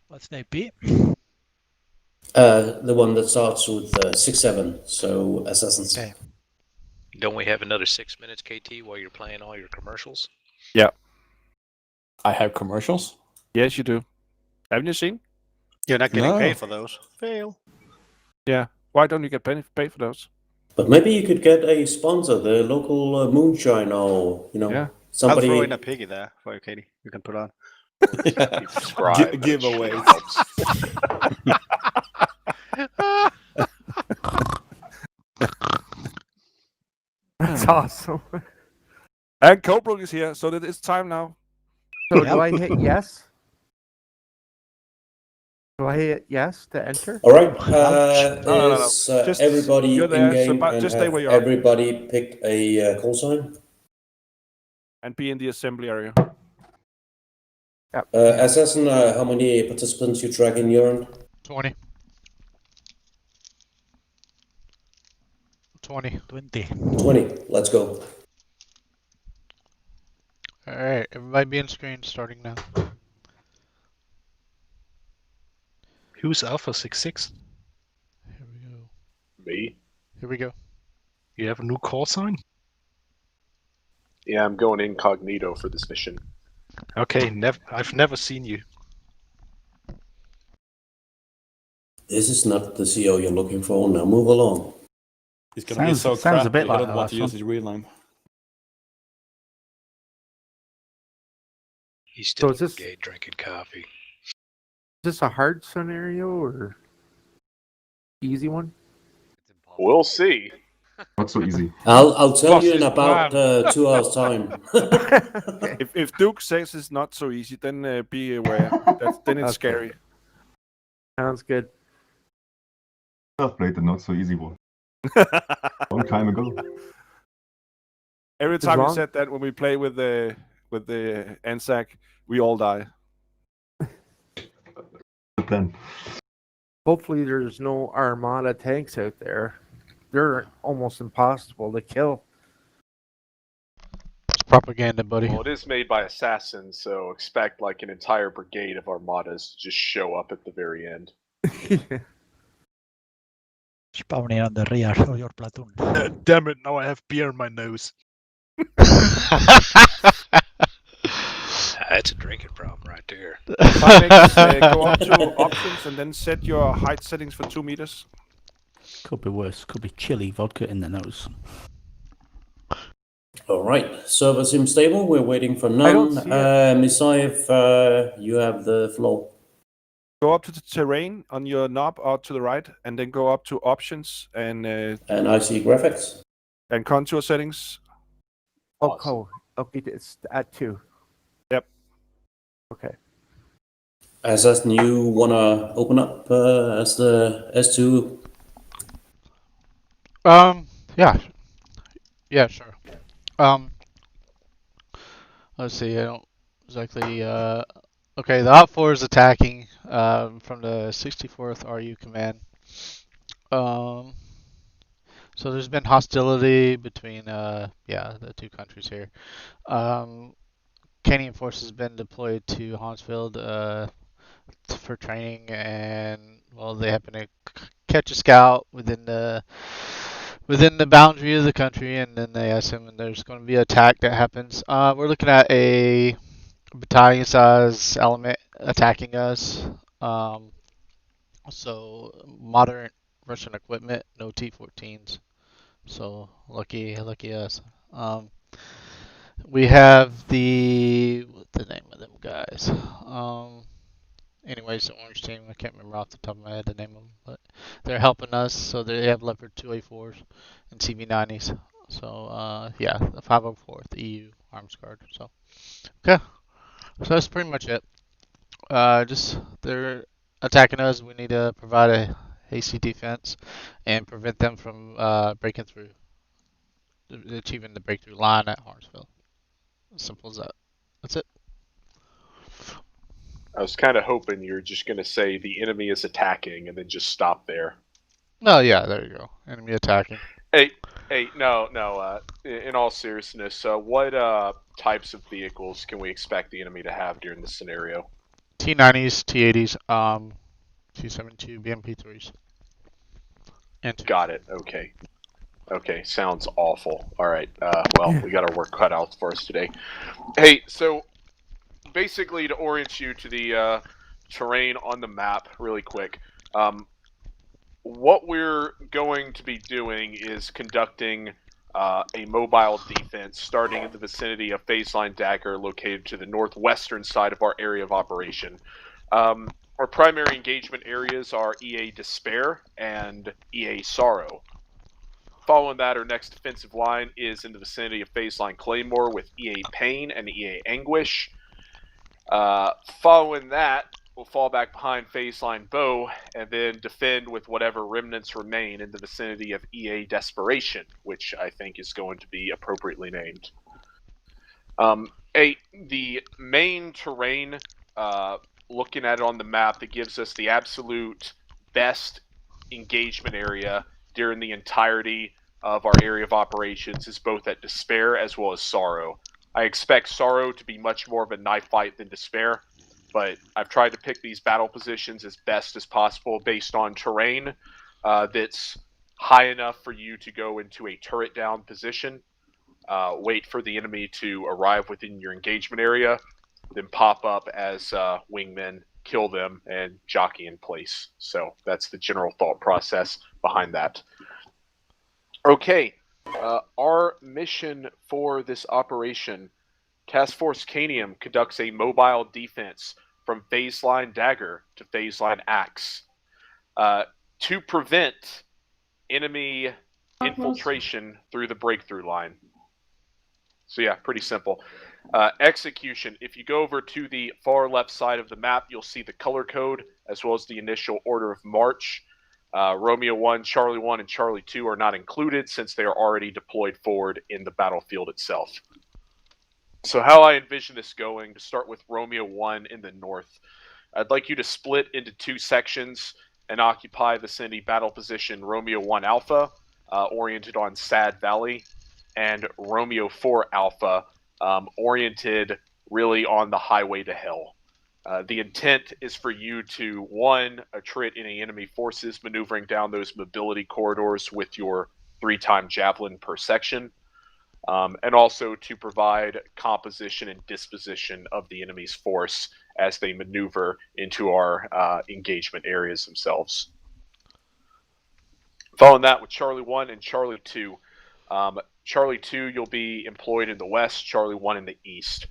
What's the IP? The one that starts with 6-7, so assassins. Okay. Don't we have another 6 minutes, KT, while you're playing all your commercials? Yeah. I have commercials. Yes, you do. Haven't you seen? You're not getting No. paid for those. Fail. Yeah. Why don't you get paid for those? But maybe you could get a sponsor, the local moonshine, or Yeah. I'll somebody. throw in a piggy there for you, Katie. You can put on. Yeah. Subscribe. but it Giveaways. sure helps. That's awesome. And Cobrook is here, so it's time now. So do I hit yes? Do I hit yes to enter? All right. No. Is Just- everybody you're there, in game so and just stay have where you are. everybody pick a call sign? And be in the assembly area. Yep. Assassin, how many participants you track in your end? 20. 20. 20. Let's go. Alright, everybody be on screen starting now. Who's Alpha 66? Here we go. Me? Here we go. You have a new call sign? Yeah, I'm going incognito for this mission. Okay, I've never seen you. This is not the CO you're looking for. Now move along. He's gonna be so Sounds a crafty. bit He like don't the want to last use one. his real name. He's still is this- gay drinking coffee. Is this a hard scenario or easy one? We'll see. Not so easy. I'll tell Boss you in is about plan. 2 hours time. If Duke says it's not so easy, then be aware. Then it's Okay. scary. Sounds good. I've played the not so easy one long time ago. Every time you wrong. said that when we play with the Anzac, we all die. But then, Hopefully there's no Armada tanks out there. They're almost impossible to kill. It's propaganda, buddy. Well, it is made by assassins, so expect like an entire brigade of armadas to just show up at the very end. Spawning on the rear of your platoon. Damn it, now I have beer in my nose. That's a drinking problem right there. Timex, go up to options and then set your height settings for 2 meters. Could be worse. Could be chili vodka in the nose. All right. Server seems stable. We're waiting for I don't none. see it. Misayev, you have the floor. Go up to the terrain on your knob out to the right, and then go up to options and And I see graphics. contour settings. Oh, cool. Okay, it's at 2. Yep. Okay. Assassin, you wanna open up as the S2? Yeah. Yeah, sure. Let's see, I don't exactly, okay, the Op 4 is attacking, from the 64th RU command. So there's been hostility between, the two countries here. KANIUM force has been deployed to Hansfield, for training, and, well, they happen to catch a scout within the boundary of the country, and then they ask him, and there's going to be an attack that happens. We're looking at a battalion size element attacking us. So modern Russian equipment, no T-14s. So lucky us. We have what's the name of them guys? Anyways, the orange team, I can't remember off the top of my head the name of them, but they're helping us. So they have Leopard 2A4s and CV90s. So the 504th, the EU Arms Guard. So okay, so that's pretty much it. Just they're attacking us. We need to provide a hasty defense and prevent them from breaking through, achieving the breakthrough line at Harnsville. As simple as that. That's it. I was kind of hoping you're just going to say the enemy is attacking and then just stop there. Oh yeah, there you go. Enemy attacking. Hey, no. In all seriousness, what types of vehicles can we expect the enemy to have during this scenario? T90s, T80s, T72, BMP3s. And Got it. Okay. Okay, sounds awful. All right. Well, we got our work cut out for us today. Hey, so basically to orient you to the terrain on the map really quick, what we're going to be doing is conducting a mobile defense starting in the vicinity of Phaseline Dagger located to the northwestern side of our area of operation. Our primary engagement areas are EA Despair and EA Sorrow. Following that, our next defensive line is in the vicinity of Phaseline Claymore with EA Pain and EA Anguish. Following that, we'll fall back behind Phaseline Bow and then defend with whatever remnants remain in the vicinity of EA Desperation, which I think is going to be appropriately named. The main terrain, looking at it on the map, that gives us the absolute best engagement area during the entirety of our area of operations is both at Despair as well as Sorrow. I expect Sorrow to be much more of a knife fight than Despair, but I've tried to pick these battle positions as best as possible based on terrain that's high enough for you to go into a turret down position, wait for the enemy to arrive within your engagement area, then pop up as wingmen, kill them, and jockey in place. So that's the general thought process behind that. Okay, our mission for this operation, Task Force KANIUM conducts a mobile defense from Phaseline Dagger to Phaseline Axe to prevent enemy infiltration through the breakthrough line. So yeah, pretty simple. Execution. If you go over to the far left side of the map, you'll see the color code as well as the initial order of march. Romeo 1, Charlie 1, and Charlie 2 are not included since they are already deployed forward in the battlefield itself. So how I envision this going, to start with Romeo 1 in the north, I'd like you to split into two sections and occupy vicinity battle position Romeo 1 Alpha, oriented on Sad Valley, and Romeo 4 Alpha, oriented really on the highway to hell. The intent is for you to, one, attrit any enemy forces maneuvering down those mobility corridors with your 3-time javelin per section, and also to provide composition and disposition of the enemy's force as they maneuver into our engagement areas themselves. Following that with Charlie 1 and Charlie 2. Charlie 2, you'll be employed in the west, Charlie 1 in the east.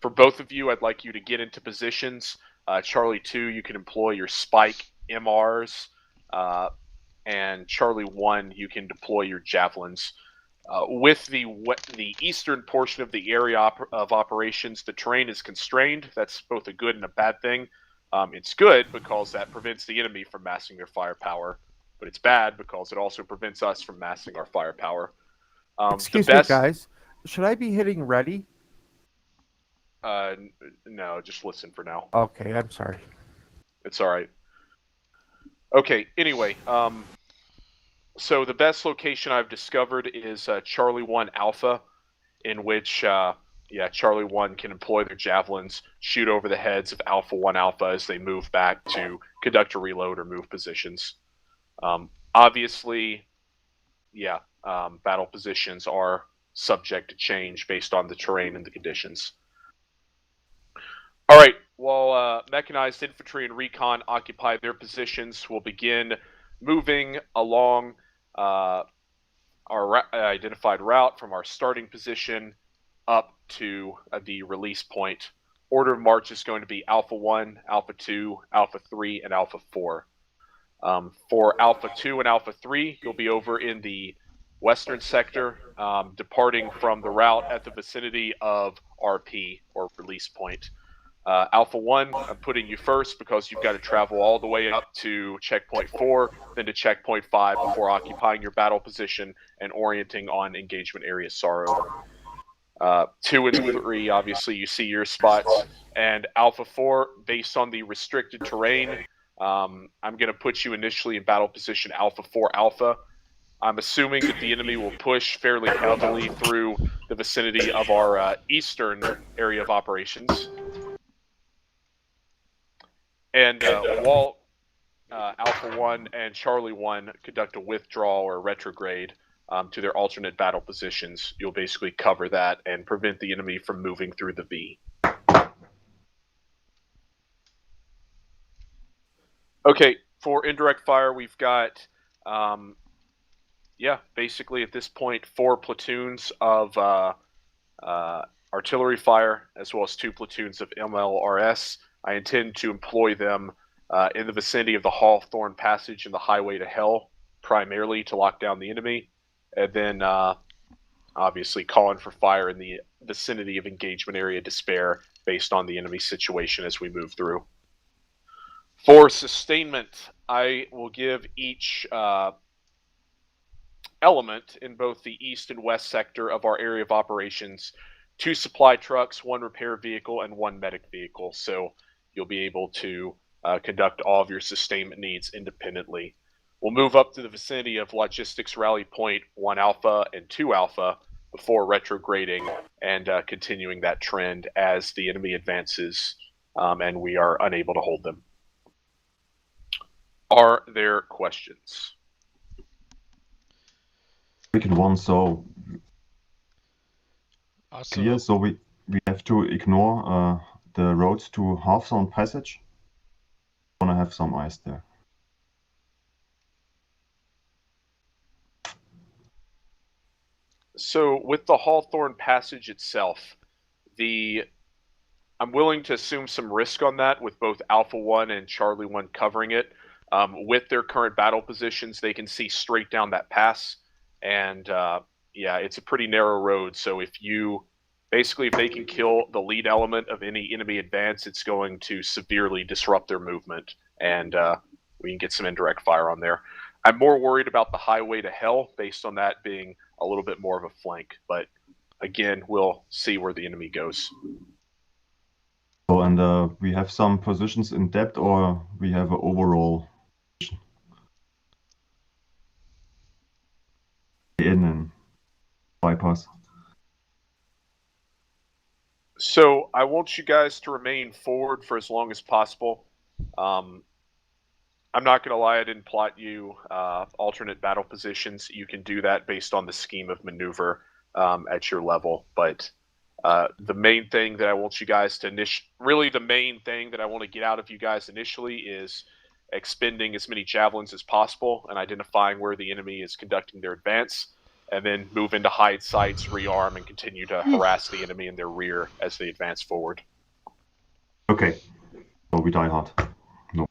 For both of you, I'd like you to get into positions. Charlie 2, you can employ your Spike MRs, and Charlie 1, you can deploy your Javelins. With the eastern portion of the area of operations, the terrain is constrained. That's both a good and a bad thing. It's good because that prevents the enemy from massing their firepower, but it's bad because it also prevents us from massing our firepower. Excuse me, guys. Should I be hitting ready? No, just listen for now. Okay, I'm sorry. It's all right. Okay, anyway, so the best location I've discovered is Charlie 1 Alpha, in which, Charlie 1 can employ their javelins, shoot over the heads of Alpha 1 Alpha as they move back to conduct a reload or move positions. Obviously, battle positions are subject to change based on the terrain and the conditions. All right, while mechanized infantry and recon occupy their positions, we'll begin moving along our identified route from our starting position up to the release point. Order of march is going to be Alpha 1, Alpha 2, Alpha 3, and Alpha 4. For Alpha 2 and Alpha 3, you'll be over in the western sector, departing from the route at the vicinity of RP, or release point. Alpha 1, I'm putting you first because you've got to travel all the way up to checkpoint 4, then to checkpoint 5 before occupying your battle position and orienting on engagement area Sorrow. 2 and 3, obviously you see your spots, and Alpha 4, based on the restricted terrain, I'm going to put you initially in battle position Alpha 4 Alpha. I'm assuming that the enemy will push fairly heavily through the vicinity of our eastern area of operations. And while Alpha 1 and Charlie 1 conduct a withdrawal or retrograde to their alternate battle positions, you'll basically cover that and prevent the enemy from moving through the V. Okay, for indirect fire, we've got, basically at this point, 4 platoons of artillery fire, as well as 2 platoons of MLRS. I intend to employ them in the vicinity of the Hawthorne Passage and the Highway to Hell, primarily to lock down the enemy, and then obviously calling for fire in the vicinity of engagement area Despair based on the enemy situation as we move through. For sustainment, I will give each element in both the east and west sector of our area of operations 2 supply trucks, 1 repair vehicle, and 1 medic vehicle. So you'll be able to conduct all of your sustainment needs independently. We'll move up to the vicinity of Logistics Rally Point 1 Alpha and 2 Alpha before retrograding and continuing that trend as the enemy advances and we are unable to hold them. Are there questions? Wicked one, so Also, clear. So we have to ignore the roads to Hawthorne Passage. Wanna have some ice there. So with the Hawthorne Passage itself, I'm willing to assume some risk on that with both Alpha 1 and Charlie 1 covering it. With their current battle positions, they can see straight down that pass. And it's a pretty narrow road. So if they can kill the lead element of any enemy advance, it's going to severely disrupt their movement. And we can get some indirect fire on there. I'm more worried about the Highway to Hell based on that being a little bit more of a flank. But again, we'll see where the enemy goes. So, and we have some positions in depth, or we have an overall in and bypass. So I want you guys to remain forward for as long as possible. I'm not going to lie, I didn't plot you alternate battle positions. You can do that based on the scheme of maneuver at your level. But the main thing that I want you guys to the main thing that I want to get out of you guys initially is expending as many javelins as possible and identifying where the enemy is conducting their advance, and then move into hide sites, rearm, and continue to harass the enemy in their rear as they advance forward. Okay, so we die hard. No.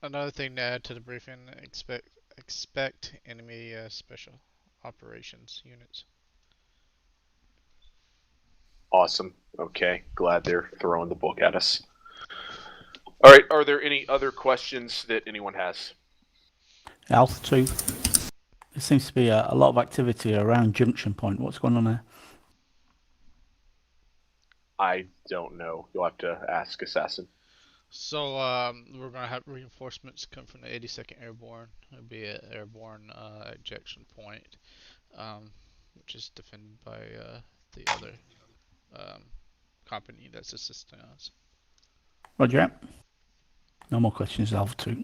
another thing to add to the briefing: expect enemy special operations units. Awesome. Okay, glad they're throwing the book at us. All right, are there any other questions that anyone has? Alpha 2. There seems to be a lot of activity around Junction Point. What's going on there? I don't know. You'll have to ask Assassin. So we're gonna have reinforcements come from the 82nd Airborne. It'll be an airborne ejection point, which is defended by the other company that's assisting us. Roger. No more questions, Alpha 2.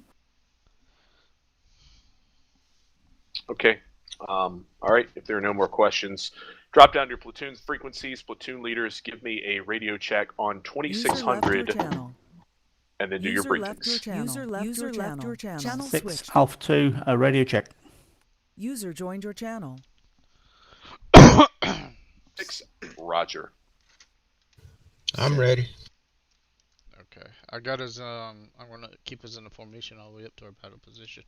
Okay. All right. If there are no more questions, drop down your platoon's frequencies. Platoon leaders, give me a radio check on 2600, and then do your briefings. User left your channel. Channel 6 switched. Alpha 2, a radio check. User joined your channel. 6, Roger. I'm ready. Okay, I got his. I'm gonna keep us in the formation all the way up to our battle position.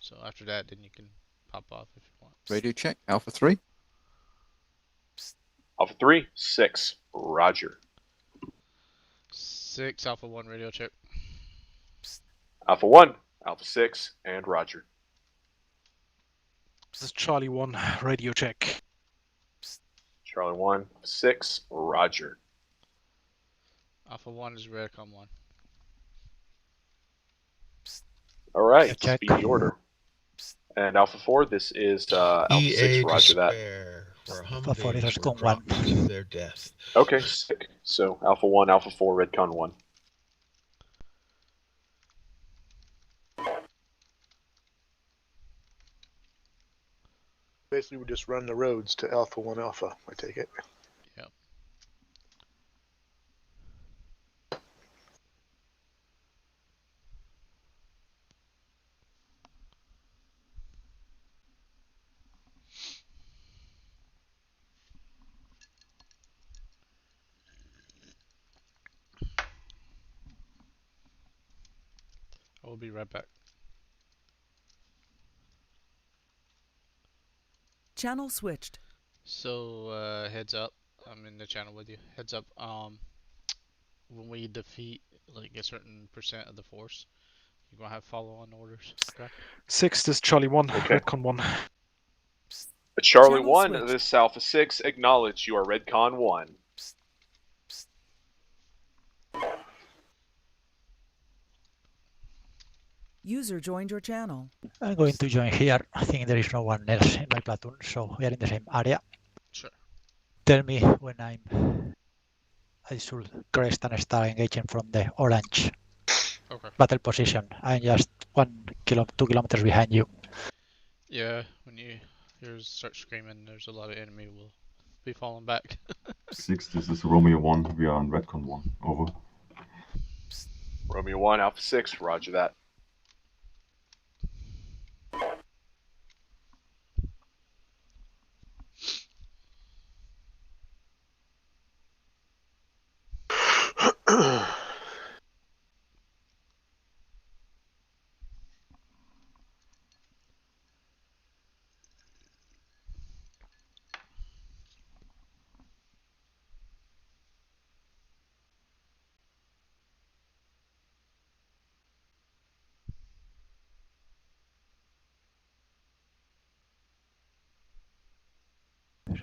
So after that, then you can pop off if you want. Radio check. Alpha 3. Alpha 3, 6, Roger. 6 Alpha 1 radio check. Alpha 1, Alpha 6, and Roger. This is Charlie 1, radio check. Charlie 1, 6, Roger. Alpha 1 is Radicom 1. All right, Check. speed the order. And Alpha 4, this is Alpha 6, Roger that. where Alpha 4 is Humvees were Rescon 1. dropped to their death. Okay, sick. So Alpha 1, Alpha 4, Redcon 1. Basically, we just run the roads to Alpha 1 Alpha, I take it. Yep. I will be right back. Channel switched. So heads up, I'm in the channel with you. Heads up. When we defeat like a certain percent of the force, you're gonna have follow-on orders. Okay. 6 is Charlie 1, Okay. Redcon 1. Charlie Channel 1, switched. this is Alpha 6. Acknowledge you are Redcon 1. User joined your channel. I'm going to join here. I think there is no one else in my platoon, so we are in the same area. Sure. Tell me when I should crest and start engaging from the orange battle position. I'm just 2 kilometers behind you. Yeah, when you start screaming, there's a lot of enemy will be falling back. 6, this is Romeo 1. We are on Redcon 1. Over. Romeo 1, Alpha 6, roger that.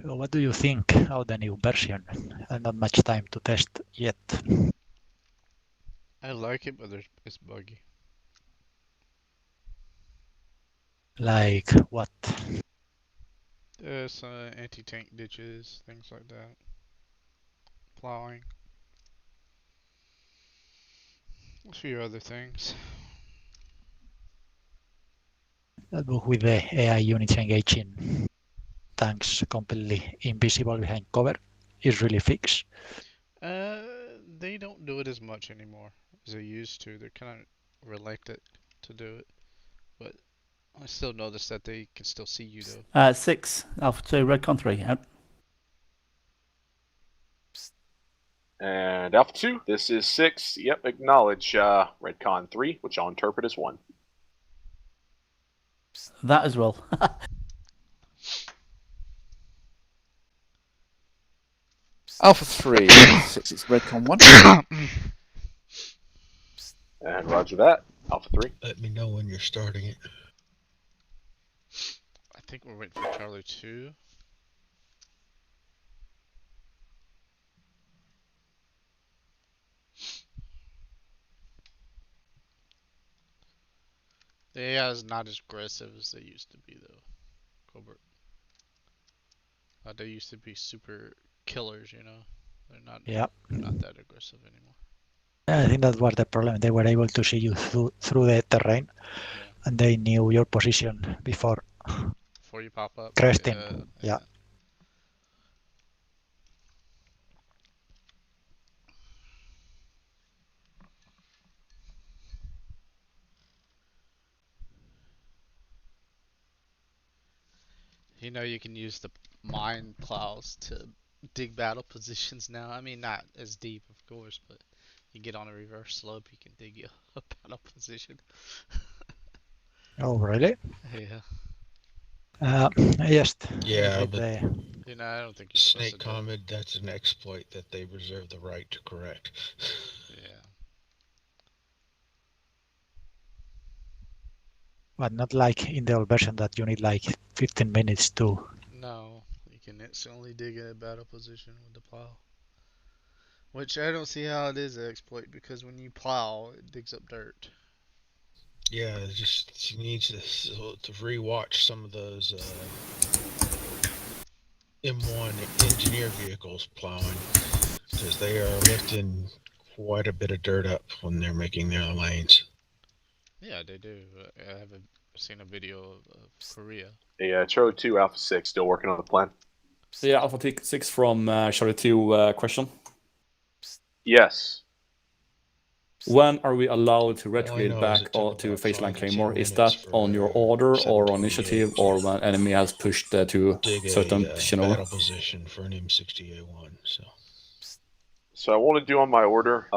So what do you think of the new version? Not much time to test yet. I like it, but it's buggy. Like what? There's anti-tank ditches, things like that. Plowing. A few other things. That book with the AI units engaging tanks completely invisible behind cover is really fixed. They don't do it as much anymore as they used to. They're kind of reluctant to do it, but I still notice that they can still see you though. 6, Alpha 2, Redcon 3. Out. And Alpha 2, this is 6. Yep, acknowledge Redcon 3, which I'll interpret as 1. That as well. Alpha 3, 6 is Redcon 1. And roger that. Alpha 3. Let me know when you're starting it. I think we're waiting for Charlie 2. The AI is not as aggressive as they used to be though. Covert. They used to be super killers, you know. They're not. Yeah. They're not that aggressive anymore. I think that was the problem. They were able to see you through the terrain, and they knew your position before you pop up. Cresting. Yeah. You know, you can use the mine plows to dig battle positions now. I mean, not as deep, of course, but you get on a reverse slope, you can dig a battle position. Oh, really? Yeah. Just. Yeah, but you know, I don't think you're Snake commented that's an exploit that they reserve the right to correct. Yeah. But not like in the old version that you need like 15 minutes to. No, you can instantly dig a battle position with the plow. Which I don't see how it is an exploit because when you plow, it digs up dirt. Yeah, it just needs to rewatch some of those. M1 engineer vehicles plowing, because they are lifting quite a bit of dirt up when they're making their lanes. Yeah, they do. I haven't seen a video of Korea. Yeah, Charlie 2, Alpha 6, still working on the plan. Yeah, Alpha 6 from Charlie 2 question. Yes. When are we allowed to All I retrograde know is back it took to about Phaseline 5 to 10 Claymore? Is minutes that for, on your order or on 728 initiative, or when enemy has pushed to dig certain a position over? battle position for an M60A1. So I want to do on my order.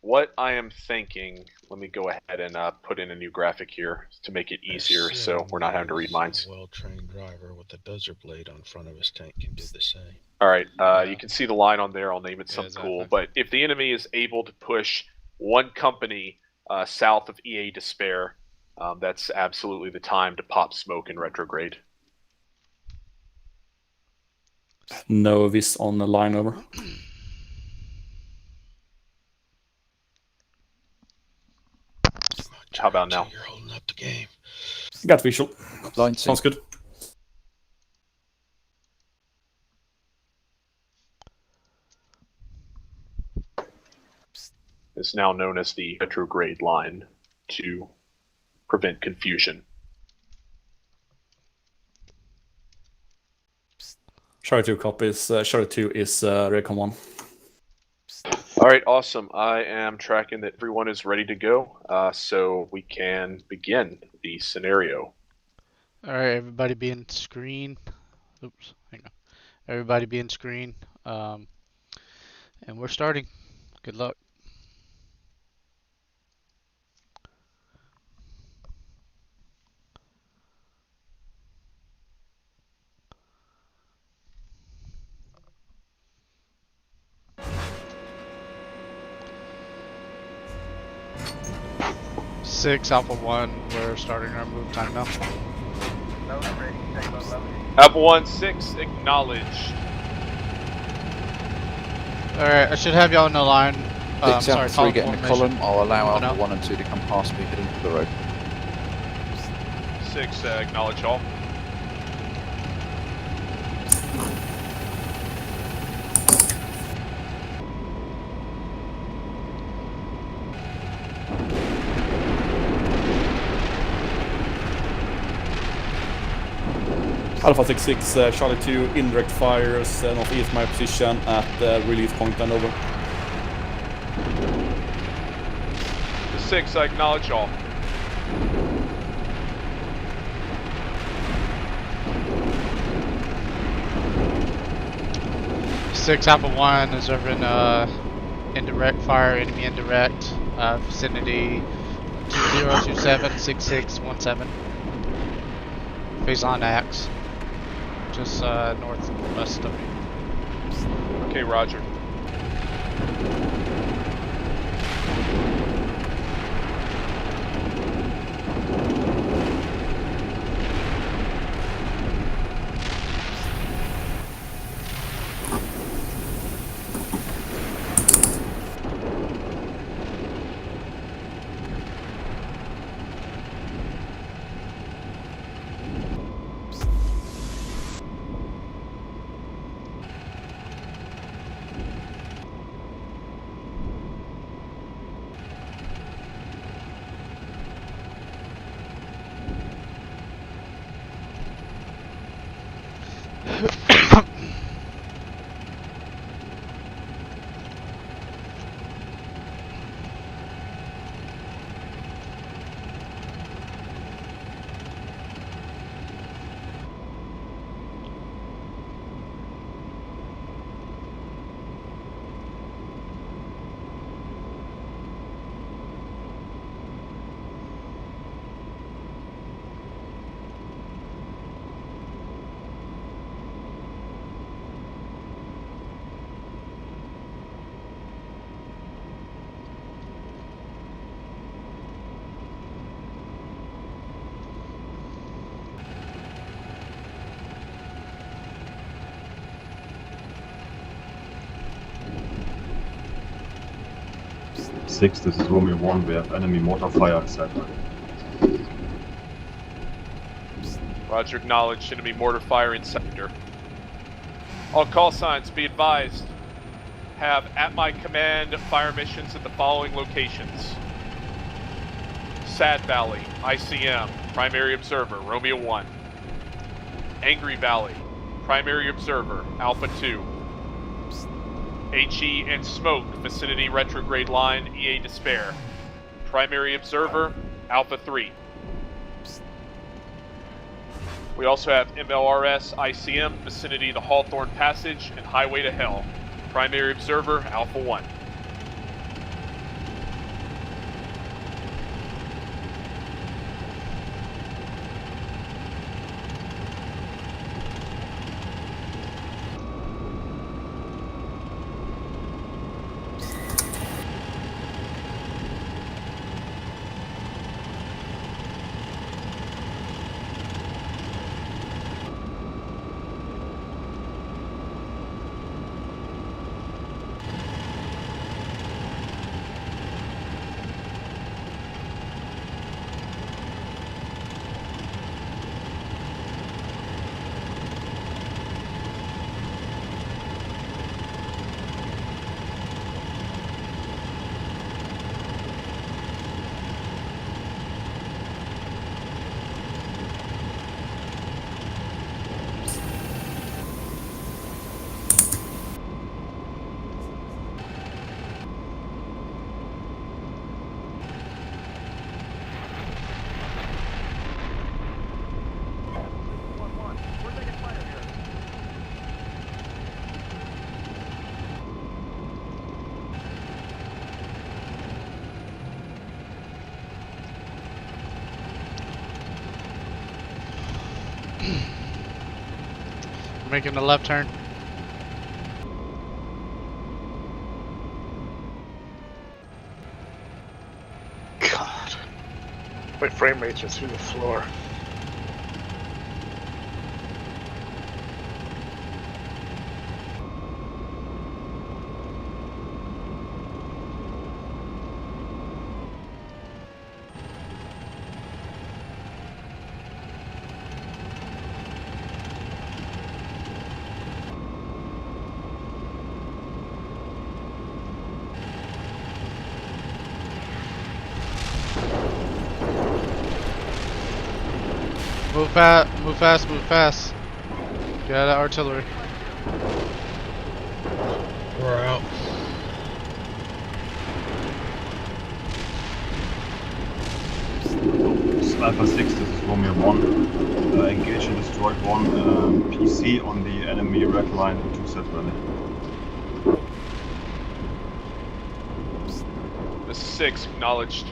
What I am thinking. Let me go ahead and put in a new graphic here to make it easier, so we're not having to read minds. A well-trained driver with a dozer blade on front of his tank can do the same. All right, you can see the line on there. I'll name it something cool. But if the enemy is able to push one company south of EA Despair, that's absolutely the time to pop smoke and retrograde. No vis on the line over. How about now? You're holding up the game. Got visual. Line Sounds good. It's now known as the retrograde line to prevent confusion. Charlie 2 copies. Charlie 2 is Recon 1. All right, awesome. I am tracking that everyone is ready to go, so we can begin the scenario. All right, everybody be in screen. Oops, hang on. Everybody be in screen. And we're starting. Good luck. Six Alpha 1, we're starting our move time now. Alpha 1-6, acknowledge. Alright, I should have y'all in the line. Six Alpha 3 get in the column. I'll allow Alpha 1 and 2 to come past me heading to the road. 6, acknowledge all. Alpha 6-6, Charlie 2, indirect fires northeast my position at release point and over. 6, I acknowledge all. Six Alpha 1 is over in indirect fire, enemy indirect, vicinity 2027-6617. Phase on Axe. Just northwest of me. Okay, roger. Six, this is Romeo 1, we have enemy mortar fire, etc. Roger, acknowledged. Enemy mortar fire in sector. All call signs, be advised. Have at my command fire missions at the following locations. Sad Valley, ICM, primary observer, Romeo 1. Angry Valley, primary observer, Alpha 2. HE and Smoke, vicinity retrograde line, EA Despair. Primary observer, Alpha 3. We also have MLRS, ICM, vicinity the Hawthorne Passage and Highway to Hell. Primary observer, Alpha 1. Making a left turn. God. My frame rates are through the floor. Move fast, move fast, move fast. Get out of artillery. We're out. Alpha 6, this is Romeo 1. Engage and destroy one PC on the enemy red line into Sad Valley. This is 6, acknowledged.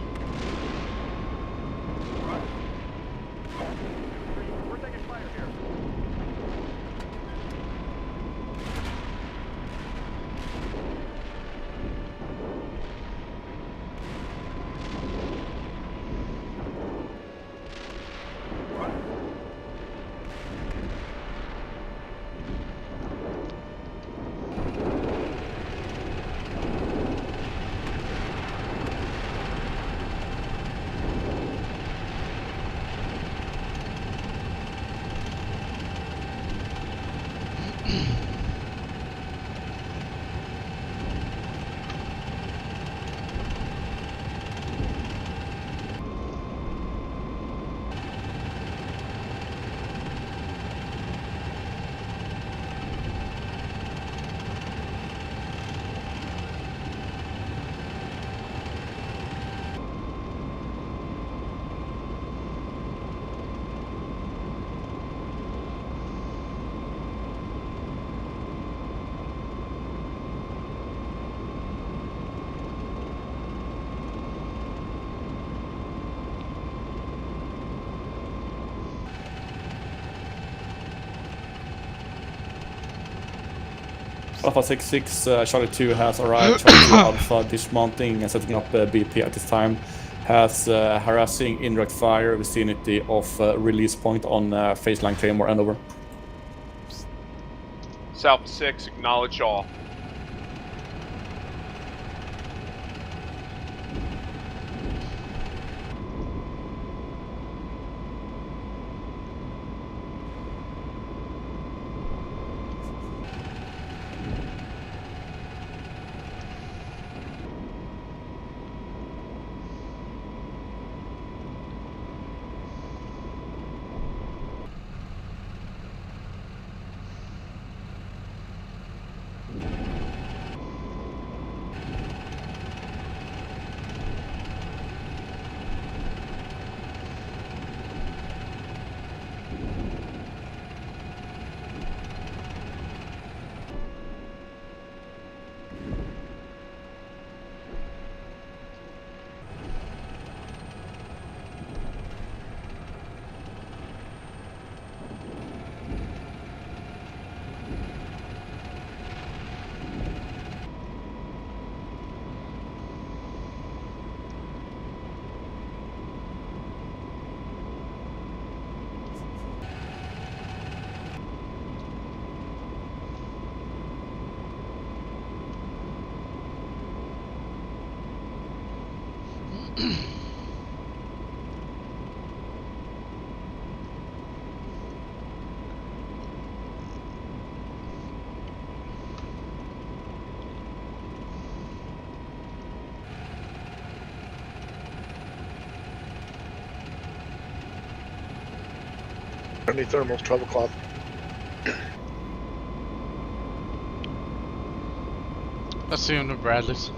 Alpha 6-6, Charlie 2 has arrived. Charlie 2 Alpha dismounting and setting up BP at this time. Has harassing indirect fire vicinity of release point on phase line Claymore and over. Alpha 6, acknowledge all. Any thermals, 12 o'clock. Let's see him to Bradley's.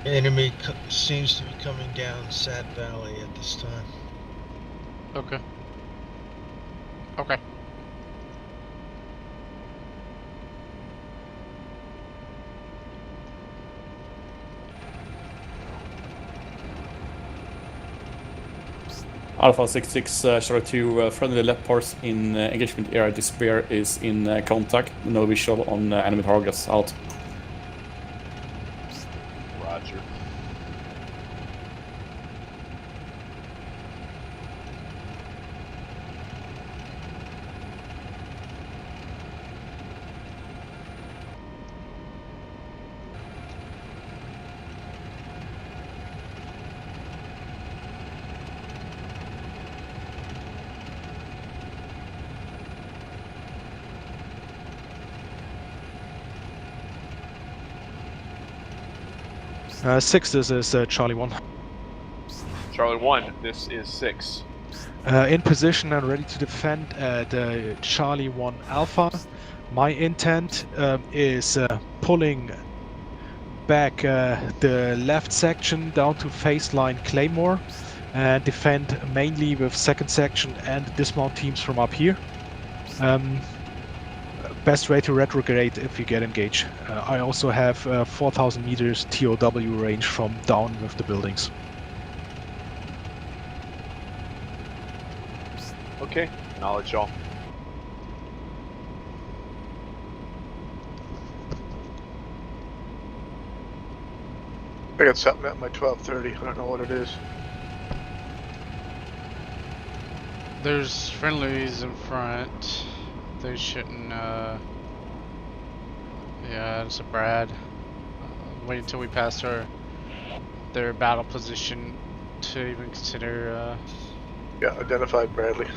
Enemy seems to be coming down Sat Valley at this time. Okay. Okay. Alpha 66, Charlie 2, friendly Leopards in engagement area. Despair is in contact. No visual on enemy targets. Out. Roger. Six, this is Charlie 1. Charlie 1, this is 6. In position and ready to defend the Charlie 1 Alpha. My intent is pulling back the left section down to phase line Claymore and defend mainly with second section and dismount teams from up here. Best way to retrograde if you get engaged. I also have 4,000 meters TOW range from down with the buildings. Okay, acknowledge y'all. I got something at my 12:30. I don't know what it is. There's friendlies in front. They shouldn't, yeah, it's a Brad. Wait until we pass their battle position to even consider, Yeah, identified Bradley.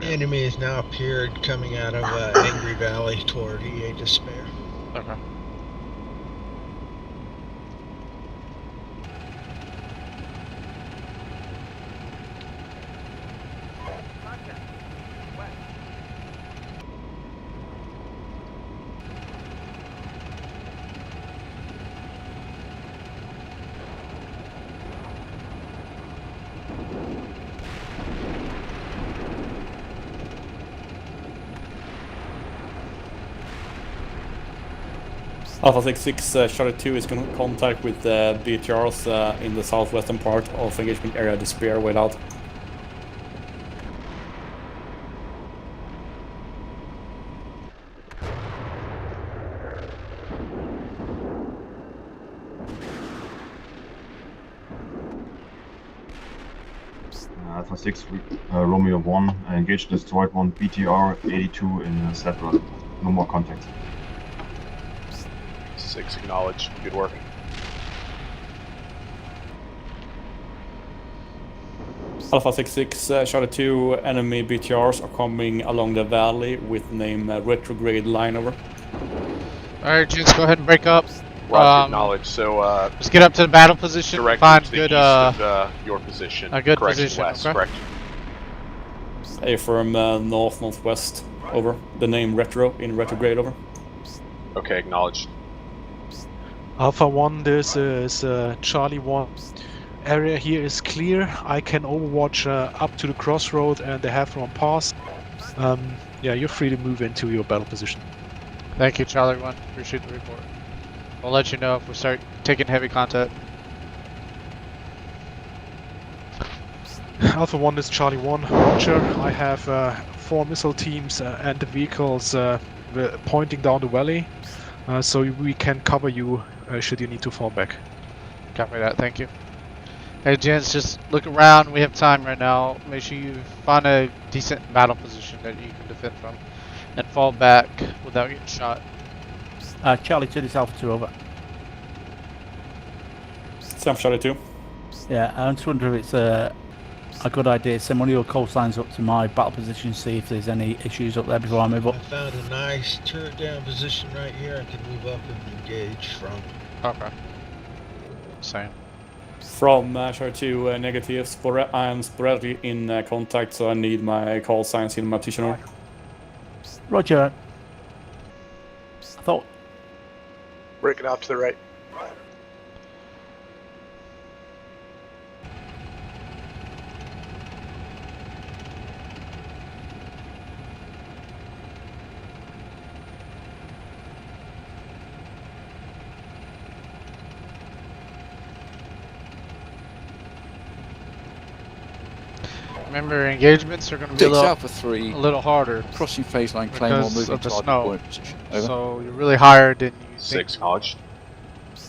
Enemy has now appeared coming out of Angry Valley toward EA Despair. Okay. Alpha 66, Charlie 2 is in contact with BTRs in the southwestern part of engagement area. Despair without. Alpha 6, Romeo 1, engaged, destroyed 1, BTR 82 in Settler. No more contact. 6, acknowledge. Good work. Alpha 66, Charlie 2, enemy BTRs are coming along the valley with name retrograde line over. Alright, Junes, go ahead and break up. Roger, acknowledge. So, let's get up to the battle position. directly Find to the good, east of your position. a good correct, position, west, okay. correct. A firm north-northwest over. The name retro in retrograde over. Okay, acknowledged. Alpha 1, this is Charlie 1. Area here is clear. I can overwatch up to the crossroad and the Heffron Pass. Yeah, you're free to move into your battle position. Thank you, Charlie 1. Appreciate the report. We'll let you know if we start taking heavy contact. Alpha 1 is Charlie 1. Roger. I have 4 missile teams and the vehicles pointing down the valley, so we can cover you should you need to fall back. Copy that. Thank you. Hey, gents, just look around. We have time right now. Make sure you find a decent battle position that you can defend from and fall back without getting shot. Charlie 2, this Alpha 2, over. Sam Charlie 2. Yeah, I'm just wondering if it's a good idea to send one of your call signs up to my battle position, see if there's any issues up there before I move up. I found a nice turret down position right here. I can move up and engage from. Okay. Same. From Charlie 2, negative. I'm sporadically in contact, so I need my call signs in my position. Roger. I thought. Breaking out to the right. Remember, engagements are going to be Alpha 3, a little harder. Crossing phase line Claymore, because moving of the to our snow. deployment position. Over. So you're really higher than you 6 think. acknowledged.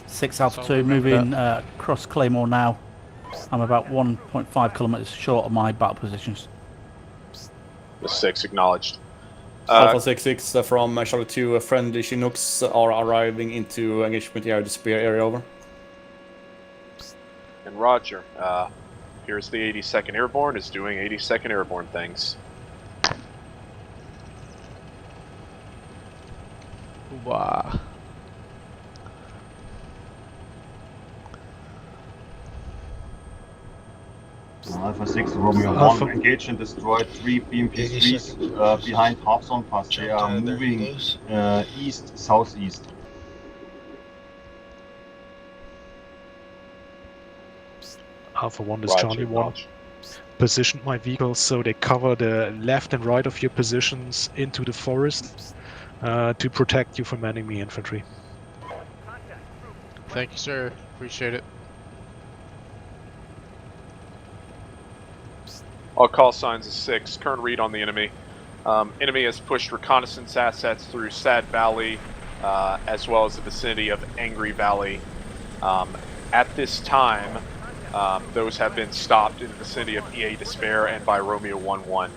6 Alpha So 2, remember moving across Claymore now. I'm about 1.5 kilometers short of my battle positions. The 6 acknowledged. Alpha 6-6 from Charlie 2, friendly Chinooks are arriving into engagement area, the spear area, over. And Roger. Here's the 82nd Airborne is doing 82nd Airborne things. Wow. Alpha 6, Romeo 1, engaged and destroyed 3 BMP-3s behind Halfzone Pass. They are moving east-southeast. Alpha 1 is Charlie 1. Positioned my vehicles so they cover the left and right of your positions into the forest to protect you from enemy infantry. Thank you, sir. Appreciate it. All call signs is 6. Current read on the enemy. Enemy has pushed reconnaissance assets through Sad Valley, as well as the vicinity of Angry Valley. At this time, those have been stopped in the vicinity of EA Despair and by Romeo 1-1.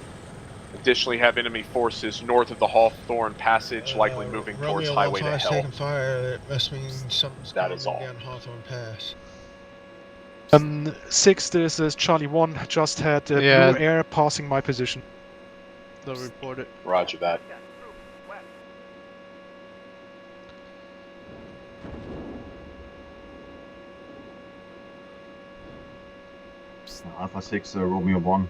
Additionally, have enemy forces north of the Hawthorne Passage, likely moving towards Highway to Hell. Taking fire. That must mean something's That is all. down Hawthorne Pass. 6, this is Charlie 1. Just had blue air passing my position. They'll report it. Roger that. Alpha 6, Romeo 1.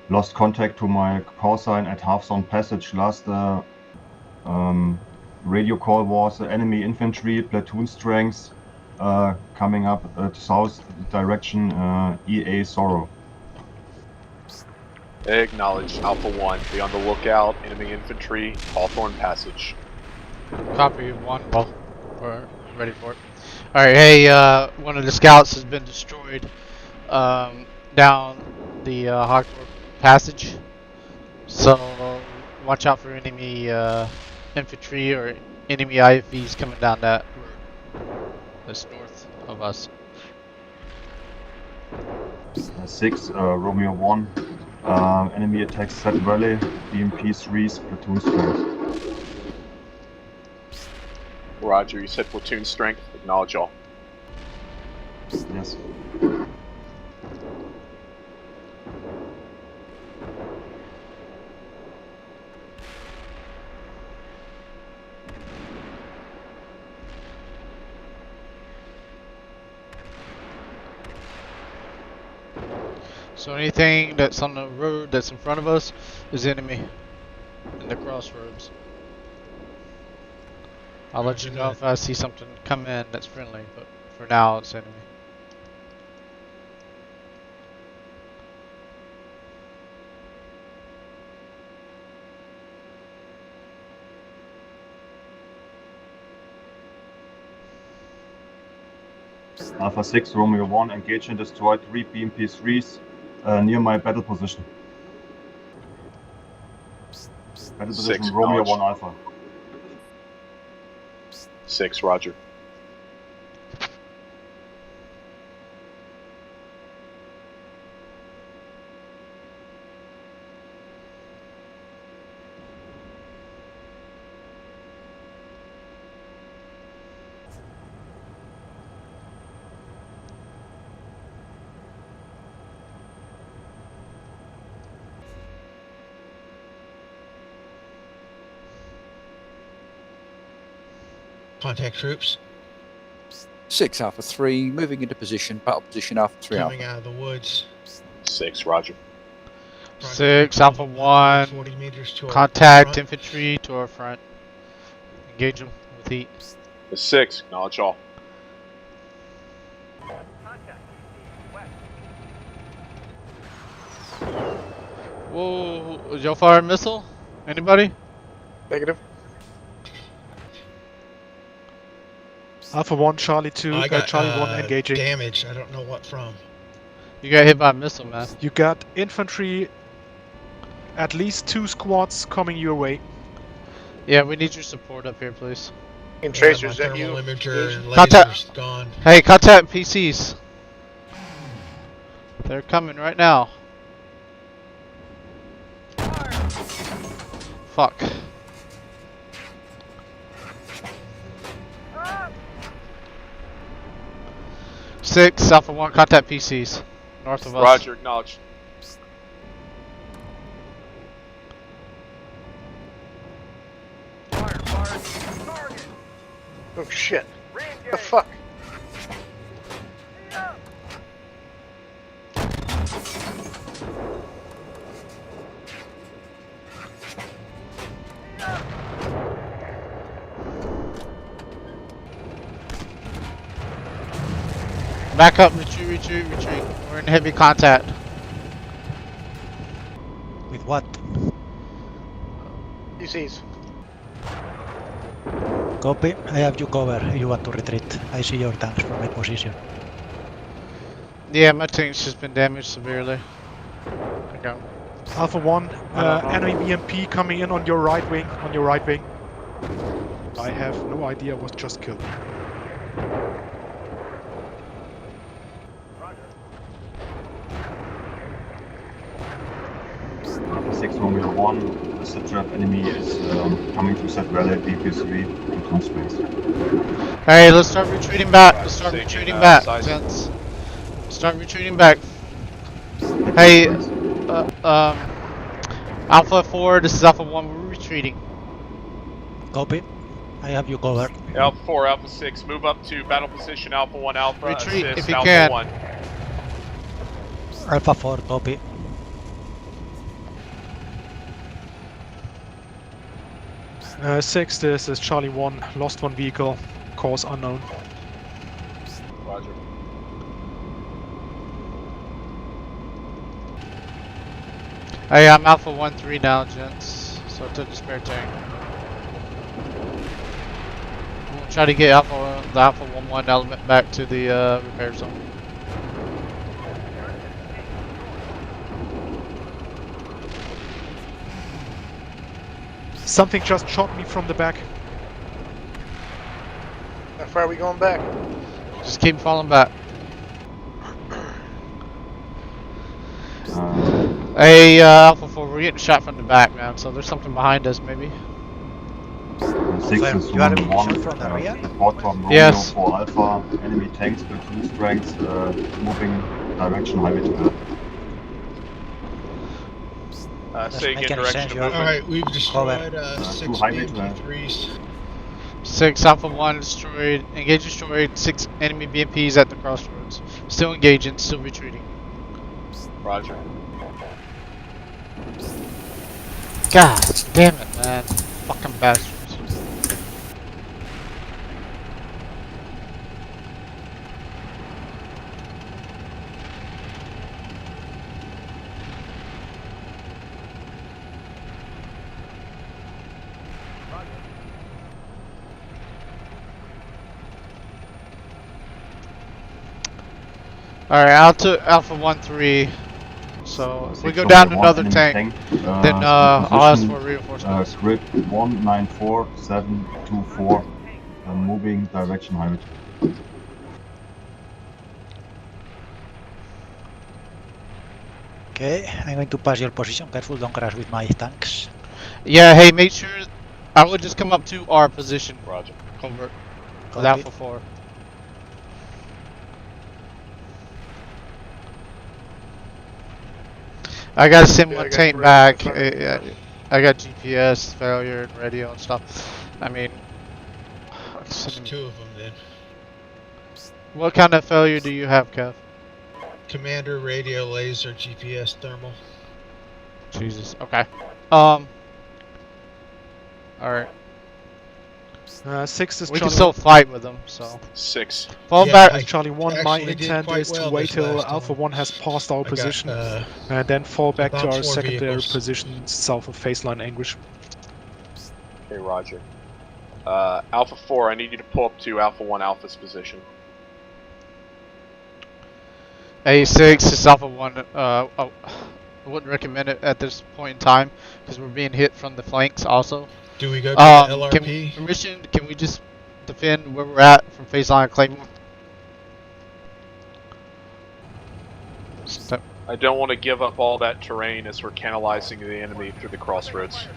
Lost contact to my call sign at Halfzone Passage. Last radio call was enemy infantry, platoon strength, coming up to south direction, EA Sorrow. Acknowledged. Alpha 1. Be on the lookout. Enemy infantry, Hawthorne Passage. Copy 1. Well, we're ready for it. Alright, hey, one of the scouts has been destroyed down the Hawthorne Passage. So watch out for enemy infantry or enemy IFVs coming down that road. That's north of us. 6, Romeo 1. Enemy attacks Sad Valley, BMP-3s, platoon strength. Roger, you said platoon strength. Acknowledge all. Yes. So anything that's on the road that's in front of us is enemy in the crossroads. I'll let you know if I see something come in that's friendly, but for now it's enemy. Alpha 6, Romeo 1, engage and destroy 3 BMP-3s near my battle position. Battle position, 6, Romeo acknowledged. 1 Alpha. 6, roger. Contact troops 6 Alpha 3, moving into position, battle position Alpha 3 coming Alpha. out of the woods. 6, roger. 6 Alpha 1. 40 meters to our Contact front. infantry to our front. Engage them with heat. The 6, acknowledge all. Whoa, is y'all fire a missile? Anybody? Negative. Alpha 1, Charlie 2, I got Charlie 1 engaging. damage. I don't know what from. You got hit by a missile, man. You got infantry, at least 2 squads coming your way. Yeah, we need your support up here, please. And tracers my at you. thermal imager and Contact. lasers gone. Hey, contact PCs. They're coming right now. Fuck. Six Alpha 1, contact PCs. North of us. Roger, acknowledged. Oh shit. The fuck? Back up, retreat, retreat, retreat. We're in heavy contact. With what? PCs. Copy. I have you cover. You want to retreat. I see your tanks from my position. Yeah, my tank's just been damaged severely. Okay. Alpha 1, enemy BMP coming in on your right wing. On your right wing. I have no idea what just killed. Alpha 6, Romeo 1, the set trap enemy is coming to set valley BP-3 in close space. Hey, let's start retreating back. Let's start Taking, retreating back, size. gents. Start retreating back. Hey, Alpha 4, this is Alpha 1, we're retreating. Copy. I have you covered. Alpha 4, Alpha 6, move up to battle position Alpha 1 Alpha. Retreat assist if you Alpha can. 1. Alpha 4, copy. Six, this is Charlie 1, lost 1 vehicle, cause unknown. Roger. Hey, I'm Alpha 1-3 now, gents. So I took a spare tank. We'll try to get the Alpha 1-1 element back to the repair zone. Something just shot me from the back. How far are we going back? Just keep falling back. Hey, Alpha 4, we're getting shot from the back, man. So there's something behind us, maybe. 6 is You are Romeo 1, shot from the rear? report from Romeo Yes. 4 Alpha, enemy tanks platoon strength moving direction highway to L. Say make again, any sense, direction you of are- movement. Alright, we've destroyed to 6 highway to L. BMP-3s. 6 Alpha 1 destroyed. Engage destroyed. 6 enemy BMPs at the crossroads. Still engaging, still retreating. Roger. God damn it, man. Fucking bastards. Alright, out to Alpha 1-3. So if we go down another tank, then I'll ask for reinforcements. Grid 194724, moving direction highway. Okay, I'm going to pass your position. Careful, don't crash with my tanks. Yeah, hey, make sure I would just come up to our position. Roger. Covert. With Alpha 4. I gotta send one tank back. I got GPS failure and radio and stuff. I mean, There's 2 of them then. What kind of failure do you have, Kev? Commander, radio, laser, GPS, thermal. Jesus. Okay. Alright. 6 is We Charlie can still fight with them, so. 6. Fall back. Charlie 1, my intent is to wait till Alpha 1 has passed our position and then fall back to our secondary position south of Faceline Anguish. Okay, Roger. Alpha 4, I need you to pull up to Alpha 1 Alpha's position. A6 is Alpha 1. I wouldn't recommend it at this point in time because we're being hit from the flanks also. Do we go to the LRP? Can we just defend where we're at from Faceline Claymore? I don't want to give up all that terrain as we're canalizing the enemy through the crossroads.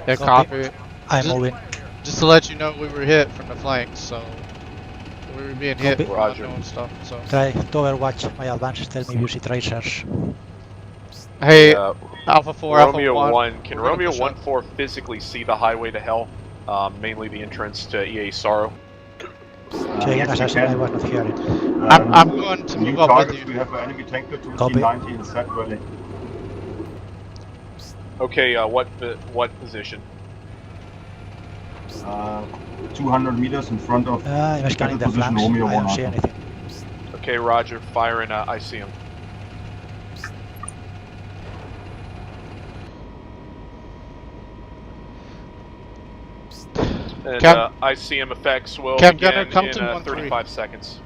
Yeah, copy. I'm moving. Just to let you know, we were hit from the flanks, so we were being hit. Roger. And stuff. So. Try to overwatch my advance. Tell me if you see tracers. Hey, Alpha 4, Romeo Alpha 1. Can Romeo 1-4 physically see the highway to hell? Mainly the entrance to EA Sorrow. Assassin, I was not hearing. I'm going to move up with you. We have an enemy tank platoon 19 set ready. Okay, what position? 200 meters in front of I'm scanning the position flanks. Romeo I 1 don't see anything. Okay, Roger. Fire and I see him. And ICM effects will begin come in to 35 seconds.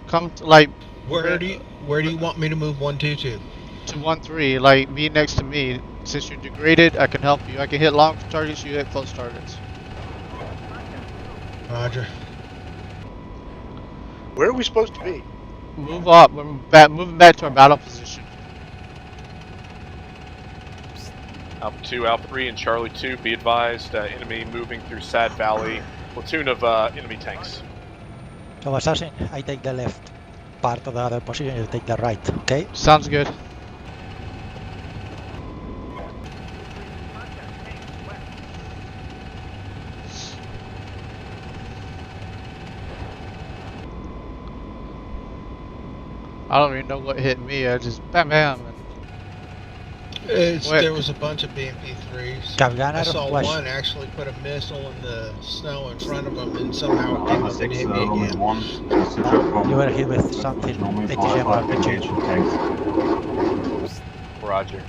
Come to, like. Where do you want me to move 122? To 1-3, like be next to me. Since you're degraded, I can help you. I can hit long targets. You hit close targets. Roger. Where are we supposed to be? Move up. We're moving back to our battle position. Alpha 2, Alpha 3, and Charlie 2, be advised, enemy moving through Sad Valley. Platoon of enemy tanks. So, Assassin, I take the left part of the other position, you take the right, okay? Sounds good. I don't even know what hit me. I just bam bam. There was a bunch of BMP-3s. I saw one actually put a missile in the snow in front of them, and somehow it came up and hit me again. You were hit with something. Roger.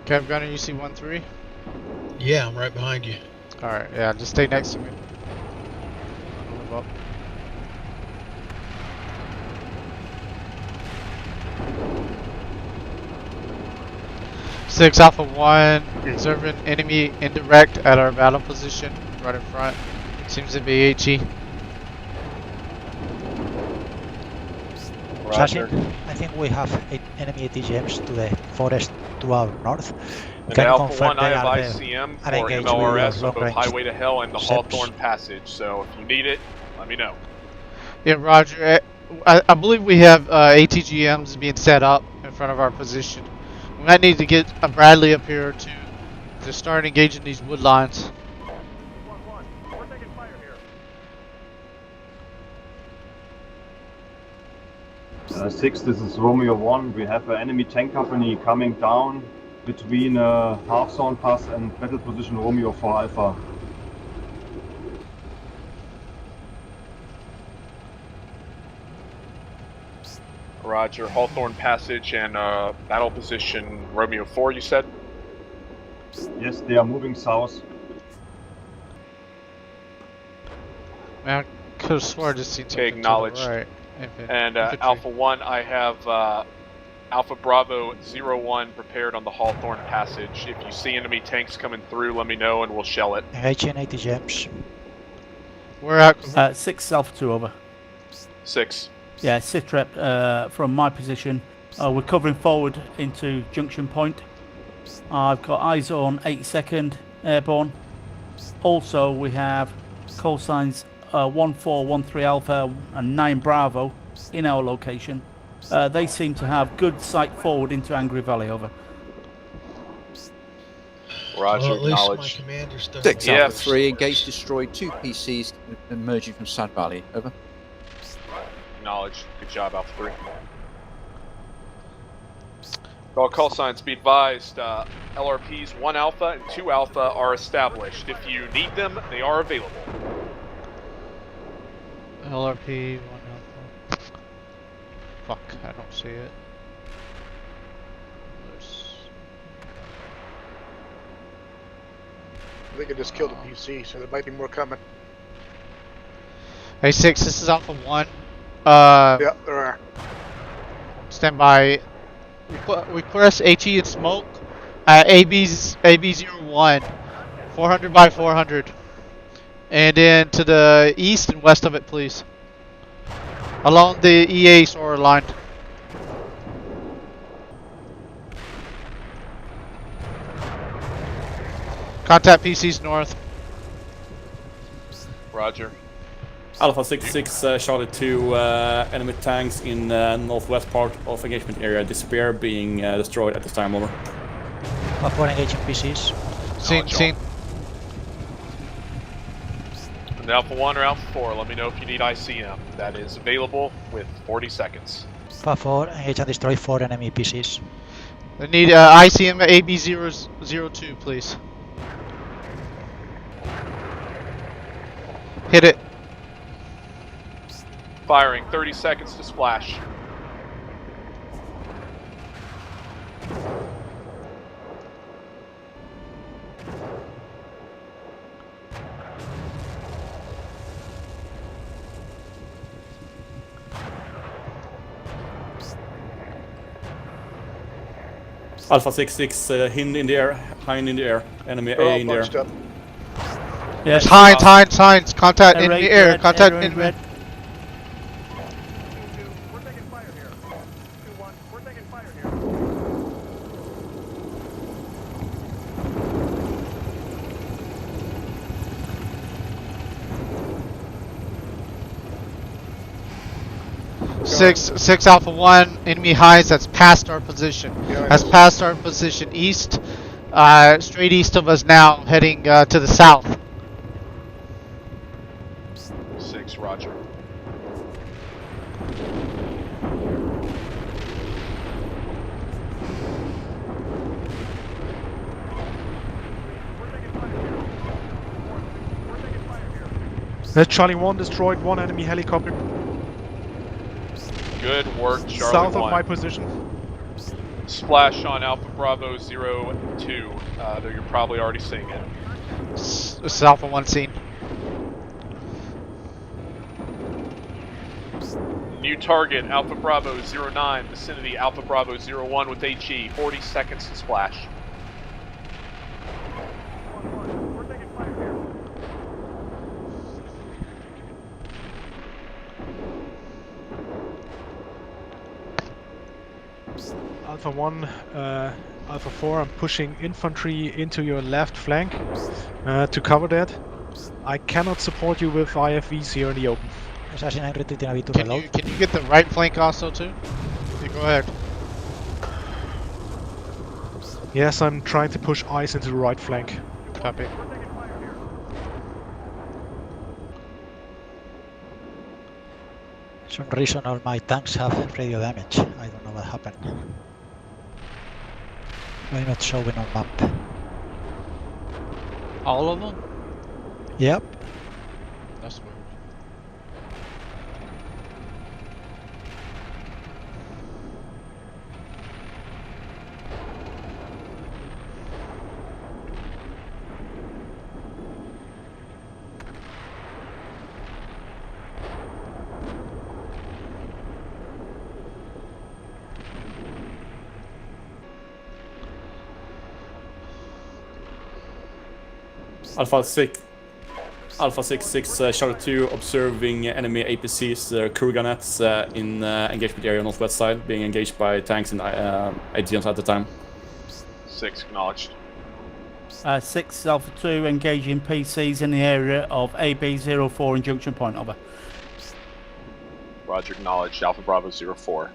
Kev Gunner, you see 1-3? Yeah, I'm right behind you. Alright, yeah, just stay next to me. Move up. Six Alpha 1, observing enemy indirect at our battle position, right in front. Seems to be HE. Roger. I think we have enemy ATGMs to the forest to our north. And Alpha 1, I have ICM for MLRS on both Highway to Hell and the Hawthorne Passage, so if you need it, let me know. Yeah, Roger. I believe we have ATGMs being set up in front of our position. We might need to get a Bradley up here to start engaging these wood lines. 6, this is Romeo 1. We have an enemy tank company coming down between half zone pass and battle position Romeo 4 Alpha. Roger. Hawthorne Passage and battle position Romeo 4, you said? Yes, they are moving south. Man, I could have swore I just seen something acknowledged. to the right. And Alpha 1, I have Alpha Bravo 01 prepared on the Hawthorne Passage. If you see enemy tanks coming through, let me know and we'll shell it. Engaging 80 gems. We're at 6 Alpha 2 over. 6. Yeah, Sitrep from my position. We're covering forward into junction point. I've got eyes on 82nd Airborne. Also, we have call signs 1413 Alpha and 9 Bravo in our location. They seem to have good sight forward into Angry Valley, over. Roger, well, at least my acknowledged. commander's done 6 it. Alpha 3, engaged, destroyed 2 PCs emerging from Sad Valley, over. Acknowledged. Good job, Alpha 3. All call signs, be advised, LRPs 1 Alpha and 2 Alpha are established. If you need them, they are available. LRP 1 Alpha. Fuck, I don't see it. I think I just killed a PC, so there might be more coming. Hey 6, this is Alpha 1. Yeah, there are. Stand by. Request HE and smoke at AB01, 400 by 400, and then to the east and west of it, please, along the EA SOAR line. Contact PCs north. Roger. Alpha 6-6, Charlie 2, enemy tanks in northwest part of engagement area. Despair being destroyed at this time, over. Upon engaging PCs. Seen. And Alpha 1 or Alpha 4, let me know if you need ICM. That is available with 40 seconds. Alpha 4, engage and destroy 4 enemy PCs. I need ICM at AB002, please. Hit it. Firing, 30 seconds to splash. Alpha 6-6, Hind in the air, Hind in the air, enemy They're A all in the air. bunched up. Yes. Hines. Contact in the air. Contact in the air. Six Alpha 1, enemy highs, that's past our position. That's past our position east, straight east of us now, heading to the south. 6, roger. Charlie 1 destroyed 1 enemy helicopter. Good work, Charlie South 1. of my position. Splash on Alpha Bravo 02. Though you're probably already seeing it. This is Alpha 1 scene. New target, Alpha Bravo 09, vicinity Alpha Bravo 01 with HE. 40 seconds to splash. Alpha 1, Alpha 4, I'm pushing infantry into your left flank to cover that. I cannot support you with IFVs here in the open. Can you get the right flank also too? Yeah, go ahead. Yes, I'm trying to push ice into the right flank. Copy. some reason all my tanks have radio damage. I don't know what happened. Why not showing on map? All of them? Yep. That's weird. Alpha 6, Charlie 2 observing enemy APCs, Kuruganets in engagement area northwest side, being engaged by tanks and AGMs at the time. 6 acknowledged. 6 Alpha 2 engaging PCs in the area of AB04 in junction point, over. Roger, acknowledged. Alpha Bravo 04.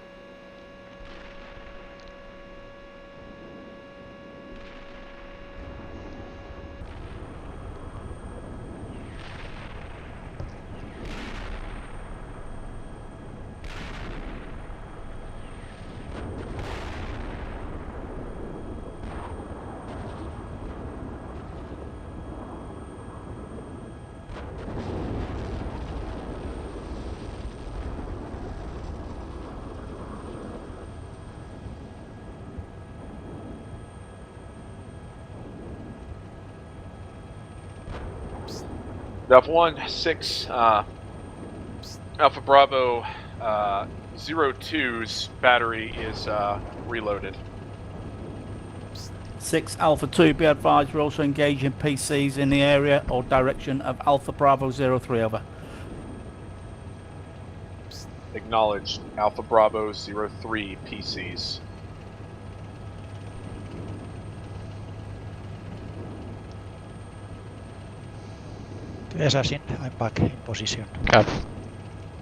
Alpha 1, 6, Alpha Bravo 02's battery is reloaded. 6 Alpha 2, be advised we're also engaging PCs in the area or direction of Alpha Bravo 03, over. Acknowledged. Alpha Bravo 03 PCs. Assassin, I'm back in position. Copy.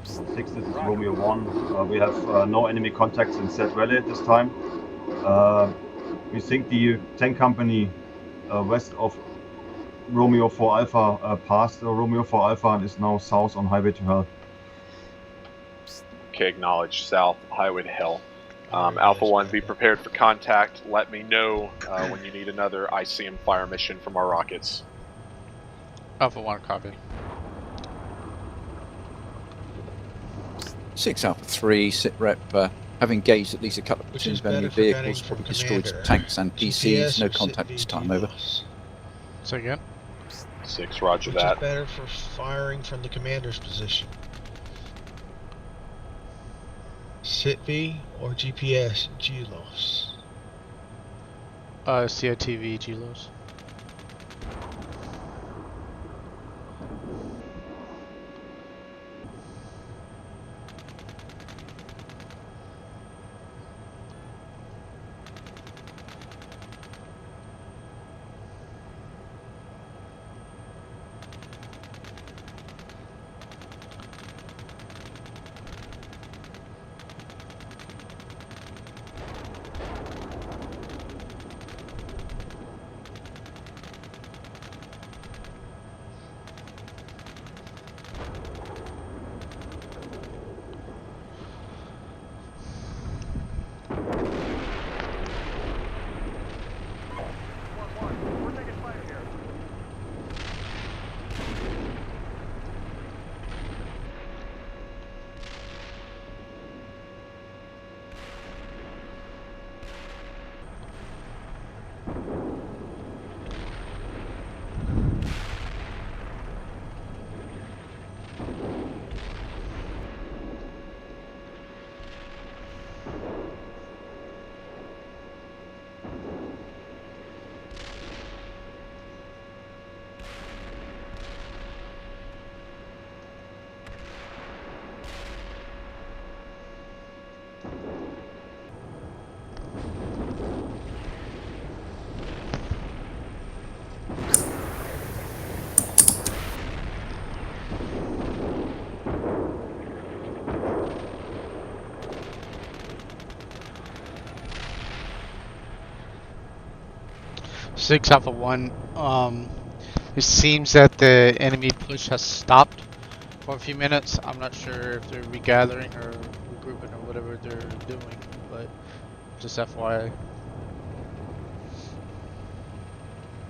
6, this is Romeo 1. We have no enemy contacts in Set Valley at this time. We think the tank company west of Romeo 4 Alpha passed Romeo 4 Alpha and is now south on highway to hell. Okay, acknowledged. South, highway to hell. Alpha 1, be prepared for contact. Let me know when you need another ICM fire mission from our rockets. Alpha 1, copy. 6 Alpha 3, sit rep, have engaged at least a couple of platoons of enemy vehicles, probably destroyed some tanks and PCs, no contact this time, over. Say again? 6, roger Which that. is better for firing from the commander's position? SITV or GPS GLOS? CITV GLOS. Six Alpha 1. It seems that the enemy push has stopped. for a few minutes. I'm not sure if they're regathering or regrouping or whatever they're doing, but just FYI.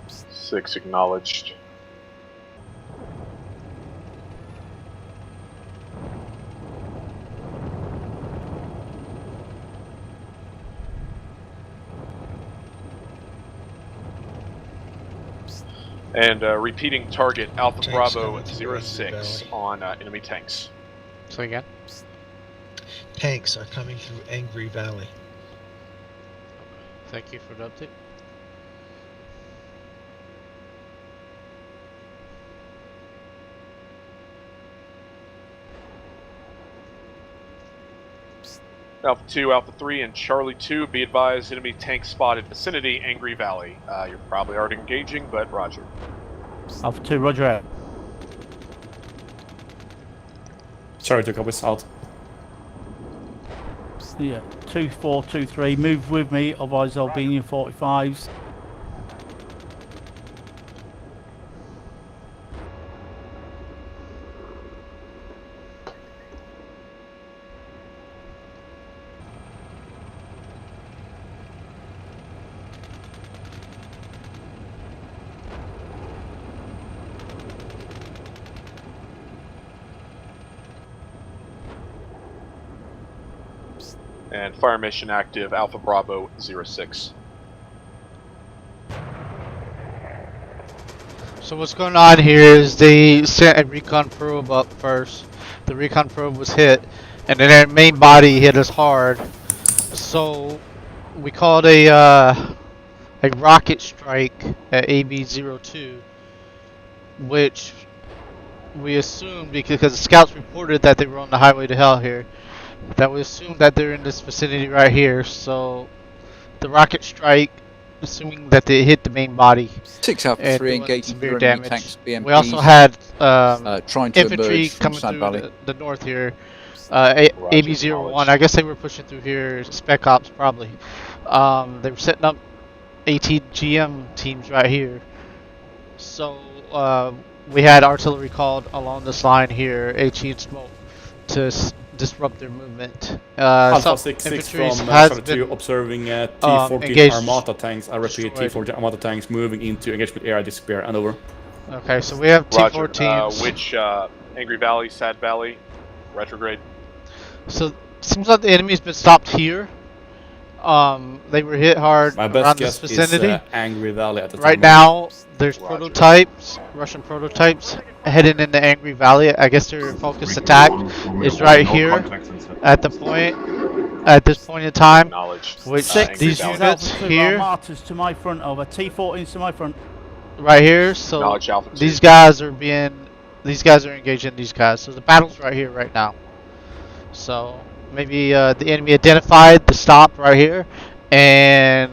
6 acknowledged. And repeating target Alpha Tanks Bravo coming through 06 Angry on enemy tanks. So again? Tanks are coming through Angry Valley. Thank you for the update. Alpha 2, Alpha 3, and Charlie 2, be advised, enemy tank spotted vicinity, Angry Valley. You're probably already engaging, but roger. Alpha 2, roger out. Charlie 2 copies out. Yeah, 2423, move with me, otherwise I'll be in your 45s. And fire mission active, Alpha Bravo 06. So what's going on here is they sent a recon probe up first. The recon probe was hit, and then their main body hit us hard. So we called a rocket strike at AB02, which we assumed because the scouts reported that they were on the highway to hell here. That we assume that they're in this vicinity right here. So the rocket strike, assuming that they hit the main body. 6 Alpha 3 engaging severe with enemy damage. tanks, BMPs. We also had trying to infantry emerge from coming Sand through Valley. the north here. AB01. I guess they were pushing through here. Spec Ops probably. They were setting up ATGM teams right here. So we had artillery called along this line here, HE and smoke, to disrupt their movement. Alpha 66 from Charlie 2 observing T-14 Armata tanks. I repeat, T-14 Armata tanks moving into engagement area despair and over. Okay, so we have T-14s. Which Angry Valley, Sad Valley, retrograde? So it seems like the enemy's been stopped here. They were hit hard around this vicinity. Is, Angry Valley at the right time. now, there's prototypes, Russian prototypes, heading into Angry Valley. I guess their focused attack is right here at this point in time. Which these units here, Martyrs to my front, over T-14s to my front. right here. So these guys are engaging these guys. So the battle's right here, right now. So maybe the enemy identified the stop right here and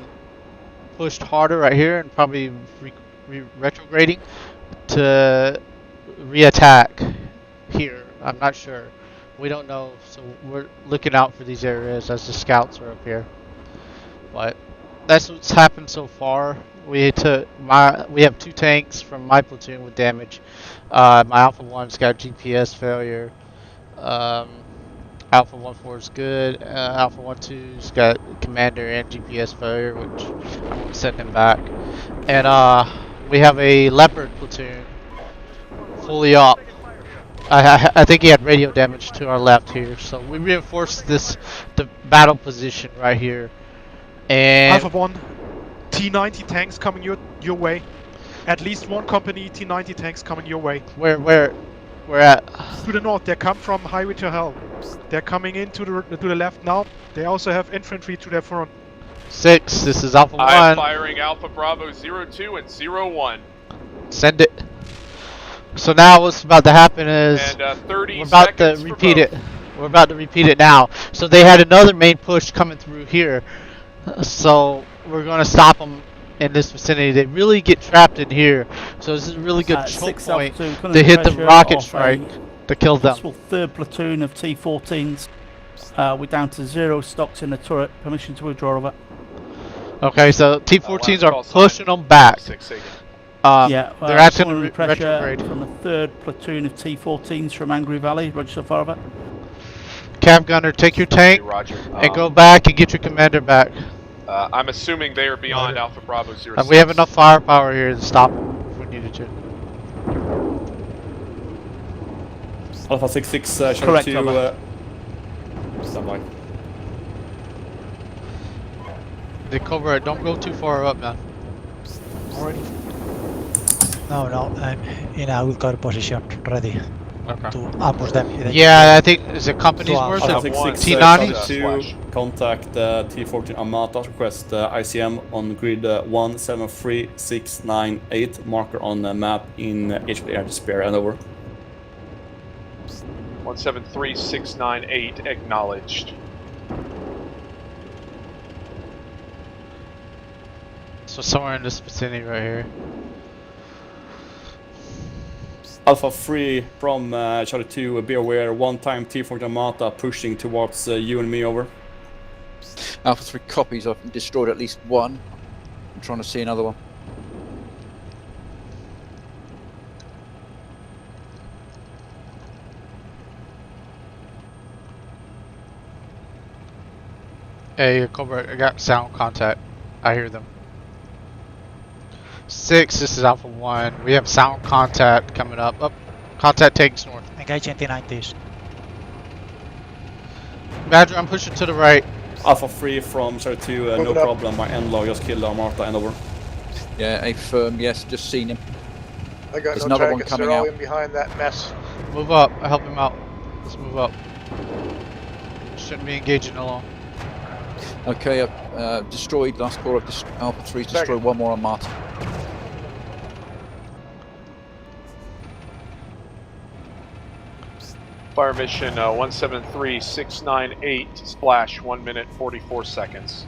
pushed harder right here and probably retrograding to re-attack here. I'm not sure. We don't know, so we're looking out for these areas as the scouts are up here. But that's what's happened so far. We have 2 tanks from my platoon with damage. My Alpha 1's got GPS failure. Alpha 1-4 is good. Alpha 1-2's got commander and GPS failure, which I'm going to send him back. And we have a Leopard platoon fully up. I think he had radio damage to our left here, so we reinforced the battle position right here. And Alpha 1, T-90 tanks coming your way. At least 1 company T-90 tanks coming your way. Where at? To the north. They come from highway to hell. They're coming in to the left now. They also have infantry to their front. 6, this is Alpha 1. I'm firing Alpha Bravo 02 and 01. Send it. So now what's about to happen is and, 30 we're about to repeat it. We're about to repeat it now. So they had another main push coming through here. So we're going to stop them in this vicinity. They really get trapped in here. So this is a really good choke point to hit the rocket strike to kill them. Possible 3rd platoon of T-14s. We're down to 0 stocks in the turret. Permission to withdraw over. Okay, so T-14s are pushing them back. Yeah, they're asking calling to in pressure retrograde. from the 3rd platoon of T-14s from Angry Valley. Roger so far, over. Cav gunner, take your tank Roger. and go back and get your commander back. I'm assuming they are beyond Alpha Bravo 06. We have enough firepower here to stop them if we needed to. Alpha 66, Charlie Correct, 2, stand by. The Cobra, don't go too far up, man. Already? No, I'm in a good guard position, ready to ambush them. Yeah, I think is it company's worth Alpha it? 66, T90? Charlie 2, contact T-14 Armata, request ICM on grid 173698, marker on the map in HP Air Despair, and over. 173698 acknowledged. So somewhere in this vicinity right here. Alpha 3 from Charlie 2, be aware, one-time T-14 Armata pushing towards you and me, over. Alpha 3 copies, I've destroyed at least one. I'm trying to see another one. Hey, Cobra, I got sound contact. I hear them. 6, this is Alpha 1. We have sound contact coming up. Up, contact tanks north. Engaging T90s. Badger, I'm pushing to the right. Alpha 3 from Charlie 2, no problem. My end-log just killed Armata, and over. Yeah, a firm, yes, just seen him. I got There's no another one targets. coming They're all out. in behind that mess. Move up. I help him out. Let's move up. Shouldn't be engaging alone. Okay, I've destroyed, last call of Alpha 3's destroyed one more Armata. Fire mission 173698, splash 1 minute 44 seconds.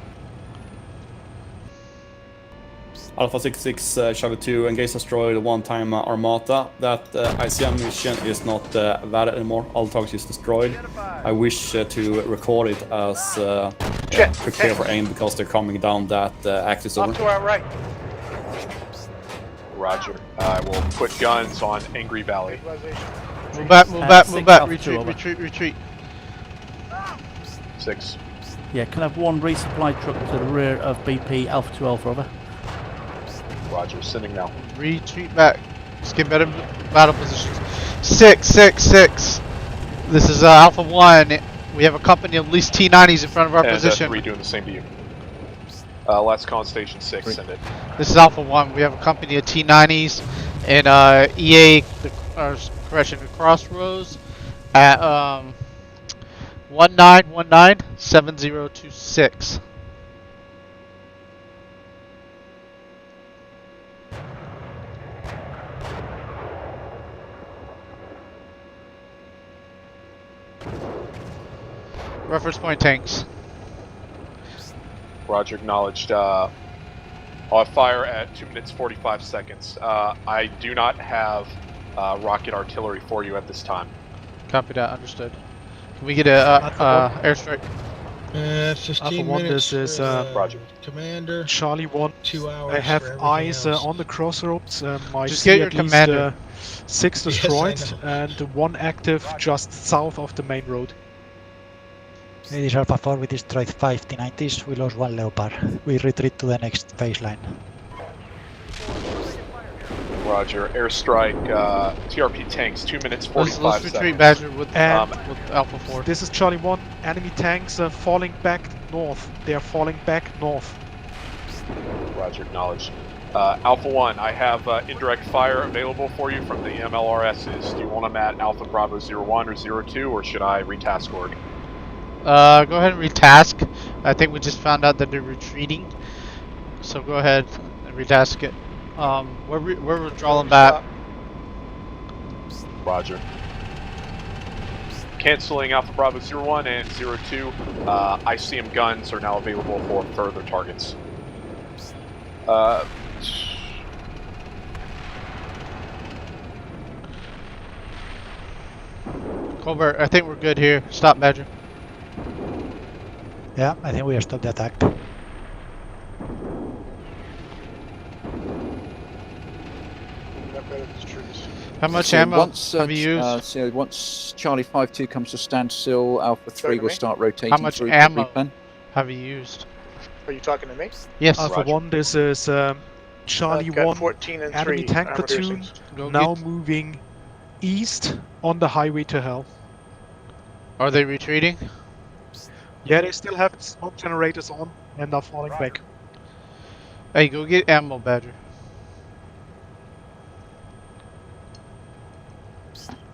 Alpha 66, Charlie 2, engage destroyed one-time Armata. That ICM mission is not valid anymore. All targets is destroyed. I wish to record it as prepare for aim because they're coming down that axis over. Up to our right. Roger. I will put guns on Angry Valley. Move back, move back, move back. Retreat, retreat, retreat. 6. Yeah, can I have one resupply truck to the rear of BP Alpha 2 Alpha, over? Roger, sending now. Retreat back. Let's get better battle positions. 6, 6, 6. This is Alpha 1. We have a company of at least T90s in front of our position. 3 doing the same to you. Last con station 6, send it. This is Alpha 1. We have a company of T90s and EA, correction, the Crossroads at 1919-7026. Reference point tanks. Roger, acknowledged. I'll fire at 2 minutes 45 seconds. I do not have rocket artillery for you at this time. Copy that, understood. Can we get a airstrike? 15 Alpha 1, minutes this is Roger. Commander. Charlie 1. 2 hours. I have for eyes everything else. on the crossroads. I Just see get your at least, commander. 6 Yes, I destroyed know. and 1 active just south of the main road. It is Alpha 4, we destroyed 5 T90s, we lost 1 Leopard. We retreat to the next baseline. Roger. Airstrike, TRP tanks, 2 minutes 45 Let's seconds. retreat Badger with And Alpha 4. this is Charlie 1. Enemy tanks are falling back north. They are falling back north. Roger, acknowledged. Alpha 1, I have indirect fire available for you from the MLRSs. Do you want them at Alpha Bravo 01 or 02, or should I retask org? Go ahead and retask. I think we just found out that they're retreating. So go ahead and retask it. We're withdrawing back. Roger. Canceling Alpha Bravo 01 and 02. ICM guns are now available for further targets. Colbert, I think we're good here. Stop, Badger. Yeah, I think we have stopped the attack. How much So ammo once, have you used? so once Charlie 5-2 comes to standstill, Alpha 3 will me? start rotating How much through ammo to replan. have you used? Are you talking to me? Yes. Alpha 1, this is Charlie I've got 1 14 and enemy 3 tank armor platoon piercings. now moving east on the highway to hell. Are they retreating? Yeah, they still have smoke generators on and are falling back. Hey, go get ammo, Badger.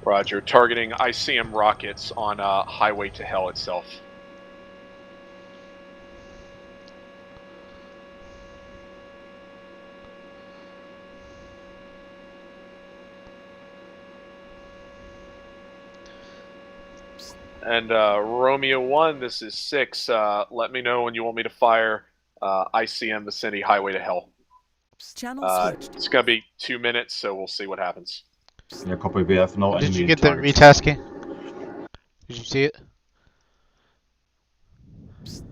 Roger. Targeting ICM rockets on Highway to Hell itself. And Romeo 1, this is 6. Let me know when you want me to fire ICM vicinity Highway to Hell. Channel switched. It's going to be 2 minutes, so we'll see what happens. Yeah, copy. We have no Did enemy you get the targets. retasking? Did you see it?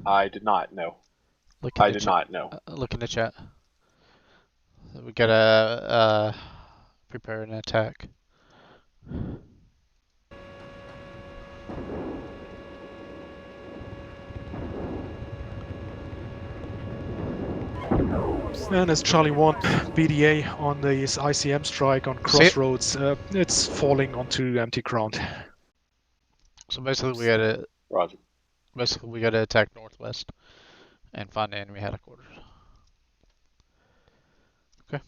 I did not know. Look in Look in the chat. We gotta prepare an attack. And as Charlie 1 BDA on this ICM strike on Crossroads, it's falling onto empty ground. So basically, we gotta. Roger. Basically, we gotta attack northwest and find the enemy headquarters. Okay.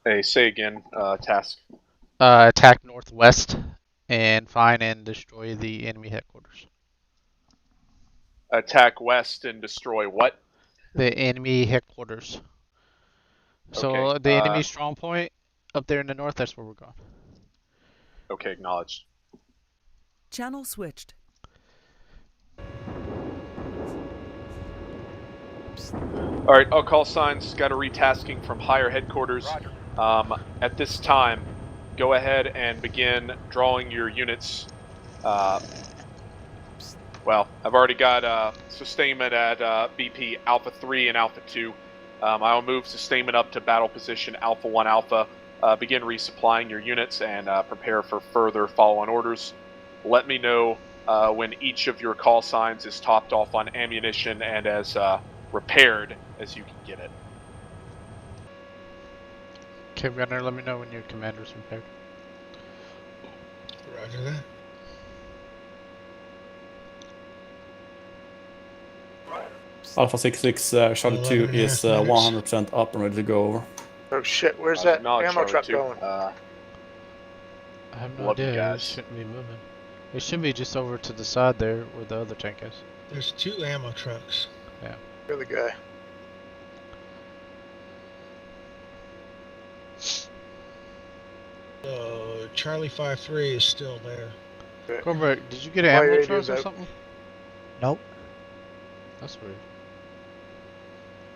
Hey, say again, task. Attack northwest and find and destroy the enemy headquarters. Attack west and destroy what? The enemy headquarters. So Okay, the enemy strong point up there in the north, that's where we're going. Okay, acknowledged. Channel switched. Alright, I'll call signs. Got a retasking from higher headquarters. At this time, go ahead and begin drawing your units. Well, I've already got sustainment at BP Alpha 3 and Alpha 2. I'll move sustainment up to battle position Alpha 1 Alpha. Begin resupplying your units and prepare for further follow-on orders. Let me know when each of your call signs is topped off on ammunition and as repaired as you can get it. Okay, Gunner, let me know when your commander's repaired. Roger that. Alpha 66, Charlie 2 is 100% up and ready to go over. Oh shit, where's that ammo truck going? I have no idea. It shouldn't be moving. It should be just over to the side there where the other tank is. There's 2 ammo trucks. Yeah. You're the guy. So Charlie 5-3 is still there. Corbett, did you get an ammo truck or something? Nope. That's weird.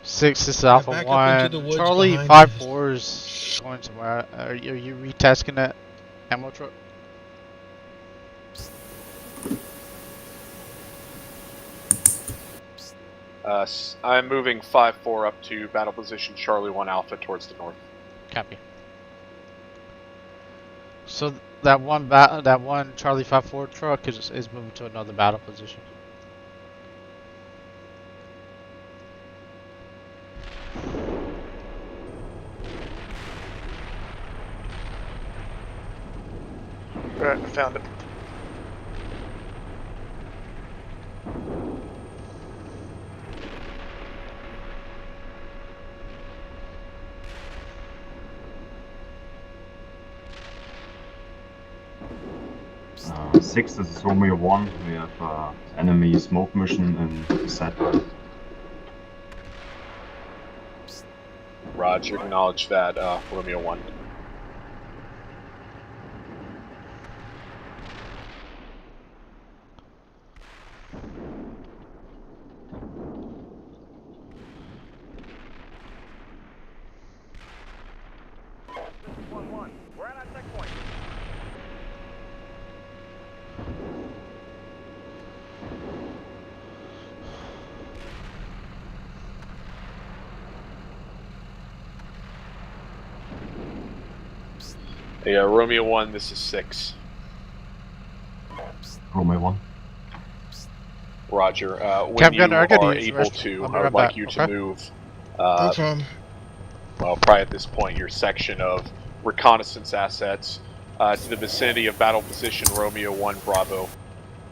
6 is Alpha back up into the 1. woods Charlie behind 5-4 is going somewhere. Are you retasking that ammo truck? I'm moving 5-4 up to battle position Charlie 1 Alpha towards the north. Copy. So that one Charlie 5-4 truck is moving to another battle position. Alright, I found it. Six, this is Romeo 1. We have enemy smoke mission in set. Roger, acknowledge that, Romeo 1. Yeah, Romeo 1, this is 6. Romeo 1. Roger. When Cap you Gunner, I gotta are use the able restroom. to, I'll be I right would like back, you to okay? move, No problem. well, probably at this point, your section of reconnaissance assets to the vicinity of battle position Romeo 1 Bravo.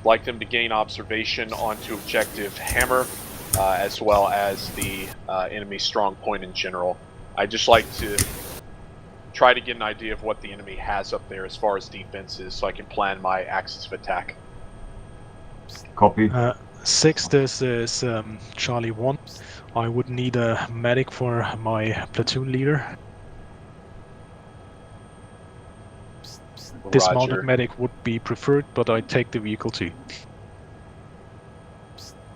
Like them to gain observation onto objective Hammer, as well as the enemy strong point in general. I'd just like to try to get an idea of what the enemy has up there as far as defenses, so I can plan my axis of attack. Copy. 6, this is Charlie 1. I would need a medic for my platoon leader. Dismounted Roger. medic would be preferred, but I take the vehicle too.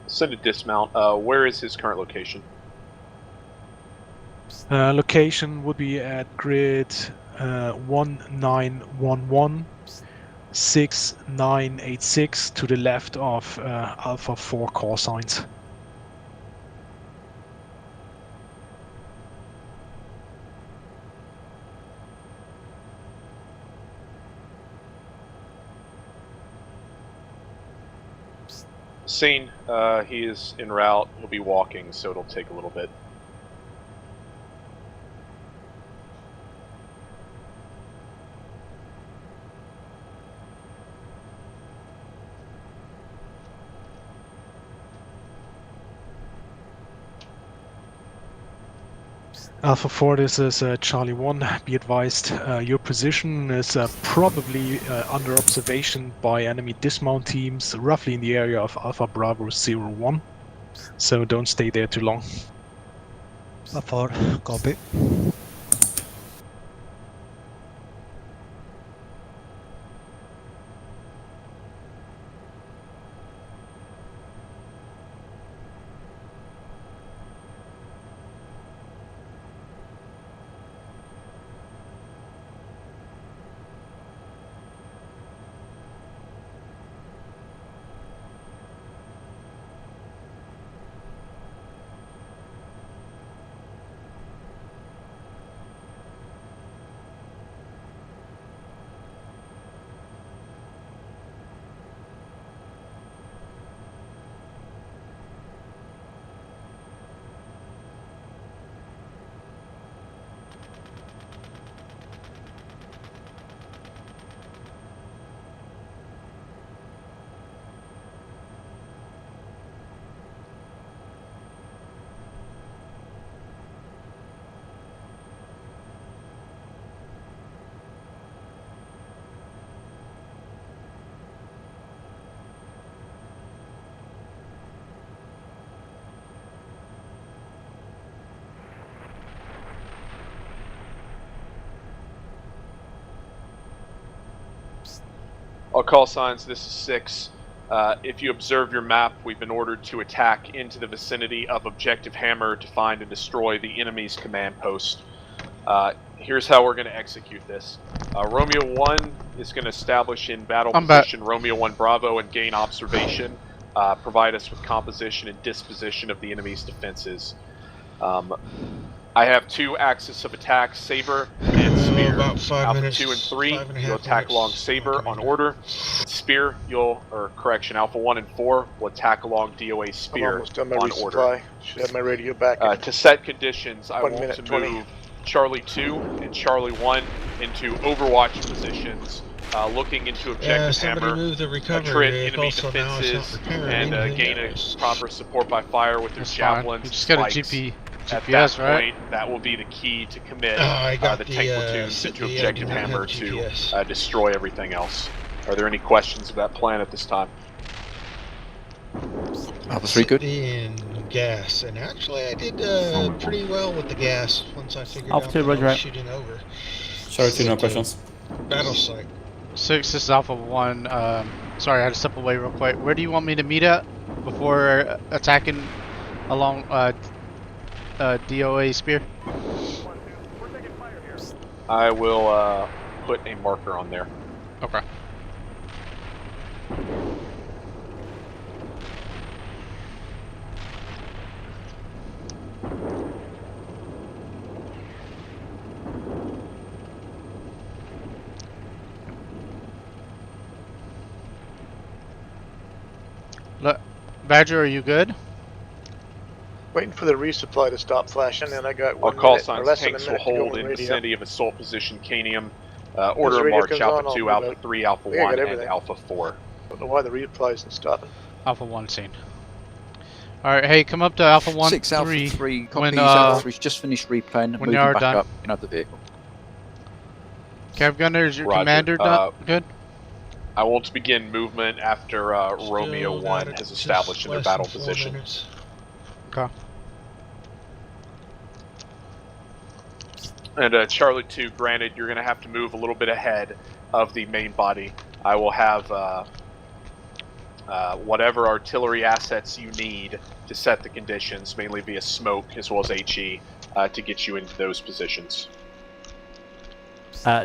Send a dismount. Where is his current location? Location would be at grid 1911 6986 to the left of Alpha 4 call signs. Scene. He is en route. He'll be walking, so it'll take a little bit. Alpha 4, this is Charlie 1. Be advised, your position is probably under observation by enemy dismount teams, roughly in the area of Alpha Bravo 01. So don't stay there too long. Alpha 4, copy. All call signs, this is 6. If you observe your map, we've been ordered to attack into the vicinity of Objective Hammer to find and destroy the enemy's command post. Here's how we're going to execute this. Romeo 1 is going to establish in battle position Romeo 1 Bravo and gain observation. Provide us with composition and disposition of the enemy's defenses. I have 2 axes of attack, Saber and Spear. About 5 Alpha minutes. 2 and 3, 5.5 you'll attack along minutes. Saber on order. And Spear, Alpha 1 and 4 will attack along DOA I'm Spear almost done my on resupply. order. Should have my radio back. To set conditions, I 1 want minute to 20. move Charlie 2 and Charlie 1 into Overwatch positions, looking into Objective somebody Hammer, moved the recovery trit vehicle, enemy so now it's not defenses, repairing and anything gain else. a proper support by fire with their That's fine. javelins You and just got a spikes. At GPS, that right? point, that will be the key to commit I got the tank platoons the, into I Objective do not have Hammer GPS. to destroy everything else. Are there any questions about plan at this time? Alpha 3 good? In gas, and actually I did pretty well with the gas once I figured Alpha out 2, that I Roger, was right. shooting over. Charlie 2, no questions. Battle site. 6, this is Alpha 1. Sorry, I had to step away real quick. Where do you want me to meet at before attacking along DOA Spear? I will put a marker on there. Okay. Badger, are you good? Waiting for the resupply to stop flashing, and I got All 1 call minute or signs, less than a tanks will minute to go hold on in radio. vicinity of assault position KANIUM. As Order the of radio march, comes Alpha on, I'll 2, move Alpha out. 3, Alpha I think I 1, got and everything. Alpha 4. Don't know why the resupply isn't stopping. Alpha 1 seen. Alright, hey, come up to Alpha 1, 6 Alpha 3. 3 When, copies. Alpha 3's just finished replaying, when you moving are back done. up in other vehicle. Cav Gunner, is your Roger. commander done? Good? I won't begin movement after Romeo 1 has established in their battle position. Okay. And Charlie 2, granted, you're going to have to move a little bit ahead of the main body. I will have whatever artillery assets you need to set the conditions, mainly via smoke as well as HE, to get you into those positions.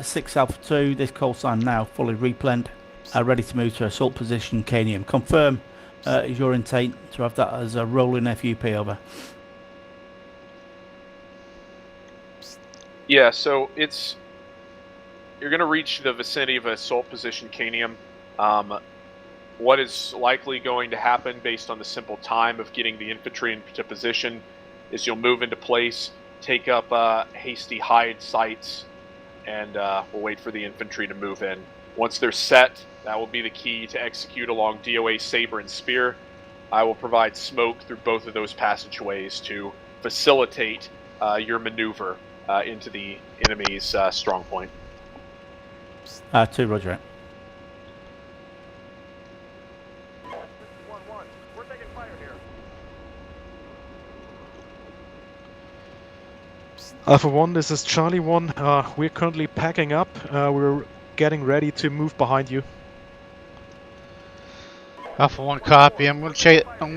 6 Alpha 2, this call sign now fully replened, ready to move to assault position KANIUM. Confirm is your intent to have that as a rolling FUP, over. Yeah, so you're going to reach the vicinity of assault position KANIUM. What is likely going to happen based on the simple time of getting the infantry into position is you'll move into place, take up hasty hide sites, and we'll wait for the infantry to move in. Once they're set, that will be the key to execute along DOA Saber and Spear. I will provide smoke through both of those passageways to facilitate your maneuver into the enemy's strong point. 2, roger. We're taking fire here. Alpha 1, this is Charlie 1. We're currently packing up. We're getting ready to move behind you. Alpha 1 copy. I'm gonna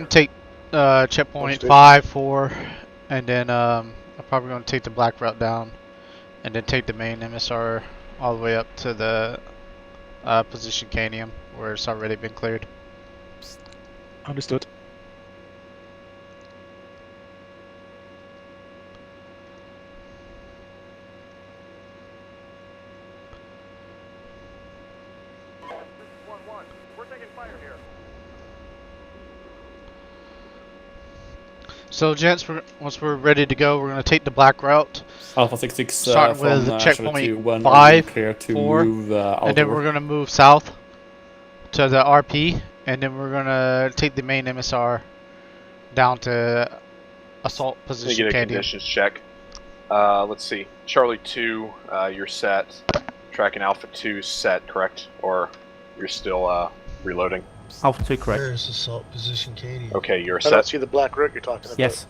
take checkpoint 5, 4, and then I'm probably gonna take the black route down, and then take the main MSR all the way up to the position KANIUM where it's already been cleared. Understood. We're taking fire here. So, gents, once we're ready to go, we're going to take the black route. Alpha 66 starting with from checkpoint 5, 4, move, and then we're going to move south to the RP, and then we're going to take the main MSR down to assault position. Get a conditions check. Let's see. Charlie 2, you're set. Tracking Alpha 2 set, correct? Or you're still reloading? Alpha 2, correct. Where is assault position KANIUM? Okay, you're I set. don't see the black route you're talking about. Yes.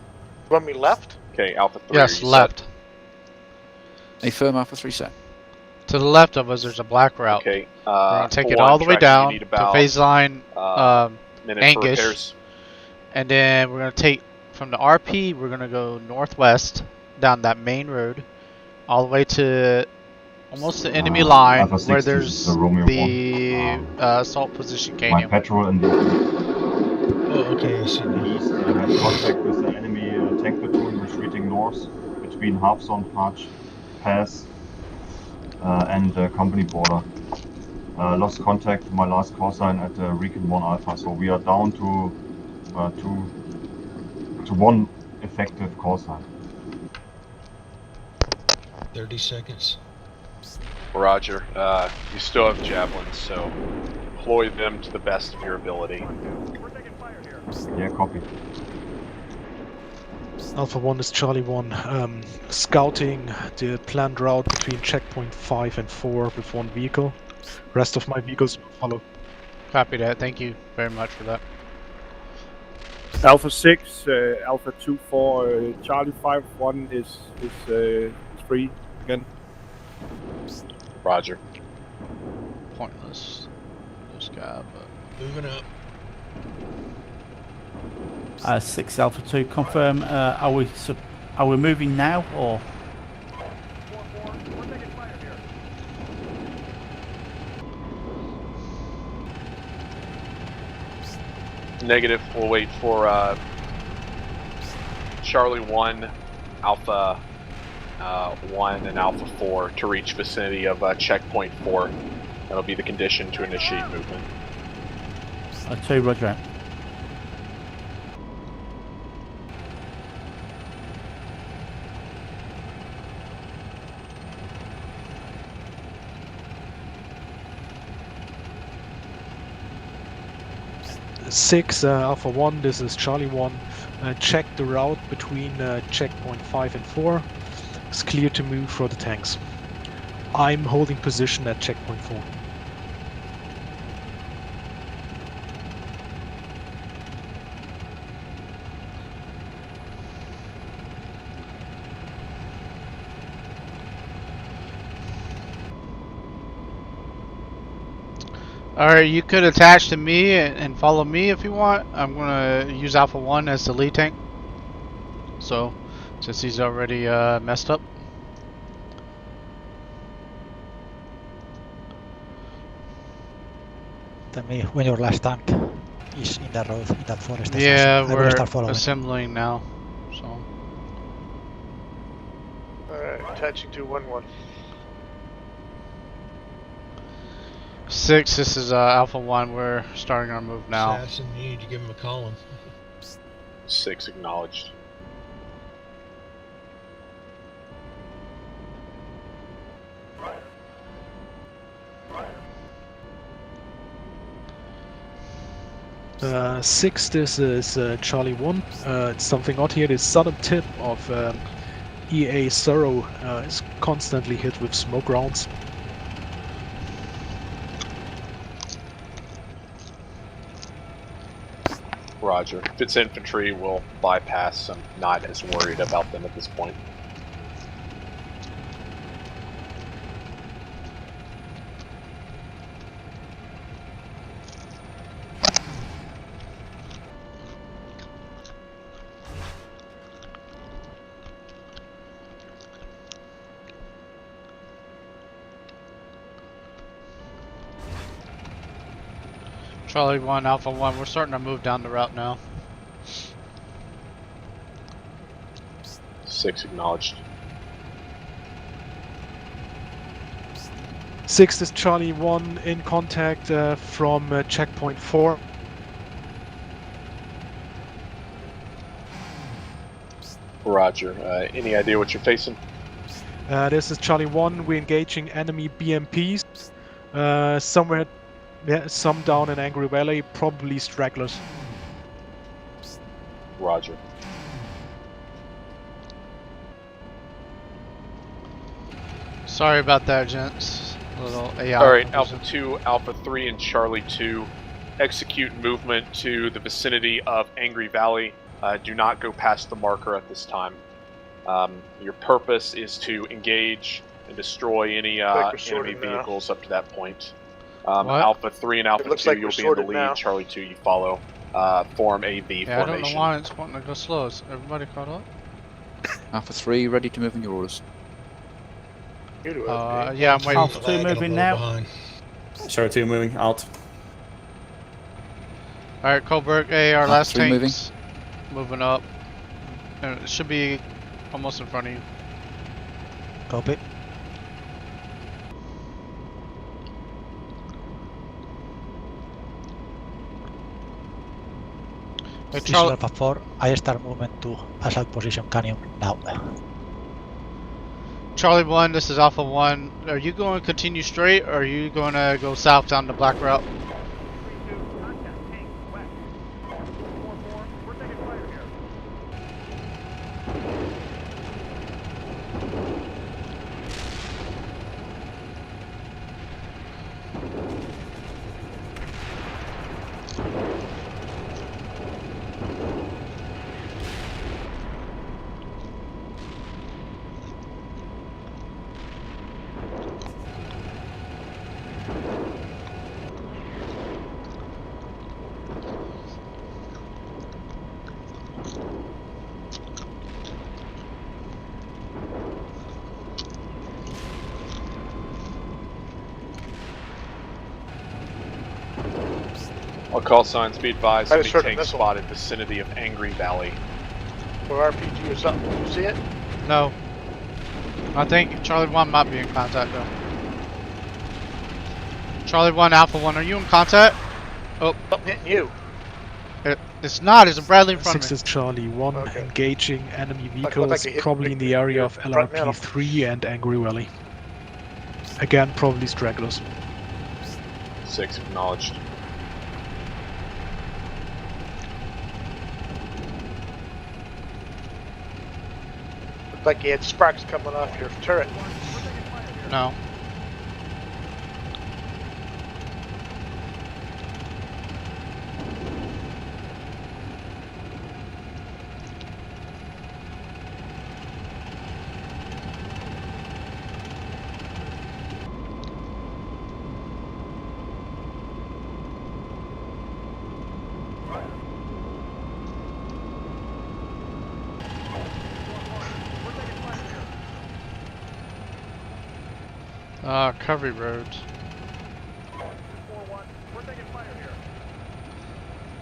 You want me left? Okay, Alpha 3, Yes, are you left. set? A firm Alpha 3 set. To the left of us, there's a black route. Okay, we're going to take it one, all the way tracking, you down need to about, phase line minute for Angus, repairs. and then we're going to take from the RP, we're going to go northwest down that main road all the way to almost the enemy line Alpha 6 where is there's the Romeo the 1. assault position My KANIUM. patrol in the Oh, okay, I see. east had contact with the enemy tank platoon retreating north between Halfson Pass and the company border. Lost contact, my last call sign at Recon 1 Alpha, so we are down to one effective call sign. 30 seconds. Roger. You still have javelins, so deploy them to the best of your ability. We're taking fire here. Yeah, copy. Alpha 1 is Charlie 1. Scouting the planned route between checkpoint 5 and 4 with one vehicle. Rest of my vehicles will follow. Copy that. Thank you very much for that. Alpha 6, Alpha 2, 4, Charlie 5, 1 is free again. Roger. Pointless. This guy, but Moving up. 6 Alpha 2, confirm. Are we moving now or? We're taking fire here. Negative. We'll wait for Charlie 1, Alpha 1, and Alpha 4 to reach vicinity of checkpoint 4. That'll be the condition to initiate movement. 2, roger. 6 Alpha 1, this is Charlie 1. Check the route between checkpoint 5 and 4. It's clear to move for the tanks. I'm holding position at checkpoint 4. Alright, you could attach to me and follow me if you want. I'm gonna use Alpha 1 as the lead tank. So, since he's already messed up. Tell me when your last tank is in that road, in that forest. Yeah, I will we're start following. assembling now. So. Alright, attaching to 1-1. 6, this is Alpha 1. We're starting our move now. Assassin, you need to give him a call. 6 acknowledged. Uh, 6, this is Charlie 1. It's something odd here. The southern tip of EA Sorrow is constantly hit with smoke rounds. Roger. If it's infantry, we'll bypass. I'm not as worried about them at this point. Charlie 1, Alpha 1, we're starting to move down the route now. 6 acknowledged. 6 is Charlie 1 in contact from checkpoint 4. Roger. Any idea what you're facing? This is Charlie 1. We're engaging enemy BMPs. Somewhere, yeah, some down in Angry Valley, probably stragglers. Roger. Sorry about that, gents. A little AI. Alright, Alpha 2, Alpha 3, and Charlie 2. Execute movement to the vicinity of Angry Valley. Do not go past the marker at this time. Your purpose is to engage and destroy any enemy vehicles up to that point. Alpha 3 and Alpha 2, you'll be in the lead. Now. Charlie 2, you follow. Form a V yeah, formation. I don't know why it's wanting to go slow. Is everybody caught up? Alpha 3, ready to move in your orders. Yeah, I'm waiting. Alpha 2 moving now. Charlie 2 moving out. Alright, Colberg, hey, our last three tank's moving up. It should be almost in front of you. Copy. Hey, This is Alpha 4. I start movement to assault position KANIUM now. Charlie 1, this is Alpha 1. Are you going to continue straight or are you going to go south down the black route? All call signs be advised. I Enemy just heard a tank missile. spotted vicinity of Angry Valley. Or RPG or something. You see it? No. I think Charlie 1 might be in contact though. Charlie 1, Alpha 1, are you in contact? Oh. Something hitting you. It's not, it's a Bradley in front 6 of me. is Charlie 1, Okay. engaging enemy like vehicles, it hit probably me in the area of front middle. LRP 3 and Angry Valley. Again, probably stragglers. 6 acknowledged. like you had sparks coming off your turret. No. Recovery roads.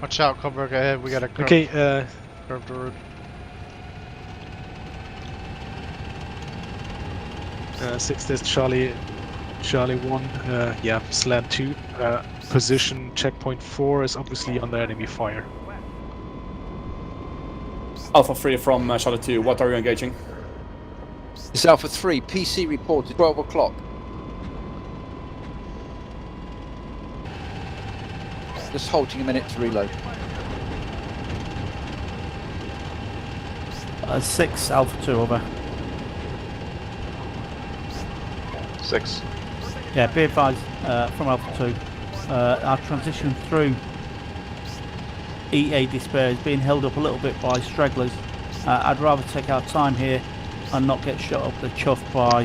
Watch out, Coburg ahead. We got a curve. Okay, curved road. 6 this Charlie 1, yeah, slant 2. Position checkpoint 4 is obviously under enemy fire. Alpha 3 from Charlie 2, what are you engaging? This is Alpha 3, PC reported 12 o'clock. Just halting a minute to reload. 6 Alpha 2 over. 6. Yeah, be advised from Alpha 2. Our transition through EA Despair is being held up a little bit by stragglers. I'd rather take our time here and not get shot up the chuff by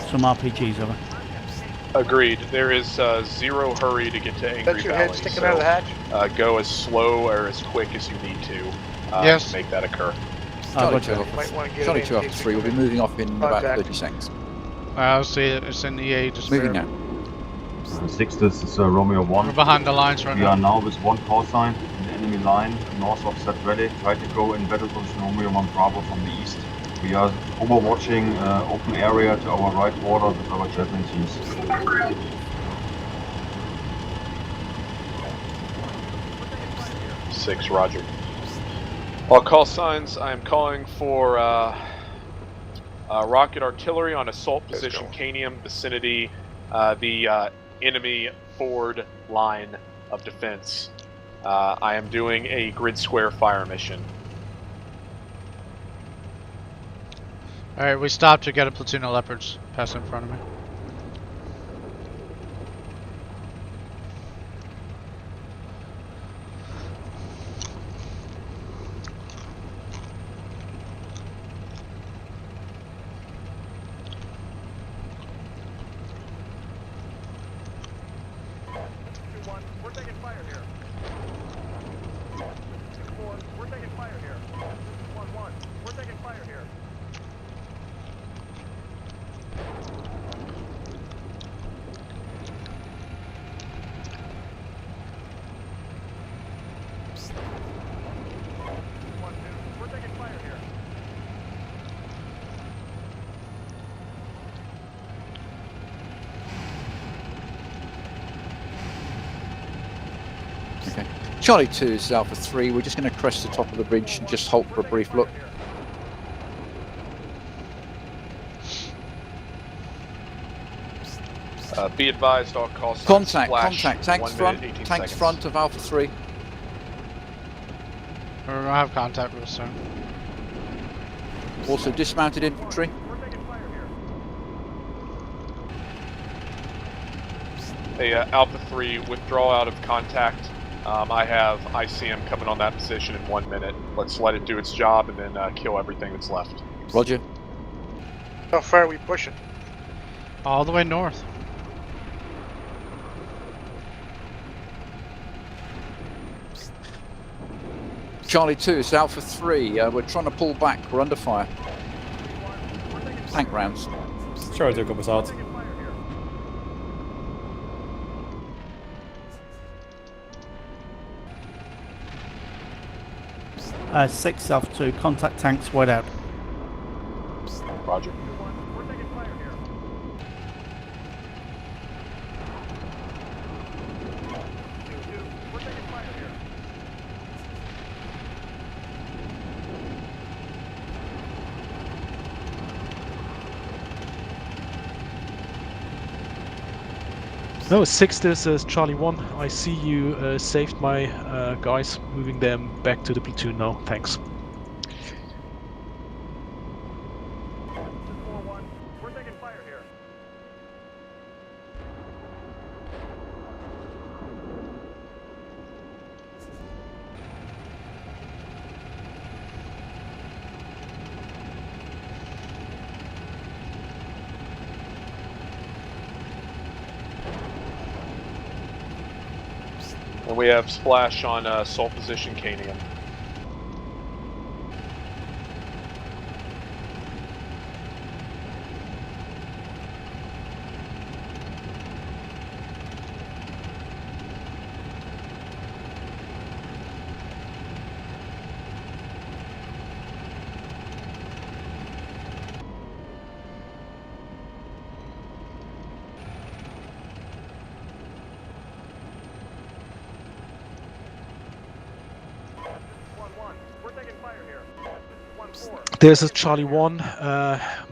some RPGs over. Agreed. There is zero hurry to get to Angry That's your head Valley, sticking so out of the hatch? go as slow or as quick as you need to Yes. make that occur. Charlie Roger. 2 Alpha 3 will be moving off in about 30 seconds. I'll see it. It's in the EA Despair. Moving now. 6, this is Romeo 1. We're behind the lines right We now. are now with 1 call sign in the enemy line north of Set Valley. Try to go in battle position Romeo 1 Bravo from the east. We are overwatching open area to our right border with our javelin teams. 6, roger. All call signs, I am calling for rocket artillery on assault position KANIUM vicinity, the enemy forward line of defense. I am doing a grid square fire mission. Alright, we stopped to get a platoon of leopards pass in front of me. We're taking fire here. 4, we're taking fire here. 1-1, we're taking fire here. We're taking fire here. Okay. Charlie 2 is Alpha 3. We're just going to crest the top of the bridge and just halt for a brief look. Be advised, all call signs. Contact. Tanks front of Alpha 3. We're gonna have contact real soon. Also dismounted infantry. Hey, Alpha 3, withdraw out of contact. I have ICM coming on that position in 1 minute. Let's let it do its job and then kill everything that's left. Roger. How far are we pushing? All the way north. Charlie 2 is Alpha 3. We're trying to pull back. We're under fire. Tank rounds. Charlie 2 comes out. 6 Alpha 2, contact tanks wide out. Roger. 6 this is Charlie 1. I see you saved my guys, moving them back to the platoon now. Thanks. And we have splash on sole position KANIUM. There's a Charlie 1.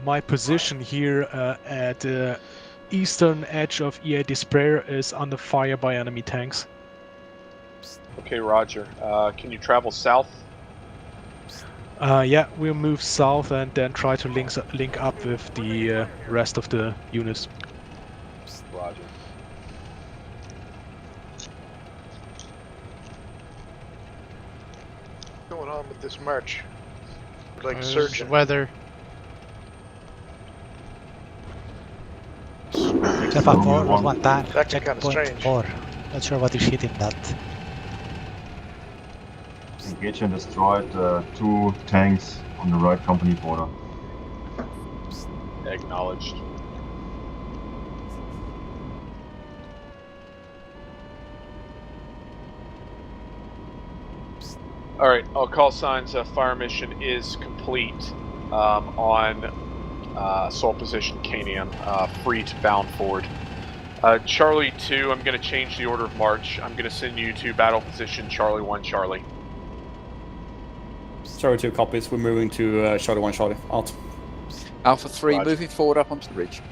My position here at the eastern edge of EA Despair is under fire by enemy tanks. Okay, roger. Can you travel south? Yeah, we'll move south and then try to link up with the rest of the units. Roger. What's going on with this march? We're like There's surging. weather. Alpha 4 was one tank. That's kind of Checkpoint strange. 4. Not sure what is hitting that. Engage and destroyed 2 tanks on the right company border. Acknowledged. Alright, all call signs, fire mission is complete on sole position KANIUM, free to bound forward. Charlie 2, I'm going to change the order of march. I'm going to send you to battle position Charlie 1, Charlie. Charlie 2 copies. We're moving to Charlie 1, Charlie. Out. Alpha 3 Roger. moving forward up onto the ridge.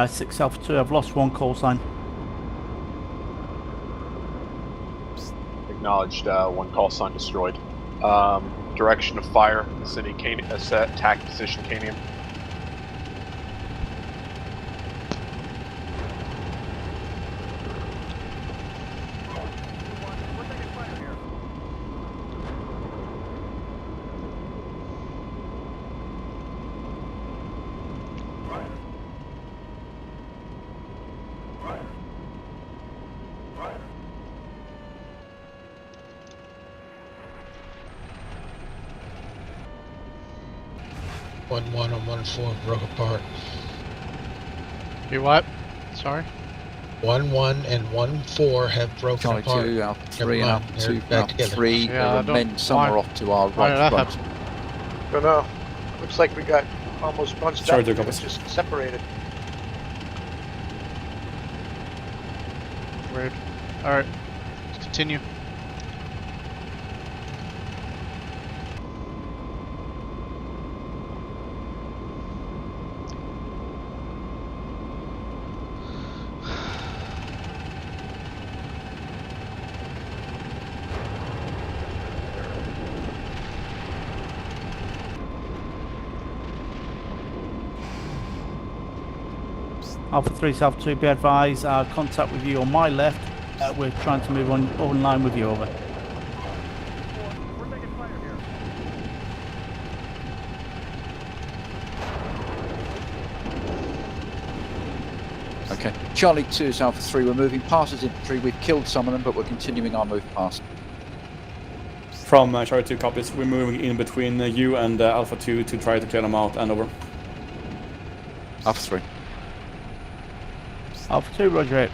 6 Alpha 2, I've lost 1 call sign. Acknowledged, 1 call sign destroyed. Direction of fire, vicinity attack position KANIUM. One and 1-4 broke apart. You what? Sorry? 1-1 and 1-4 have broken Charlie apart. 2, Alpha Never 3, and mind, Alpha they're 2, back Alpha together. 3. Yeah, There are men somewhere off to our why did right that front. Don't know. Looks like we got almost bunched Charlie up. 2 copies. Just separated. Weird. Alright. Continue. Alpha 3, Alpha 2, be advised, contact with you on my left. We're trying to move on line with you, over. Okay. Charlie 2 is Alpha 3. We're moving past his infantry. We've killed some of them, but we're continuing our move past. From Charlie 2 copies. We're moving in between you and Alpha 2 to try to clear them out and over. Alpha 3. Alpha 2, roger it.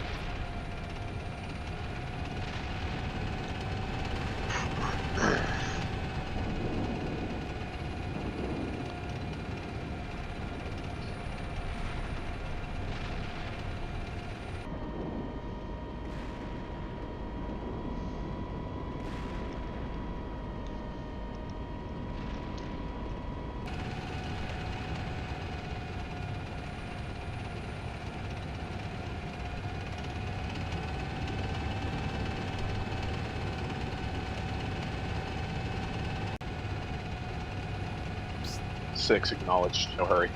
Six acknowledged, no hurry.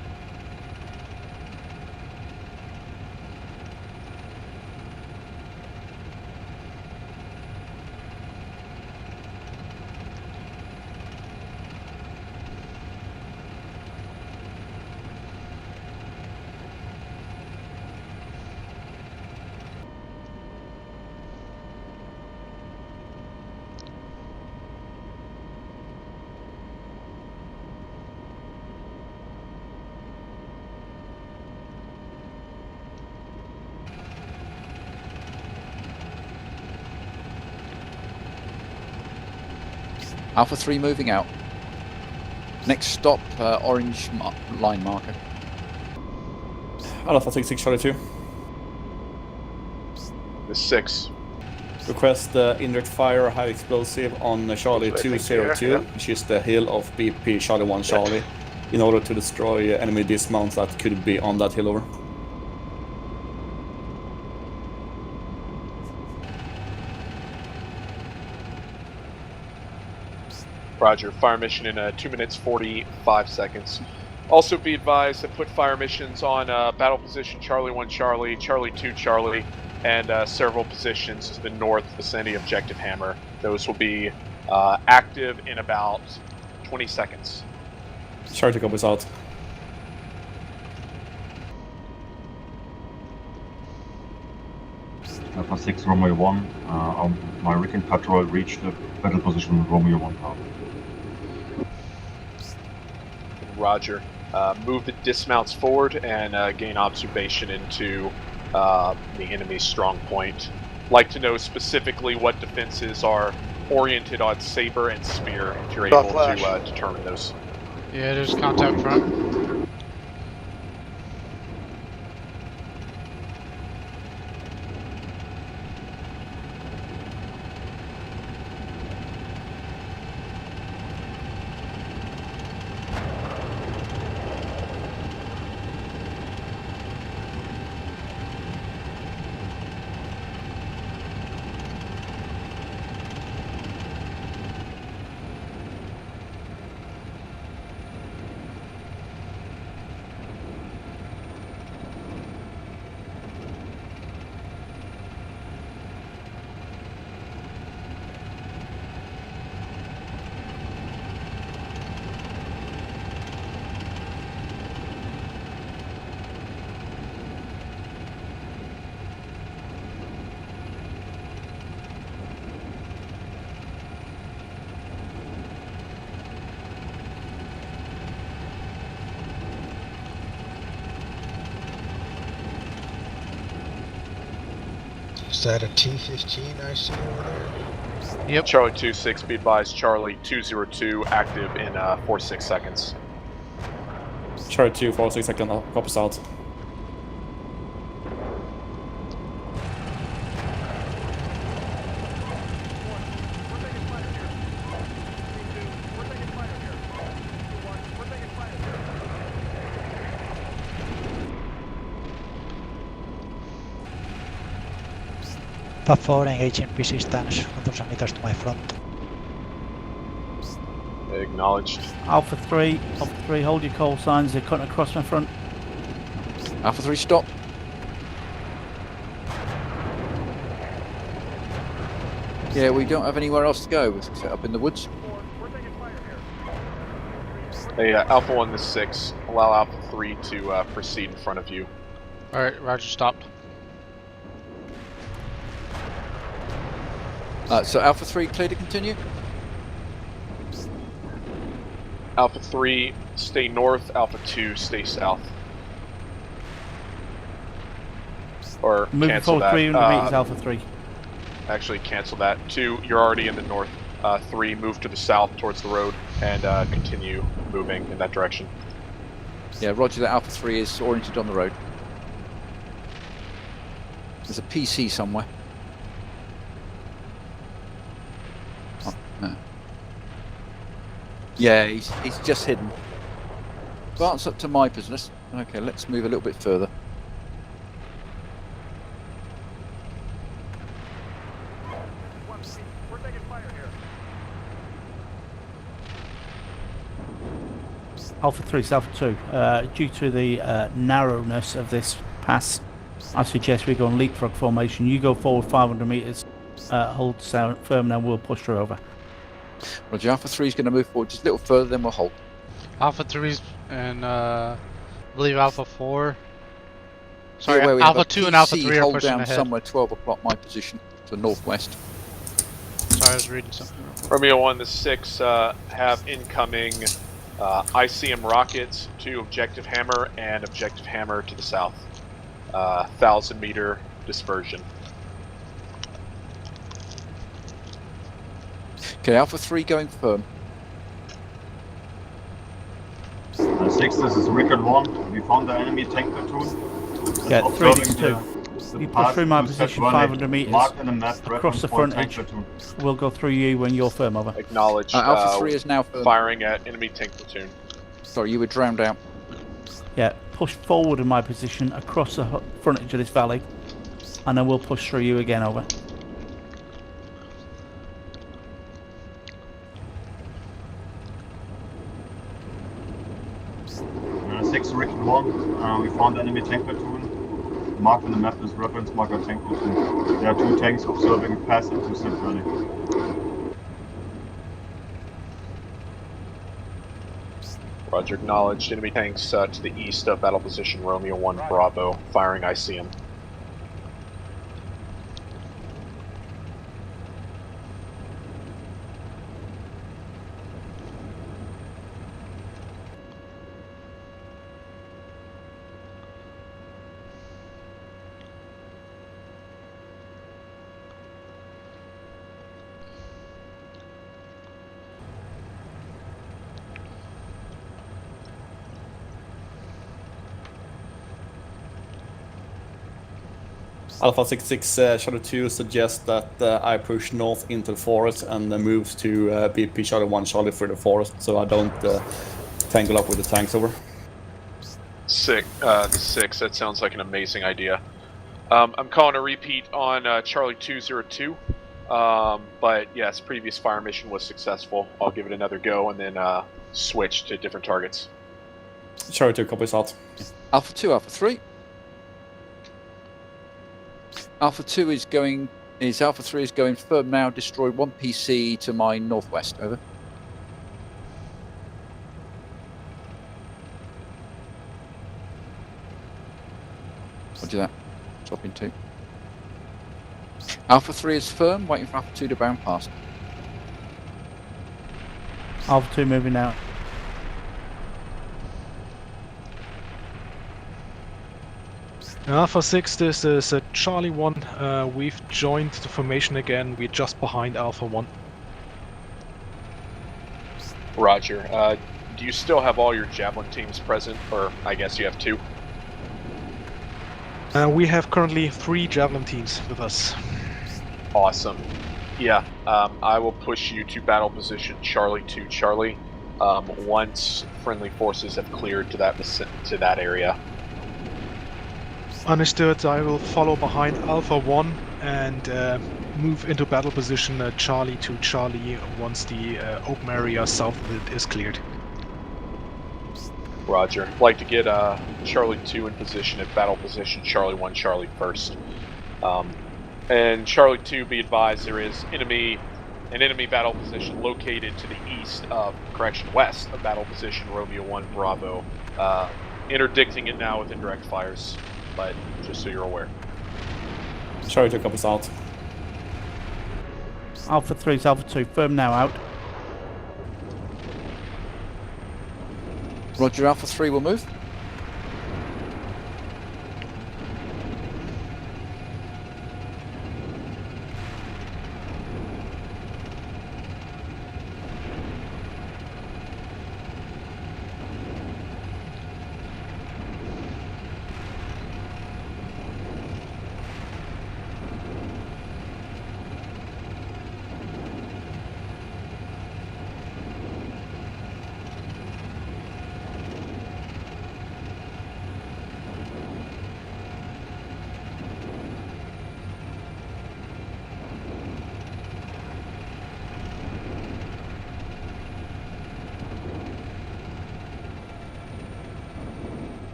Alpha 3 moving out. Next stop, orange line marker. Alpha 66 Charlie 2. The 6. Request indirect fire high explosive on Charlie 202, which is the hill of BP Charlie 1 Charlie, in order to destroy enemy dismounts that could be on that hill over. Roger. Fire mission in 2 minutes 45 seconds. Also be advised to put fire missions on battle position Charlie 1 Charlie, Charlie 2 Charlie, and several positions to the north vicinity objective Hammer. Those will be active in about 20 seconds. Charlie copies out. Alpha 6 Romeo 1. My recon patrol reached the battle position Romeo 1 Tower. Roger. Move the dismounts forward and gain observation into the enemy's strong point. Like to know specifically what defenses are oriented on Saber and Spear, if you're able to determine those. Yeah, there's contact front. Is that a T-15 I see over there? Yep. Charlie 2-6, be advised, Charlie 202 active in 4-6 seconds. Charlie 2, 4-6 seconds, copies out. Alpha 4 engaging PC stance 1000 meters to my front. Acknowledged. Alpha 3, hold your call signs, they're cutting across my front. Alpha 3, stop. Yeah, we don't have anywhere else to go. We're set up in the woods. Hey, Alpha 1 to 6, allow Alpha 3 to proceed in front of you. Alright, Roger, stopped. So Alpha 3 clear to continue? Alpha 3, stay north. Alpha 2, stay south. Or moving cancel forward that. 300 meters, Alpha 3. Actually, cancel that. 2, you're already in the north. 3, move to the south towards the road and continue moving in that direction. Yeah, roger that. Alpha 3 is oriented on the road. There's a PC somewhere. Oh, no. Yeah, he's just hidden. Advance up to my business. Okay, let's move a little bit further. We're taking fire here. Alpha 3, Alpha 2. Due to the narrowness of this pass, I suggest we go on leapfrog formation. You go forward 500 meters, hold firm, then we'll push her over. Roger, Alpha 3 is going to move forward just a little further, then we'll hold. Alpha 3's and I believe Alpha 4. Sorry, yeah, Alpha 2 and Alpha 3 are hold pushing down ahead. somewhere 12 o'clock my position to northwest. Sorry, I was reading something. Romeo 1 to 6 have incoming ICM rockets to Objective Hammer and Objective Hammer to the south. 1,000 meter dispersion. Okay, Alpha 3 going firm. 6, this is Record 1. We found the enemy tank platoon. Yeah, Observing 362. the You push path through my to position Set 500 meters marked in the map, across the for a tank frontage. platoon. We'll go through you when you're firm, over. Acknowledged. Alpha 3 is now firm. Firing at enemy tank platoon. Sorry, you were drowned out. Yeah, push forward in my position across the frontage of this valley, and then we'll push through you again, over. 6, Record 1. We found enemy tank platoon. Marked in the map is reference marker tank platoon. There are 2 tanks observing path into Set Valley. Roger, acknowledged. Enemy tanks to the east of battle position Romeo 1 Bravo. Firing ICM. Alpha 66 Shadow 2 suggests that I push north into the forest and move to BP Shadow 1 Charlie through the forest, so I don't tangle up with the tanks, over. 6, that sounds like an amazing idea. I'm calling a repeat on Charlie 202, but yes, previous fire mission was successful. I'll give it another go and then switch to different targets. Charlie 2 copies out. Alpha 2, Alpha 3. Alpha 2 is going. Alpha 3 is going firm now. Destroy 1 PC to my northwest. Over. Roger that. Dropping 2. Alpha 3 is firm. Waiting for Alpha 2 to bound past. Alpha 2 moving out. Alpha 6, this is Charlie 1. We've joined the formation again. We're just behind Alpha 1. Roger. Do you still have all your Javelin teams present? Or I guess you have 2? We have currently 3 Javelin teams with us. Awesome. Yeah, I will push you to battle position Charlie 2 Charlie once friendly forces have cleared to that area. Understood. I will follow behind Alpha 1 and move into battle position Charlie 2 Charlie once the open area south of it is cleared. Roger. I'd like to get Charlie 2 in position at battle position Charlie 1 Charlie first. And Charlie 2, be advised, there is an enemy battle position located to the east of, west of battle position Romeo 1 Bravo. Interdicting it now with indirect fires, but just so you're aware. Charlie 2 copies out. Alpha 3 is Alpha 2. Firm now, out. Roger, Alpha 3 will move.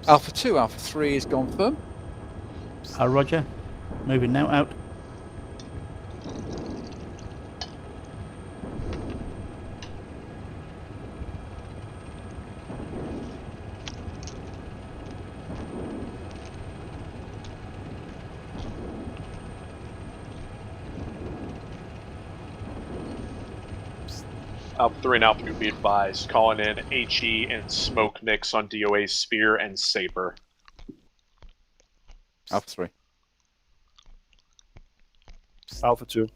Alpha 2, Alpha 3 is gone firm. Roger. Moving now out. Alpha 3 and Alpha 2 be advised. Calling in HE and smoke mix on DOA's Spear and Saber. Alpha 3. Alpha 2.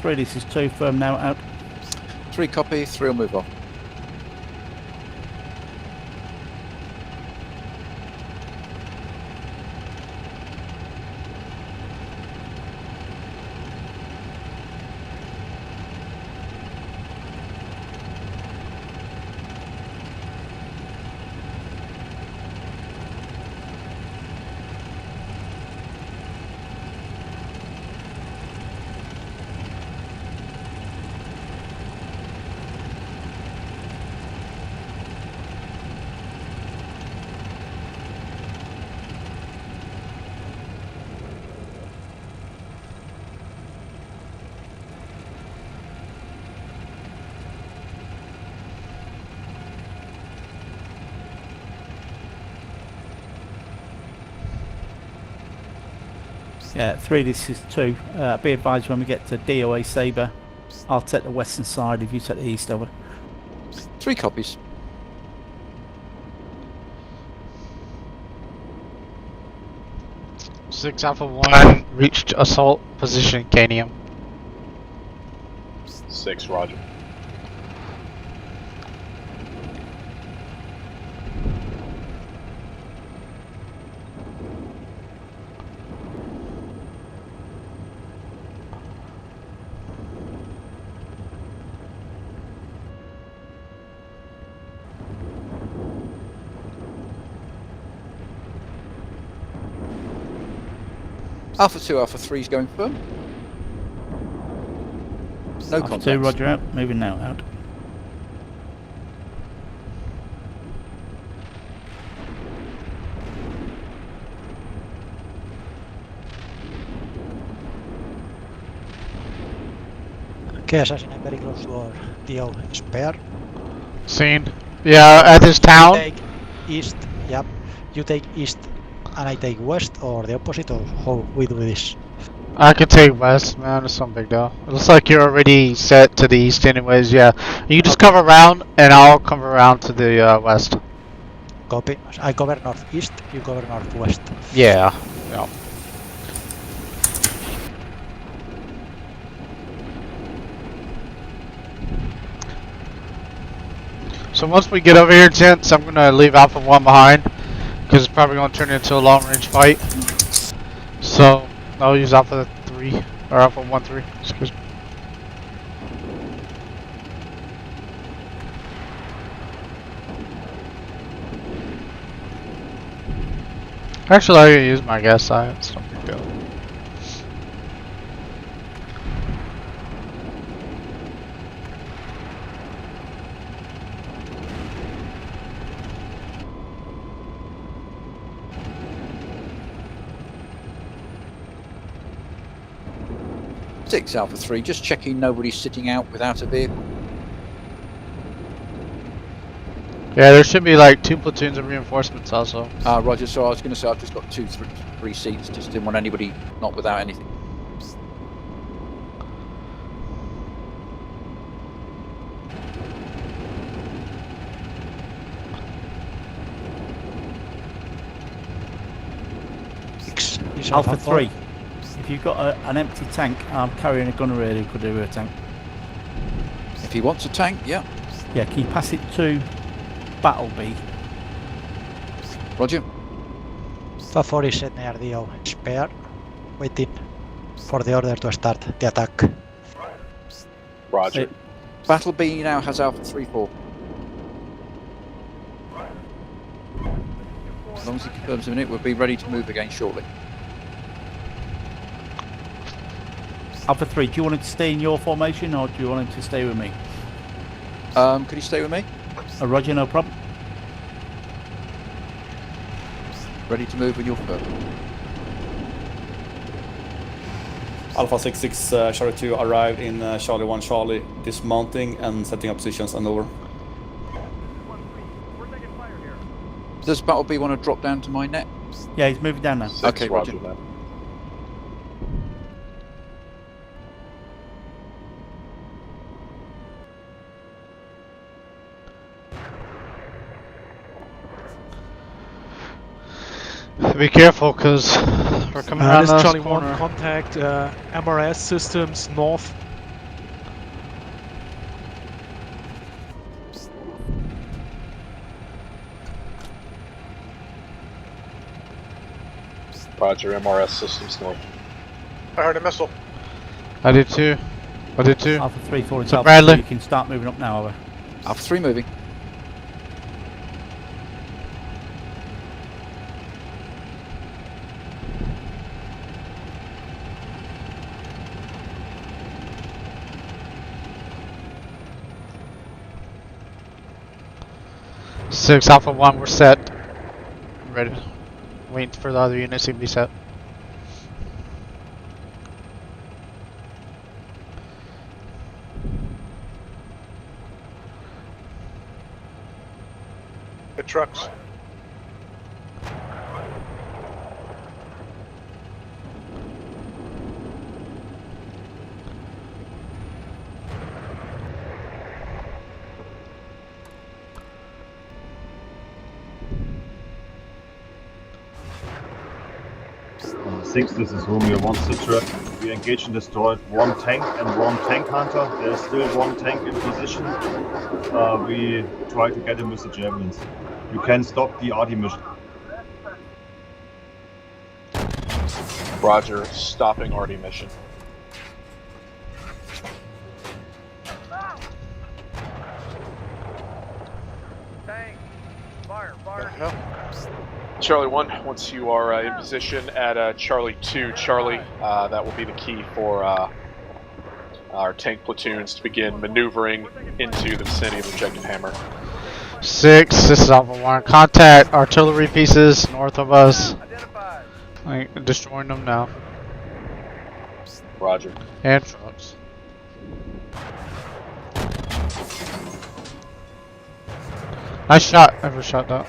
Three, this is 2, firm now out. 3 copy, 3 will move on. Yeah, 3, this is 2. Be advised when we get to DOA Saber, I'll take the western side if you take the east over. 3 copies. Six Alpha 1 reached assault position KANIUM. 6, roger. Alpha 2, Alpha 3 is going firm. No Alpha contact. 2, roger out. Moving now out. Okay, assassinate very close to our DO spare. Seen. Yeah, at this town. Take east, yep. You take east and I take west, or the opposite, or how we do this? I can take west, man. It's some big deal. It looks like you're already set to the east anyways, yeah. You just cover around, and I'll cover around to the west. Copy. I cover northeast, you cover northwest. Yeah. Yeah. So once we get over here, gents, I'm gonna leave Alpha 1 behind, because it's probably gonna turn into a long-range fight. So I'll use Alpha 3 or Alpha 1-3. Excuse me. Actually, I can use my gas side. It's no big deal. Six Alpha 3, just checking nobody's sitting out without a vehicle. Yeah, there should be like 2 platoons of reinforcements also. Roger, so I was going to say I've just got 2, 3 seats, just didn't want anybody not without anything. Alpha 3. If if you've got an empty tank, I'm carrying a gunner here who could do with a tank. If he wants a tank, yeah. Yeah, can you pass it to Battleby? Roger. Favor is set near the spare, waiting for the order to start the attack. Roger. Battleby now has Alpha 3-4. As long as he confirms a minute, we'll be ready to move again shortly. Alpha 3, do you want him to stay in your formation or do you want him to stay with me? Could he stay with me? Roger, no problem. Ready to move when you're firm. Alpha 66 Charlie 2 arrived in Charlie 1 Charlie, dismounting and setting up positions and over. Does Battleby want to drop down to my net? Yeah, he's moving down now. Okay, Roger. Be careful, because we're coming around this this Charlie corner. 1, contact MRS systems north. Roger, MRS systems north. I heard a missile. I did too. I did too. Alpha 3-4 is So Alpha Bradley. 3, you can start moving up now, over. Alpha 3 moving. Six Alpha 1, we're set. Ready. Waiting for the other units to be set. The trucks. Six, this is Romeo 1 Citra. We engaged and destroyed one tank and one tank hunter. There's still one tank in position. We try to get him with the javelins. You can stop the RD mission. Roger, stopping RD mission. Tank. Fire, fire. Charlie 1, once you are in position at Charlie 2, Charlie, that will be the key for our tank platoons to begin maneuvering into the vicinity of Objective Hammer. 6, this is Alpha 1. Contact artillery pieces north of us. Like, destroying them now. Roger. And trucks. Nice shot. Ever shot that.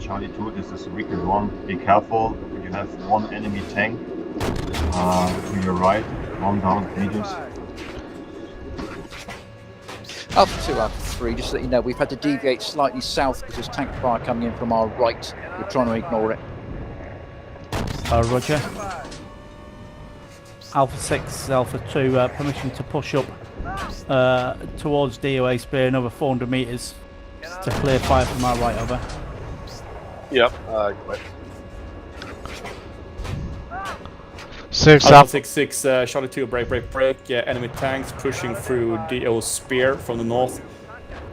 Charlie 2, this is Recon 1. Be careful, you have one enemy tank to your right, 1,000 meters. Alpha 2, Alpha 3, just to let you know, we've had to deviate slightly south because there's tank fire coming in from our right. We're trying to ignore it. Roger. Alpha 6, Alpha 2, permission to push up towards DOA Spear another 400 metres to clear fire from our right, over. Yep, 6 Alpha Alpha 66 Charlie 2 break. Enemy tanks pushing through DO Spear from the north.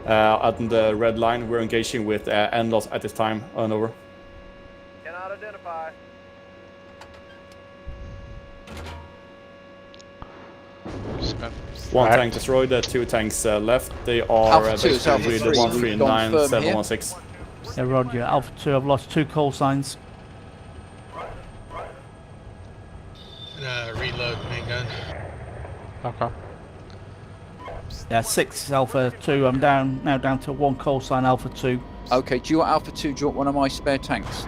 At the red line, we're engaging with NLOS at this time. On over. Cannot identify. One tank destroyed, 2 tanks left. They are Alpha 2 is Alpha basically 3. the We've gone firm 139-716. Yeah, Roger. Alpha 2, I've lost 2 call signs. Reload main gun. Okay. Yeah, 6 Alpha 2, I'm now down to 1 call sign Alpha 2. Okay, do you want Alpha 2? Do you want one of my spare tanks?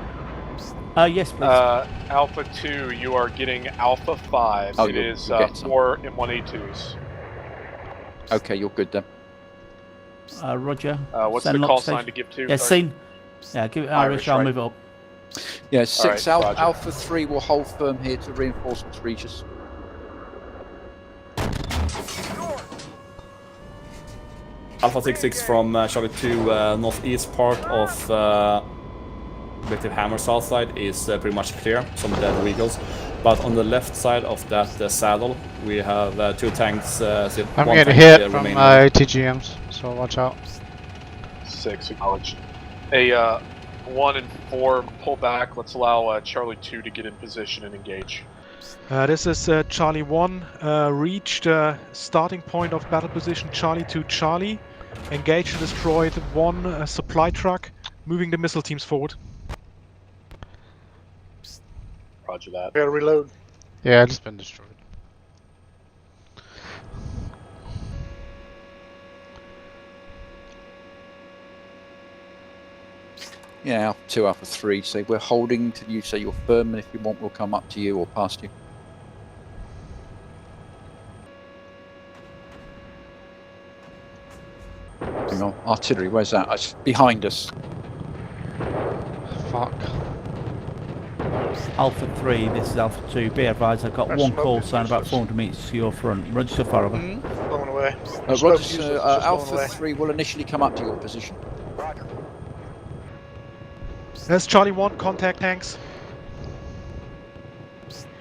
Yes, please. Alpha 2, you are getting Alpha 5. Oh, it you'll is get some. 4 M1A2s. Okay, you're good then. Roger. What's Send the lock call station. sign to give to? Yeah, Sorry. scene. Yeah, give it Irish, Irish. I'll right? move it up. Yeah, 6 All right, Alpha 3 will hold firm here to reinforcements reach us. Alpha 66 from Charlie 2 northeast part of objective Hammer south side is pretty much clear, some dead vehicles. But on the left side of that saddle, we have 2 tanks. Still, I'm one getting tank, hit from remaining. ATGMs, so watch out. 6, acknowledge. A 1 and 4, pull back. Let's allow Charlie 2 to get in position and engage. This is Charlie 1. Reached starting point of battle position Charlie 2 Charlie. Engaged and destroyed 1 supply truck. Moving the missile teams forward. Roger that. Gotta reload. Yeah, it's been destroyed. Yeah, Alpha 2, Alpha 3. So we're holding till you say you're firm, and if you want, we'll come up to you or past you. Hang on, artillery, where's that? It's behind us. Fuck. Alpha 3, this is Alpha 2. Be advised, I've got That 1 smoke call is sign about useless. 400 metres to your front. Roger, so far over. Blown away. Smoke's Roger, useless, just blown Alpha away. 3 will initially come up to your position. There's Charlie 1. Contact tanks.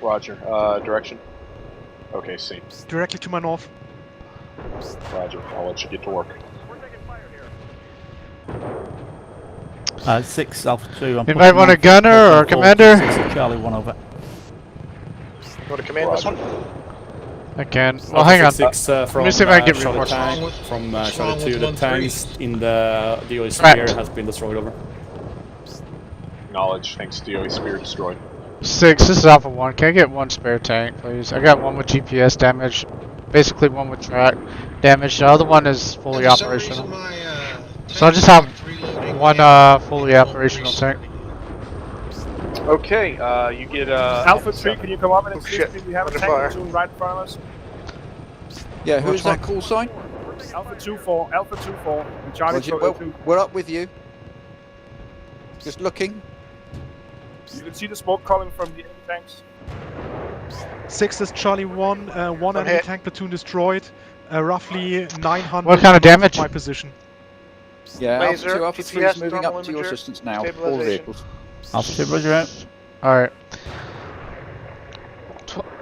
Roger. Direction? Okay, see. Directly to my north. Roger. I'll let you get to work. 6 Alpha 2. I'm Anybody want a gunner or a commander? 6 Charlie 1 over. You want to command this one? I can. Well, hang on. Six, Let me see if I can get Charlie reinforcements. tank, from what's Charlie wrong 2, with the 1-3? tanks in the DOE Right. sphere has been destroyed over. Acknowledge. Thanks, DOE Spear destroyed. 6, this is Alpha 1. Can I get 1 spare tank, please? I got 1 with GPS damage, basically 1 with track damage. The other one is fully For some operational. reason my, So I just have 1 fully operational tank. Okay, you get Alpha 3, can you come up and assist shit. me? We have a Under tank fire. platoon right in front of us. Yeah, who's that call sign? Alpha 2-4, Alpha 2-4, and Charlie Roger, 2. well, we're up with you. Just looking. You can see the smoke coming from the enemy tanks. 6 is Charlie 1. 1 enemy hit. tank platoon destroyed. Roughly 900. What kind of north damage? My position. Yeah, Laser, Alpha 2, Alpha 3 GPS, is moving thermal up to your imager, assistance now. All stabilization. vehicles. Alpha 2, Roger out. Alright.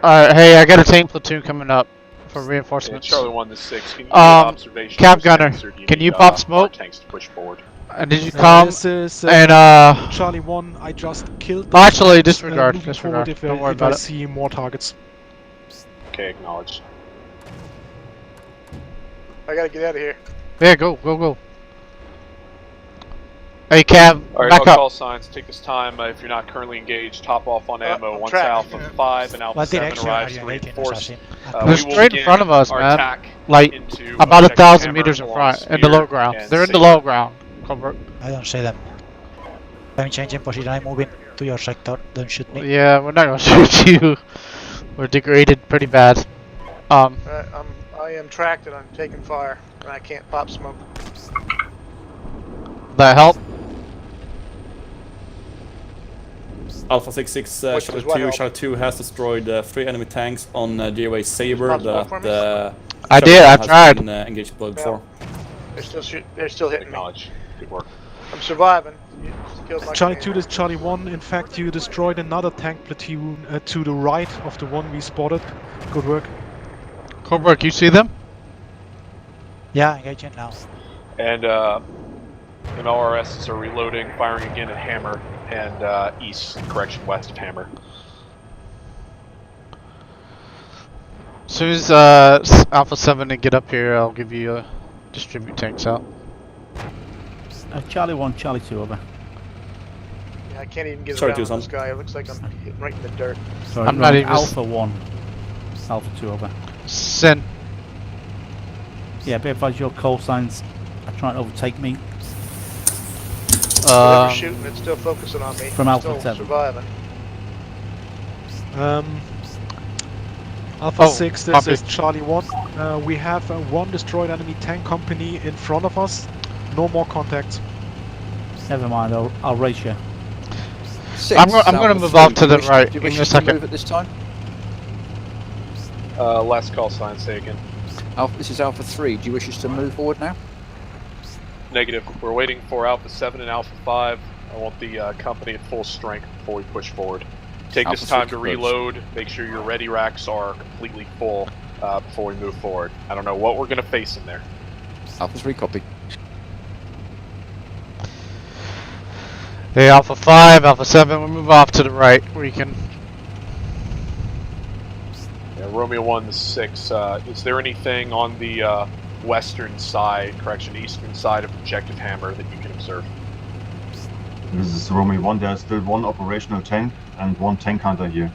Alright, hey, I got a tank platoon coming up for Yeah, reinforcements. Charlie 1 to 6. Can you get observation? Cap of gunner, tanks, or do you can need, you pop our smoke? tanks to push forward. And did you come This is and Charlie 1. I just killed. Oh, actually, tanks, disregard, moving disregard. forward if Don't worry if about I it. see more targets. Okay, acknowledged. I gotta get out of here. yeah, go. Hey, Cab, Alright, back I'll up. call signs. Take this time. If you're not currently engaged, top off on ammo. I'm Once tracked. Alpha 5 and Alpha What 7 direction arrives are to you making, reinforce, assassin? They're we will straight in begin front of us, our man. attack Like into about objective 1,000 Hammer meters in along front, in the Spear low ground. and They're in the Saber. low ground. Cover. I don't see them. I'm changing position. I'm moving to your sector. Don't shoot me. Yeah, we're not gonna shoot you. We're degraded pretty bad. I am tracked and I'm taking fire, and I can't pop smoke. That help? Alpha 66, Which Charlie is what 2. help? Charlie 2 has destroyed 3 enemy tanks on DOA Saber Pop smoke for that me? I Charlie did, 1 I has tried. been, engaged blood for. They're still hitting me. Acknowledge. Good work. I'm surviving. You killed my Charlie commander. 2 is Charlie 1. In fact, you destroyed another tank platoon to the right of the one we spotted. Good work. Coburg, you see them? Yeah, engaging now. And MLRSs are reloading, firing again at Hammer and west of Hammer. As soon as Alpha 7 and get up here, I'll give you distribute tanks out. Charlie 1, Charlie 2 over. Yeah, I can't even get Sorry, around Tucson. this guy. It looks like I'm hitting right in the dirt. Sorry, I'm not even- Alpha 1, Alpha 2 over. Send. Yeah, be advised your call signs are trying to overtake me. Whatever's shooting, it's still focusing on me. From I'm Alpha still 7. surviving. Alpha Oh, 6, this copy. is Charlie 1. We have one destroyed enemy tank company in front of us. No more contacts. Never mind, I'll race you. I'm going to move off to the right. Do you Give wish me a us to second. move at this time? Last call sign, say again. This is Alpha 3. Do you wish us to move forward now? Negative. We're waiting for Alpha 7 and Alpha 5. I want the company at full strength before we push forward. Take Alpha this time 3 to confirms. reload. Make sure your ready racks are completely full before we move forward. I don't know what we're going to face in there. Alpha 3 copy. Hey, Alpha 5, Alpha 7, we'll move off to the right where you can. Yeah, Romeo 1-6. Is there anything on the western side, eastern side of Objective Hammer that you can observe? This is Romeo 1. There's still one operational tank and one tank hunter here.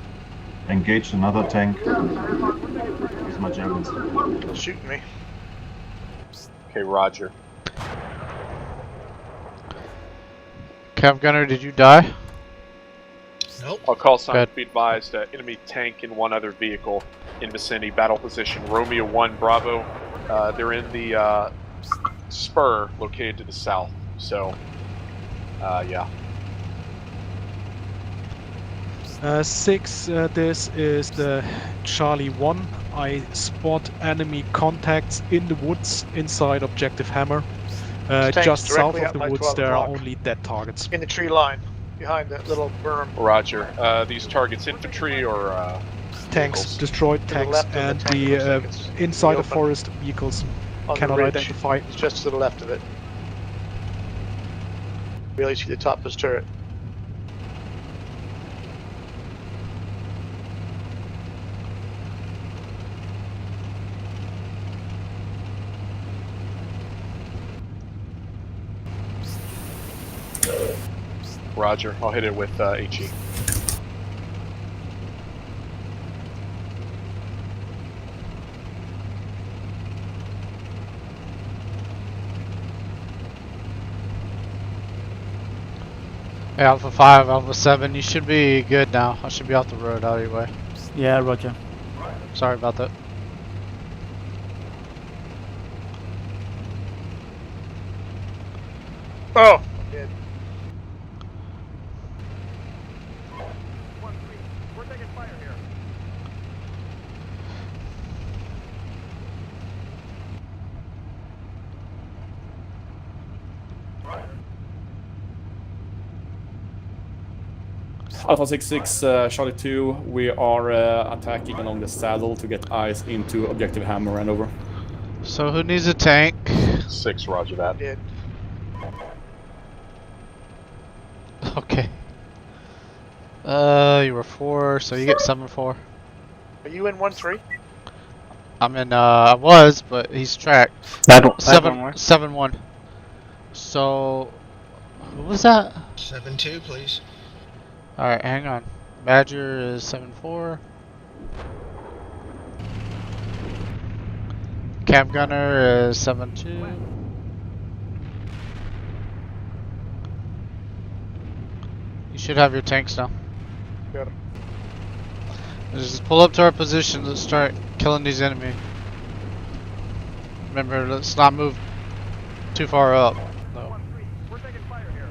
Engage another tank. Use my javelins. Shooting me. Okay, roger. Cav Gunner, did you die? Nope. I'll call sign Good. to be advised. Enemy tank and one other vehicle in vicinity. Battle position. Romeo 1 Bravo. They're in the spur located to the south. So, yeah. 6, this is the Charlie 1. I spot enemy contacts in the woods inside Objective Hammer. Tanks Just south directly of at the my woods, 12 there are o'clock. only dead targets. In the tree line, behind that little berm. Roger. These targets infantry or Tanks, vehicles? destroyed To the tanks, left of the and tank, it looks like it's inside the open. forest vehicles On the cannot ridge. identify. It's just to the left of it. Really see the top of his turret. Roger. I'll hit it with HE. Hey, Alpha 5, Alpha 7, you should be good now. I should be off the road out of your way. Yeah, roger. Sorry about that. Oh! I'm dead. We're taking fire here. Alpha 6-6, Charlie 2, we are attacking along the saddle to get eyes into Objective Hammer and over. So who needs a tank? 6, roger that. Dead. Okay. You were 4, so you get 7-4. Are you in 1-3? I'm in, I was, but he's tracked. 7-1. So, who was that? 7-2, please. Alright, hang on. Badger is 7-4. Cab Gunner is 7-2. You should have your tanks now. Got him. Just pull up to our position. Let's start killing these enemies. Remember, let's not move too far up. No. We're taking fire here.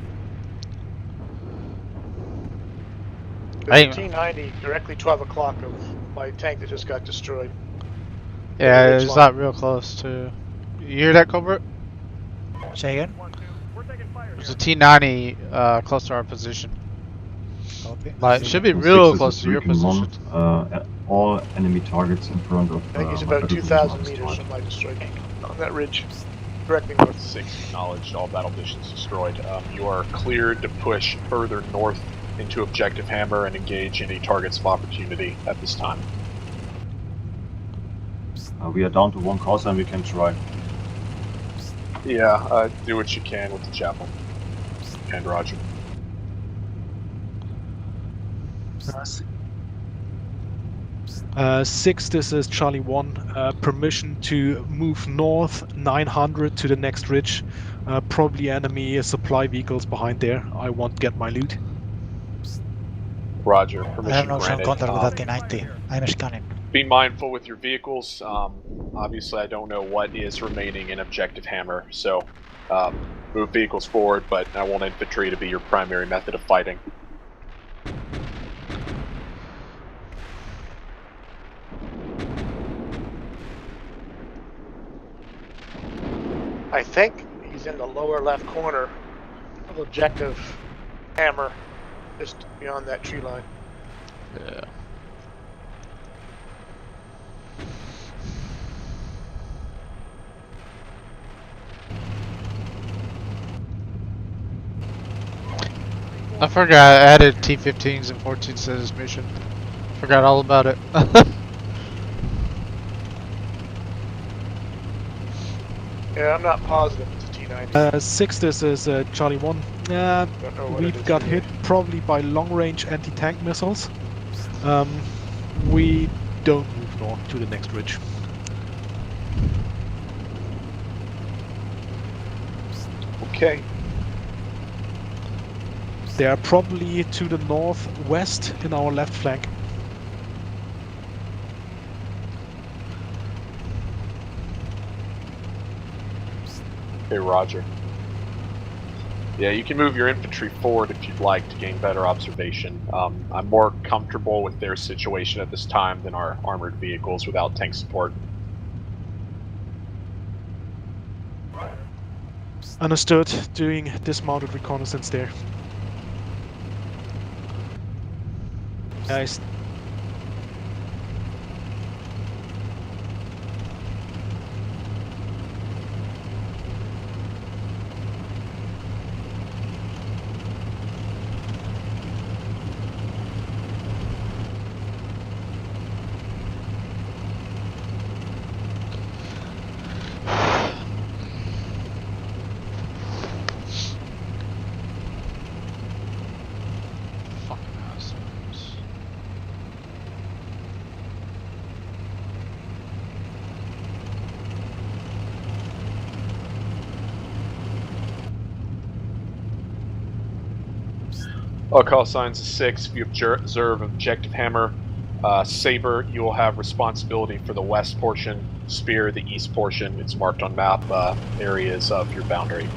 There's a T-90 directly 12 o'clock of my tank that just got destroyed. Yeah, ridge it's line. not real close to. You hear that, Cobra? Say again? We're taking fire There's here. a T-90 close to our position. Copy. But it should be Six real is close to your Recon one. position. All enemy targets in front of. I think he's my about battle 2,000 position meters are from my destroyed tank on that ridge. Directly north. 6, acknowledged. All battle positions destroyed. You are cleared to push further north into Objective Hammer and engage any targets of opportunity at this time. We are down to 1 call sign. We can try. Yeah, do what you can with the chapel. And roger. 6, this is Charlie 1. Permission to move north 900 to the next ridge. Probably enemy supply vehicles behind there. I won't get my loot. Roger. I have Permission no sound granted. contact with that T-90. I'm scanning. Be mindful with your vehicles. Obviously, I don't know what is remaining in Objective Hammer, so move vehicles forward, but I want infantry to be your primary method of fighting. I think he's in the lower left corner of Objective Hammer, just beyond that tree line. Yeah. I forgot I added T-15s and 14s to this mission. Forgot all about it. Yeah, I'm not positive it's a T-90. 6, this is Charlie 1. We've got hit probably by long-range anti-tank missiles. We don't move north to the next ridge. Okay. They are probably to the northwest in our left flank. Okay, roger. Yeah, you can move your infantry forward if you'd like to gain better observation. I'm more comfortable with their situation at this time than our armored vehicles without tank support. Understood. Doing dismounted reconnaissance there. Nice. All call signs is 6. If you observe Objective Hammer, Saber, you will have responsibility for the west portion. Spear, the east portion. It's marked on map areas of your boundary.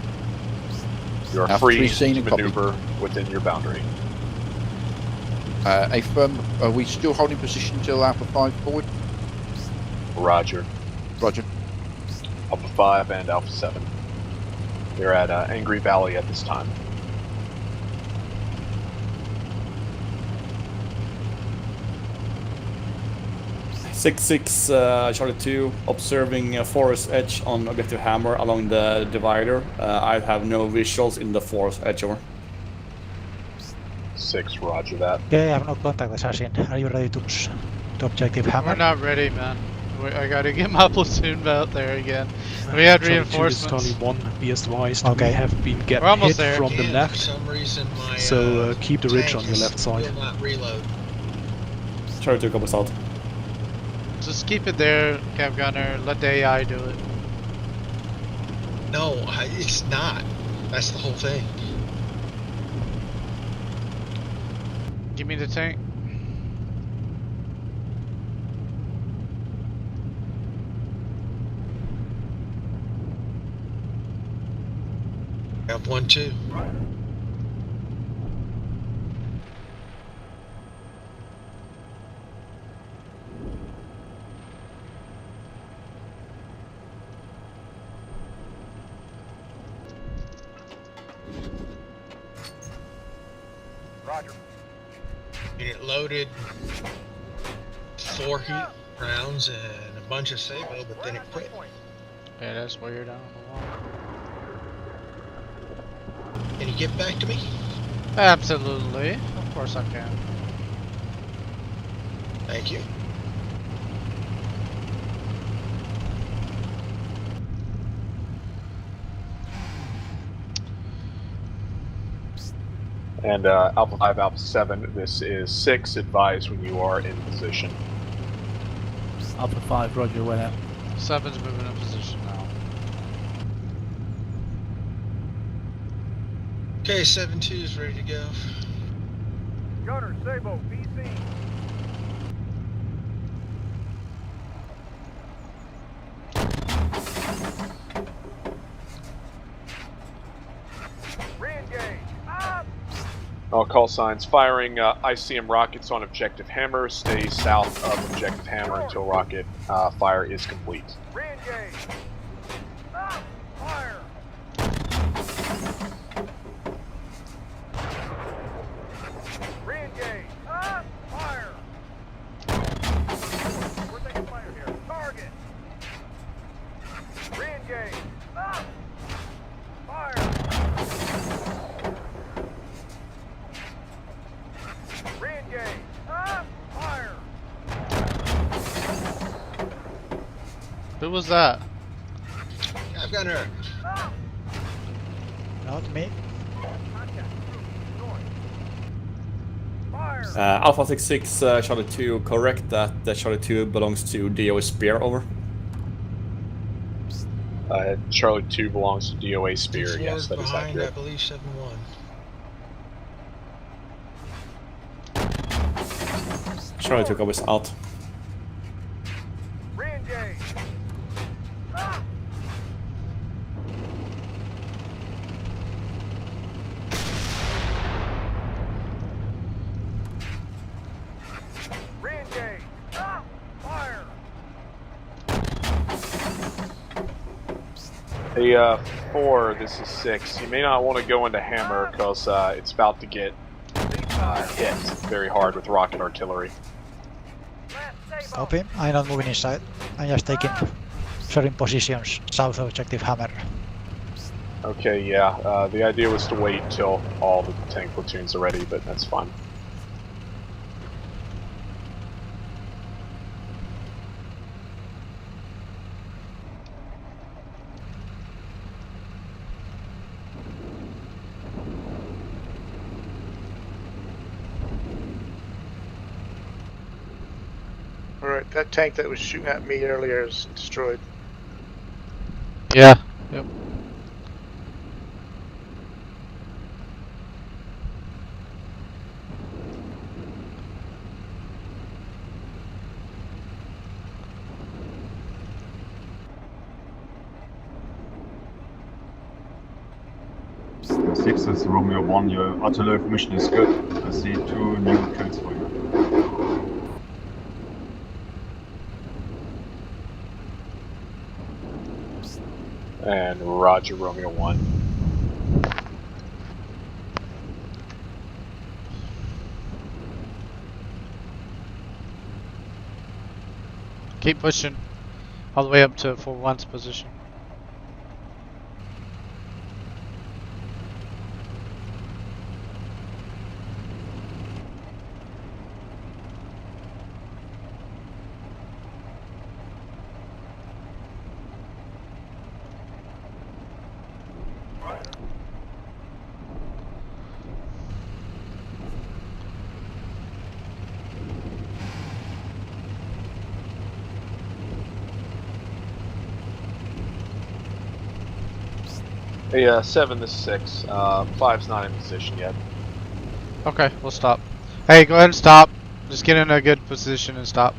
You are free to maneuver within your boundary. A firm, are we still holding position till Alpha 5 forward? Roger. Roger. Alpha 5 and Alpha 7. They're at Angry Valley at this time. 6-6 Charlie 2, observing forest edge on Objective Hammer along the divider. I have no visuals in the forest edge, over. 6, roger that. Okay, I have no contact assassin. Are you ready to push to Objective Hammer? We're not ready, man. I gotta get my platoon out there again. We had reinforcements. Charlie 1, be advised, okay. We have been getting hit from the left, so keep the ridge on your left side. Charlie 2 copy south. Just keep it there, Cav Gunner. Let the AI do it. No, it's not. That's the whole thing. Give me the tank. I have one too. Roger. And it loaded 4 heat rounds and a bunch of Sabo, but then it quit. Yeah, that's weird. I don't know why. Can you get back to me? Absolutely. Of course I can. Thank you. And Alpha 5, Alpha 7, this is 6. Advise when you are in position. Alpha 5, roger, went out. 7's moving in position now. Okay, 7-2 is ready to go. Gunner, Sabo, PC. All call signs. Firing ICM rockets on objective Hammer. Stay south of objective Hammer until rocket fire is complete. Re-engage. Ah, fire. Re-engage. Ah, fire. We're taking fire here. Target. Re-engage. Ah, fire. Re-engage. Ah, fire. Who was that? I've got her. Ah. Not me. Contact. North. Fire. Alpha 66, Charlie 2, correct that Charlie 2 belongs to DOA Spear, over. Charlie 2 belongs to DOA Spear. Two Yes, floors that is behind, accurate. I believe 7-1. Charlie 2 covers out. Re-engage. Ah. Re-engage. Ah, fire. Hey, 4, this is 6. You may not want to go into Hammer because it's about to get hit very hard with rocket artillery. Copy. I'm not moving inside. I'm just taking certain positions south of objective Hammer. Okay, yeah. The idea was to wait until all the tank platoons are ready, but that's fine. Alright, that tank that was shooting at me earlier is destroyed. Yeah. Yep. Six is Romeo 1, your artillery mission is good. I see 2 new kills for you. And Roger, Romeo 1. Keep pushing all the way up to 4-1's position. Hey, 7, this is 6. 5's not in position yet. Okay, we'll stop. Hey, go ahead and stop. Just get in a good position and stop.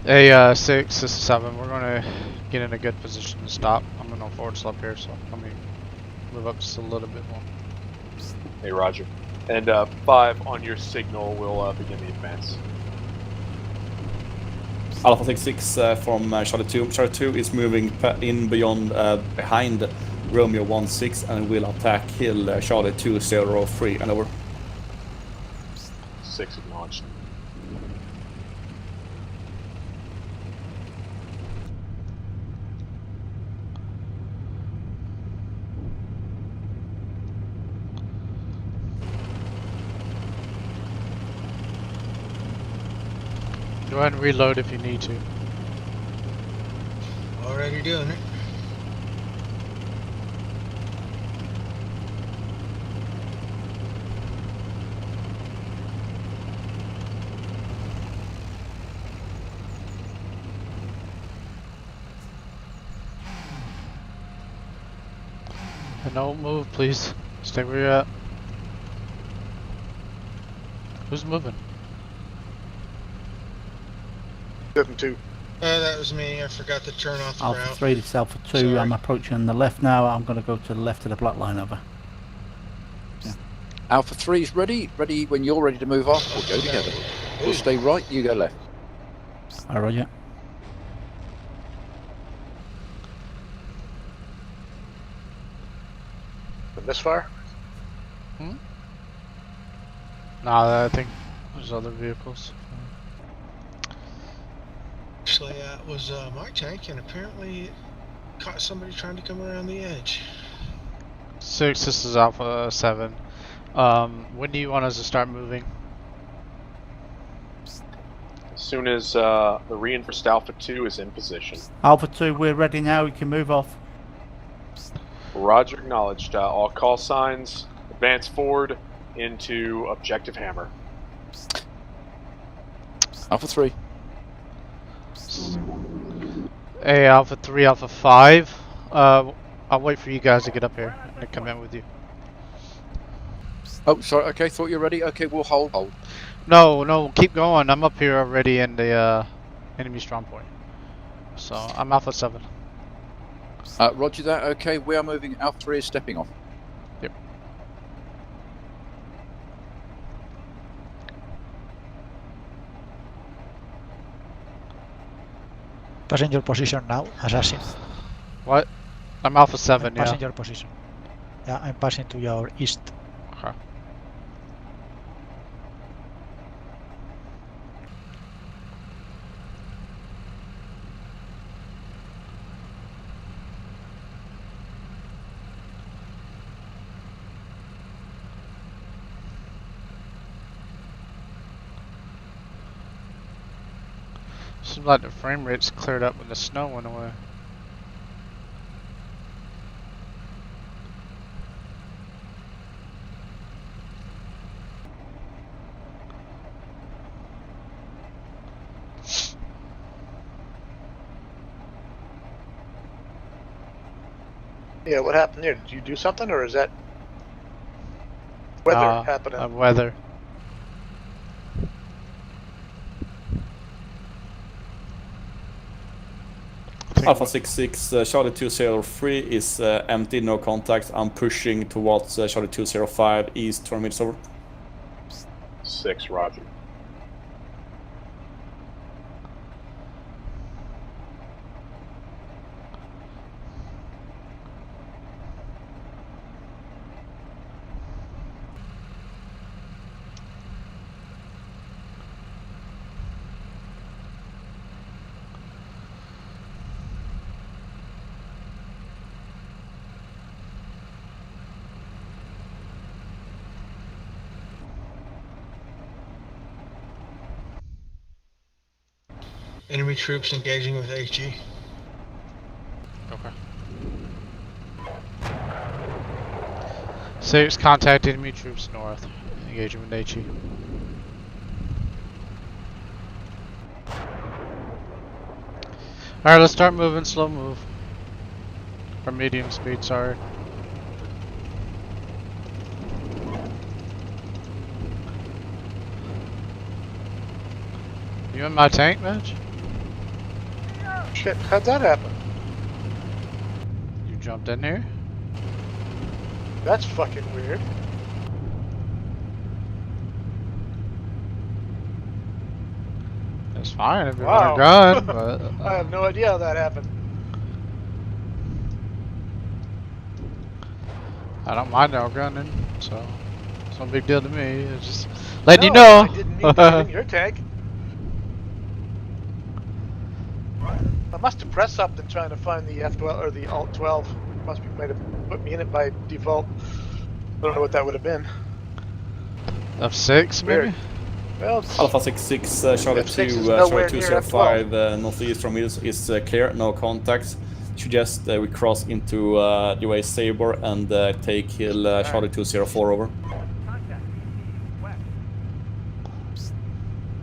Hey, 6, this is 7. We're gonna get in a good position and stop. I'm gonna forward slip here, so let me move up just a little bit more. Hey, Roger. And 5, on your signal, we'll begin the advance. Alpha 66 from Charlie 2. Charlie 2 is moving in beyond, behind Romeo 16 and will attack kill Charlie 203 and over. 6 acknowledged. Go ahead and reload if you need to. Already doing it. And don't move, please. Stay where you're at. Who's moving? 7-2. That was me. I forgot to turn off the Alpha route. 3, this is Alpha 2. Sorry. I'm approaching on the left now. I'm going to go to the left of the black line over. Yeah. Alpha 3 is ready. Ready when you're ready to move off. We'll go together. We'll stay right, you go left. Roger. This far? Hmm? Nah, I think there's other vehicles. Actually, that was my tank, and apparently it caught somebody trying to come around the edge. 6, this is Alpha 7. When do you want us to start moving? As soon as the reinforced Alpha 2 is in position. Alpha 2, we're ready now. We can move off. Roger, acknowledged. All call signs, advance forward into Objective Hammer. Alpha 3. Hey, Alpha 3, Alpha 5. I'll wait for you guys to get up here and come in with you. Oh, sorry. Okay, thought you were ready. Okay, we'll hold. No, keep going. I'm up here already in the enemy strong point. So I'm Alpha 7. Roger that. Okay, we are moving. Alpha 3 is stepping off. Yep. Passing your position now, assassin. What? I'm Alpha 7, I'm passing yeah. your position. Yeah, I'm passing to your east. Okay. Seems like the frame rate's cleared up when the snow went away. Yeah, what happened there? Did you do something, or is that weather happening? Weather. Alpha 66, Charlie 203 is empty, no contact. I'm pushing towards Charlie 205 east, 20 minutes over. 6, roger. Enemy troops engaging with HE. Okay. 6, contact enemy troops north. Engaging with HE. Alright, let's start moving. Slow move. Or medium speed, sorry. You in my tank, Mitch? Shit, how'd that happen? You jumped in here? That's fucking weird. It's fine if you Wow. want a gun, but... I have no idea how that happened. I don't mind no gunning, so... It's no big deal to me, it's just... letting you know! I didn't mean to in your tank. I must have pressed something trying to find the F12 or the Alt 12. Might have put me in it by default. I don't know what that would have been. F6 maybe? Weird. Well, Alpha 66, Charlie F6 2, is Charlie nowhere near 205 northeast from us is clear, no contacts. Suggest we cross into the way Sabre and take Hill Charlie 204 over.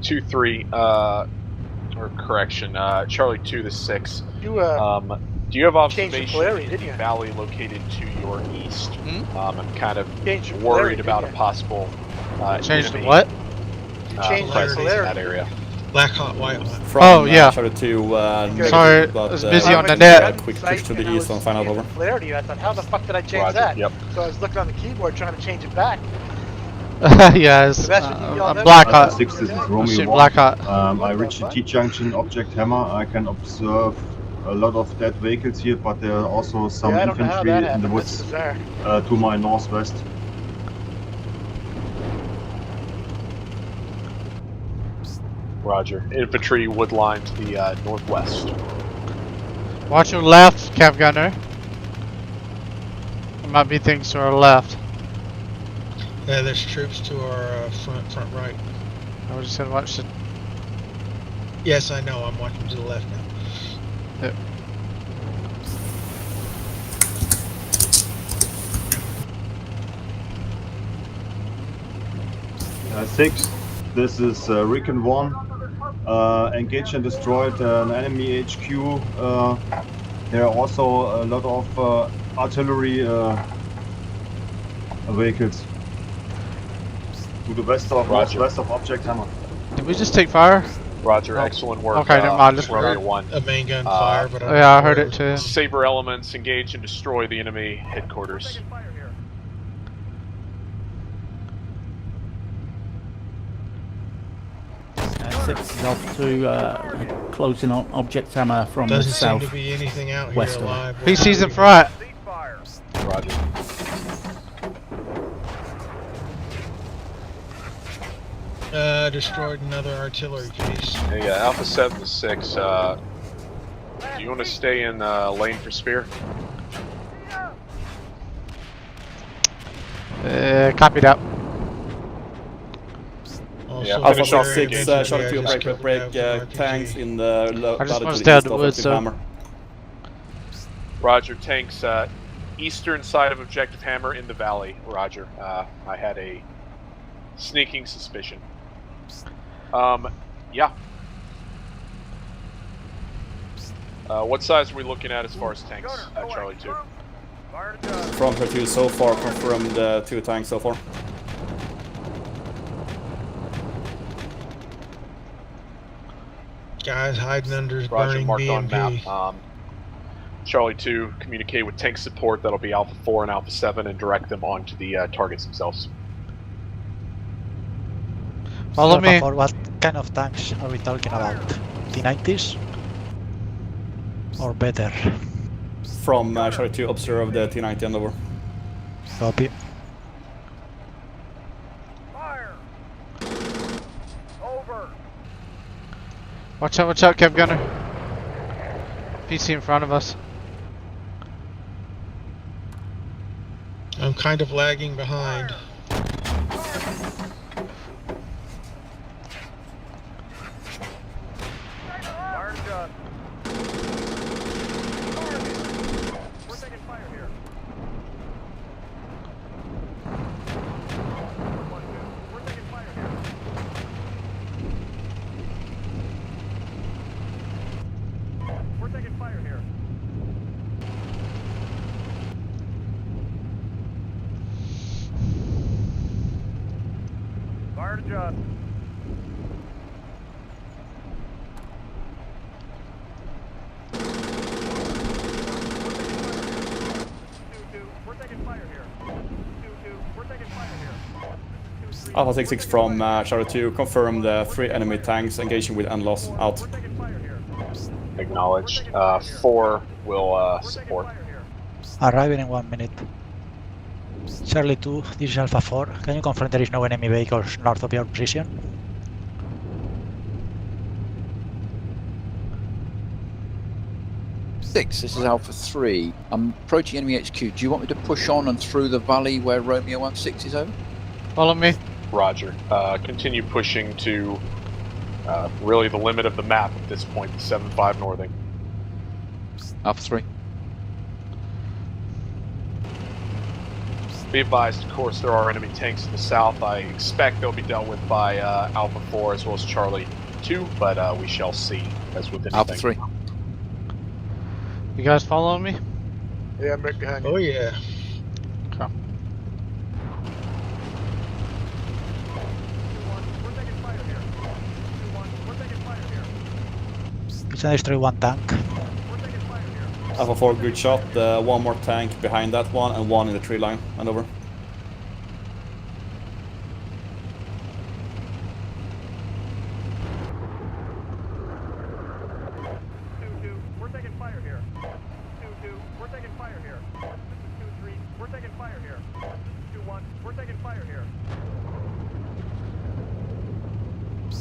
2-3, or correction, Charlie 2 to 6. You do you have changed the observation polarity, of didn't the you? valley located to your east? I'm kind of Changed your worried polarity, about a didn't you? possible Changed the enemy, what? You changed the presence in polarity. that area. Black hot, white hot. From Oh, yeah. Charlie 2, Sorry, but, I was busy on the went net. to the Quick site push to the and I east was on final seeing over. the polarity, and I thought, how the fuck did I change Roger, that? yep. So I was looking on the keyboard trying to change it back. Yes, That's what you I'm all Black know. Hot. Alpha 6, this is I'm Romeo shooting 1. Black Hot. I reached the T-junction, object hammer. I can observe a lot of dead vehicles here, but there are also some Yeah, I don't know how infantry that in the happened. That's woods bizarre. to my northwest. Roger. Infantry wood line to the northwest. Watch your left, Cav Gunner. There might be things to our left. Yeah, there's troops to our front right. I was just gonna watch the. Yes, I know. I'm watching to the left now. Yep. 6, this is Recon 1. Engaged and destroyed an enemy HQ. There are also a lot of artillery vehicles to the west of northwest of object hammer. Did we just take fire? Roger, Oh. excellent work. Okay, never mind. Just Romeo forgot. 1. A main gun fire, but Oh, yeah, I heard it too. Saber elements engage and destroy the enemy headquarters. Six is off to closing on object hammer from Doesn't the seem south. to be anything out here west. alive. PC's in front. Roger. Destroyed another artillery piece. Hey, Alpha 7 to 6. Do you want to stay in lane for spear? Copy that. Yeah, Alpha finish off 6, the shot to break tanks in the I just want to to stay out the the east of woods, Objective so. Hammer. Roger, tanks eastern side of Objective Hammer in the valley. Roger. I had a sneaking suspicion. Yeah. What size are we looking at as far as tanks, Charlie 2? From 32 so far, confirmed 2 tanks so far. Guys hiding under Roger, burning marked on BMP. map. Charlie 2, communicate with tank support. That'll be Alpha 4 and Alpha 7 and direct them onto the targets themselves. Follow me. For what kind of tanks are we talking about? T-90s? Or better? From Charlie 2, observe the T-90 and over. Copy. Watch out, Cav Gunner. PC in front of us. I'm kind of lagging behind. Fire to Judd. We're taking fire here. 2-2, we're taking fire here. Alpha 66 from Charlie 2, confirm the 3 enemy tanks engaging with NLOS out. Acknowledged. 4 will support. Arriving in 1 minute. Charlie 2, this is Alpha 4. Can you confirm there is no enemy vehicles north of your position? This is Alpha 3. I'm approaching enemy HQ. Do you want me to push on and through the valley where Romeo 16 is over? Follow me. Roger. Continue pushing to really the limit of the map at this point, 7-5 northing. Alpha 3. Be advised, of course, there are enemy tanks to the south. I expect they'll be dealt with by Alpha 4 as well as Charlie 2, but we shall see as with anything. Alpha 3. You guys following me? Yeah, I'm right behind you. Oh yeah. Okay. It's a destroy 1 tank. Alpha 4, good shot. 1 more tank behind that one and 1 in the tree line and over. We're taking fire here.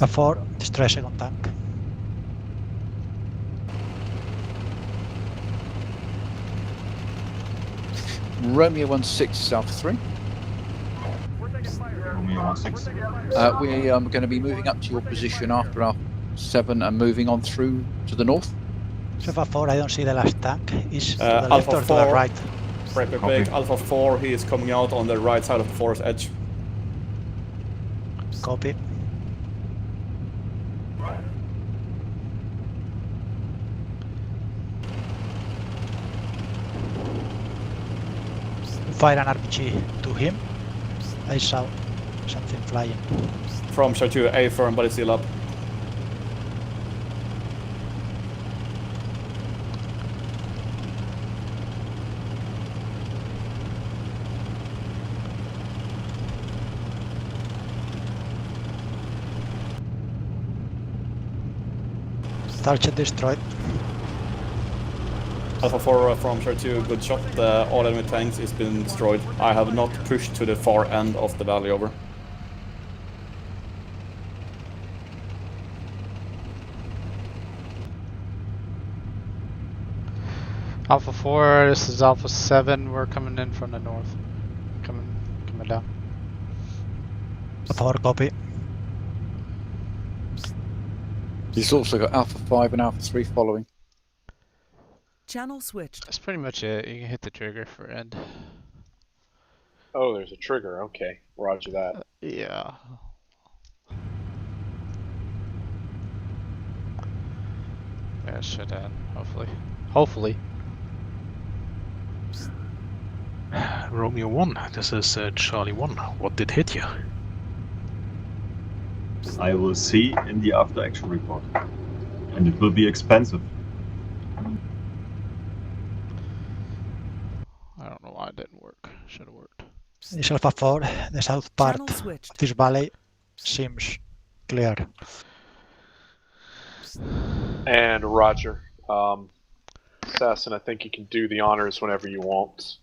A 4, destroy second tank. Romeo 16 is Alpha 3. Romeo 16. We are going to be moving up to your position after Alpha 7 and moving on through to the north. Alpha 4, I don't see the last tank. Is to the left Alpha or 4, to the right? Prepare big. Alpha 4, he is coming out on the right side of the forest edge. Copy. Fire an RPG to him. I saw something flying. From Shot 2, A firm, but it's still up. Target destroyed. Alpha 4 from Shot 2, good shot. All enemy tanks has been destroyed. I have not pushed to the far end of the valley over. Alpha 4, this is Alpha 7. We're coming in from the north. Coming down. Alpha 4, copy. He's also got Alpha 5 and Alpha 3 following. Channel switched. That's pretty much it. You can hit the trigger for end. Oh, there's a trigger. Okay, roger that. Yeah. Yeah, it should end, hopefully. Hopefully. Romeo 1, this is Charlie 1. What did hit you? I will see in the after action report. And it will be expensive. I don't know why it didn't work. Should have worked. Is Alpha 4, the south part of this valley seems clear. And roger. Assassin, I think you can do the honors whenever you want.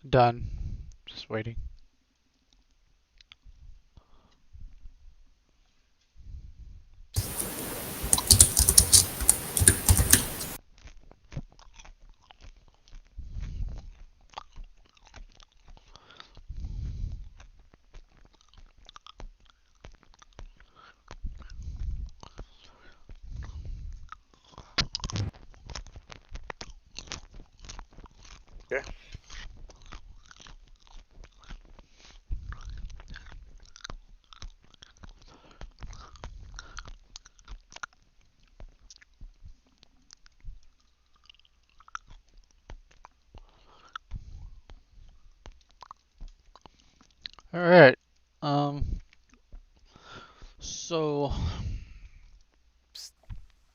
Done. Just waiting. Okay. Alright. So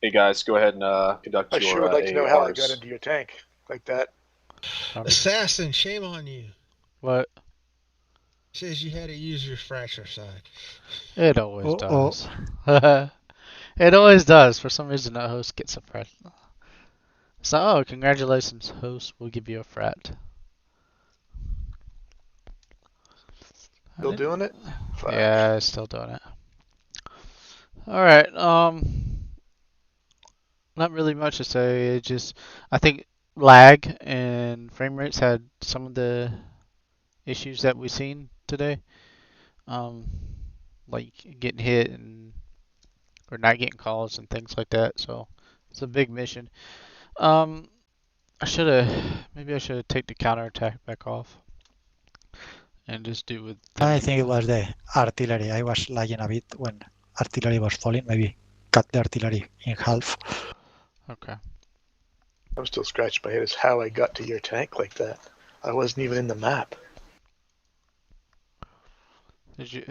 Hey guys, go ahead and conduct I your sure would like to know how I ARs. got into your tank like that. Assassin, shame on you. What? Says you had to use your fracture side. It always does. It always does. For some reason, that host gets a frat. So, oh, congratulations, host. We'll give you a frat. Still doing it? Fuck. Yeah, still doing it. Alright, not really much to say. It just, I think lag and frame rates had some of the issues that we've seen today. Like getting hit and or not getting calls and things like that. So it's a big mission. I should have take the counterattack back off and just do with. I think it was the artillery. I was lagging a bit when artillery was falling. Maybe cut the artillery in half. Okay. I'm still scratching my head as how I got to your tank like that. I wasn't even in the map. Did you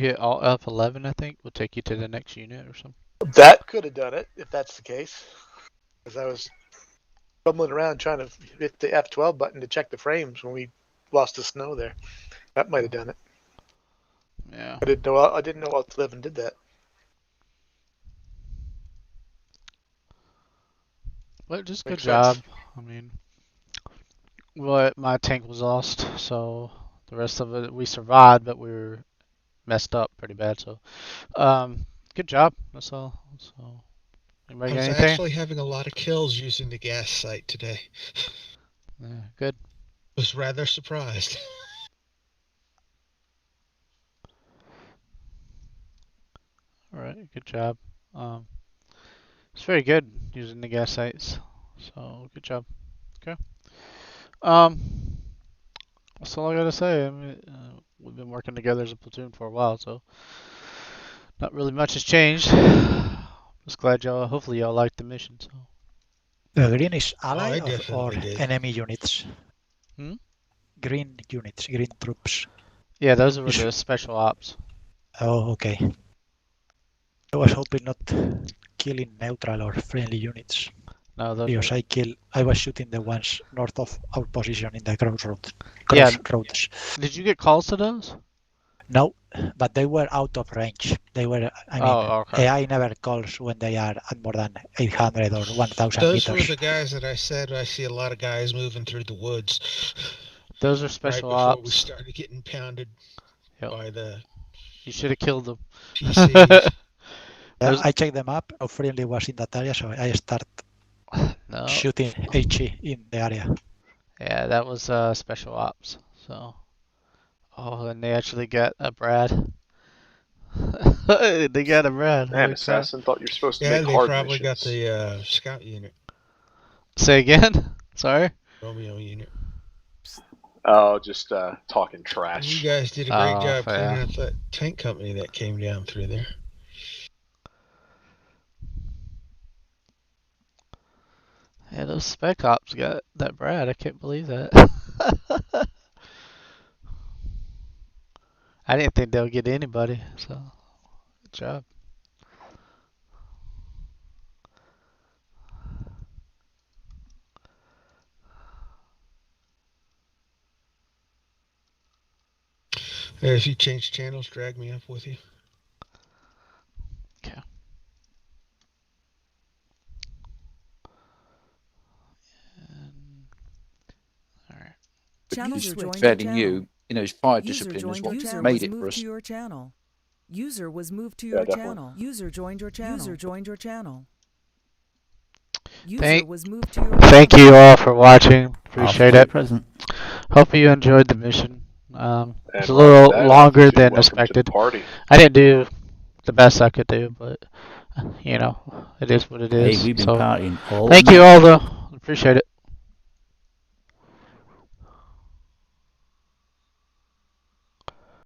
hit all F11? I think will take you to the next unit or something. That could have done it if that's the case. Because I was fumbling around trying to hit the F12 button to check the frames when we lost the snow there. That might have done it. Yeah. I didn't know Alt11 did that. Well, just Makes good job. sense. I mean, well, my tank was lost, so the rest of it we survived, but we were messed up pretty bad. So, good job. That's all. So, anybody I got was anything? actually having a lot of kills using the gas site today. Yeah, good. Was rather surprised. All right, good job. It's very good using the gas sites. So, good job. Okay. That's all I gotta say. I mean, we've been working together as a platoon for a while, so not really much has changed. Just glad y'all. Hopefully, y'all liked the mission. So. The green is I ally or definitely did. enemy units? Hmm? Green units, green troops. Yeah, those were the special ops. Oh, okay. I was hoping not killing neutral or friendly units. No, those Because were... I was shooting the ones north of our position in the crossroads. Yeah. Did you get calls to those? No, but they were out of range. They were, I mean, okay. AI never calls when they are at more than 800 or 1,000 Those meters. were the guys that I said I see a lot of guys moving through the woods. Those are special right ops. before we started getting pounded by the... You should have killed them. PCs. Yeah, I checked them up. No friendly was in that area, so I start shooting HE in the area. Yeah, that was special ops. So, and they actually got a Brad. They got a Brad. Man, Assassin thought you're supposed to Yeah, make they hard probably missions. got the scout unit. Say again? Sorry? Romeo unit. Oh, just talking trash. You guys did a great job yeah. cleaning up that tank company that came down through there. Yeah, those spec ops got that Brad. I can't believe that. I didn't think they would get anybody, so good job. Hey, if you change channels, drag me up with you. Okay. Alright. Channels are joined your Fairly channel. new, his fire User discipline is joined what your made channel. it for us. To your channel. User was moved to your channel. User joined your channel. User joined your channel. User was moved to your Thank you all for watching. Appreciate it. Present. Hope you enjoyed the mission. It's a And little that, longer than welcome expected. To the party. I didn't do the best I could do, but it is what it is. Hey, we've been so, partying all thank you night. all, though. Appreciate it.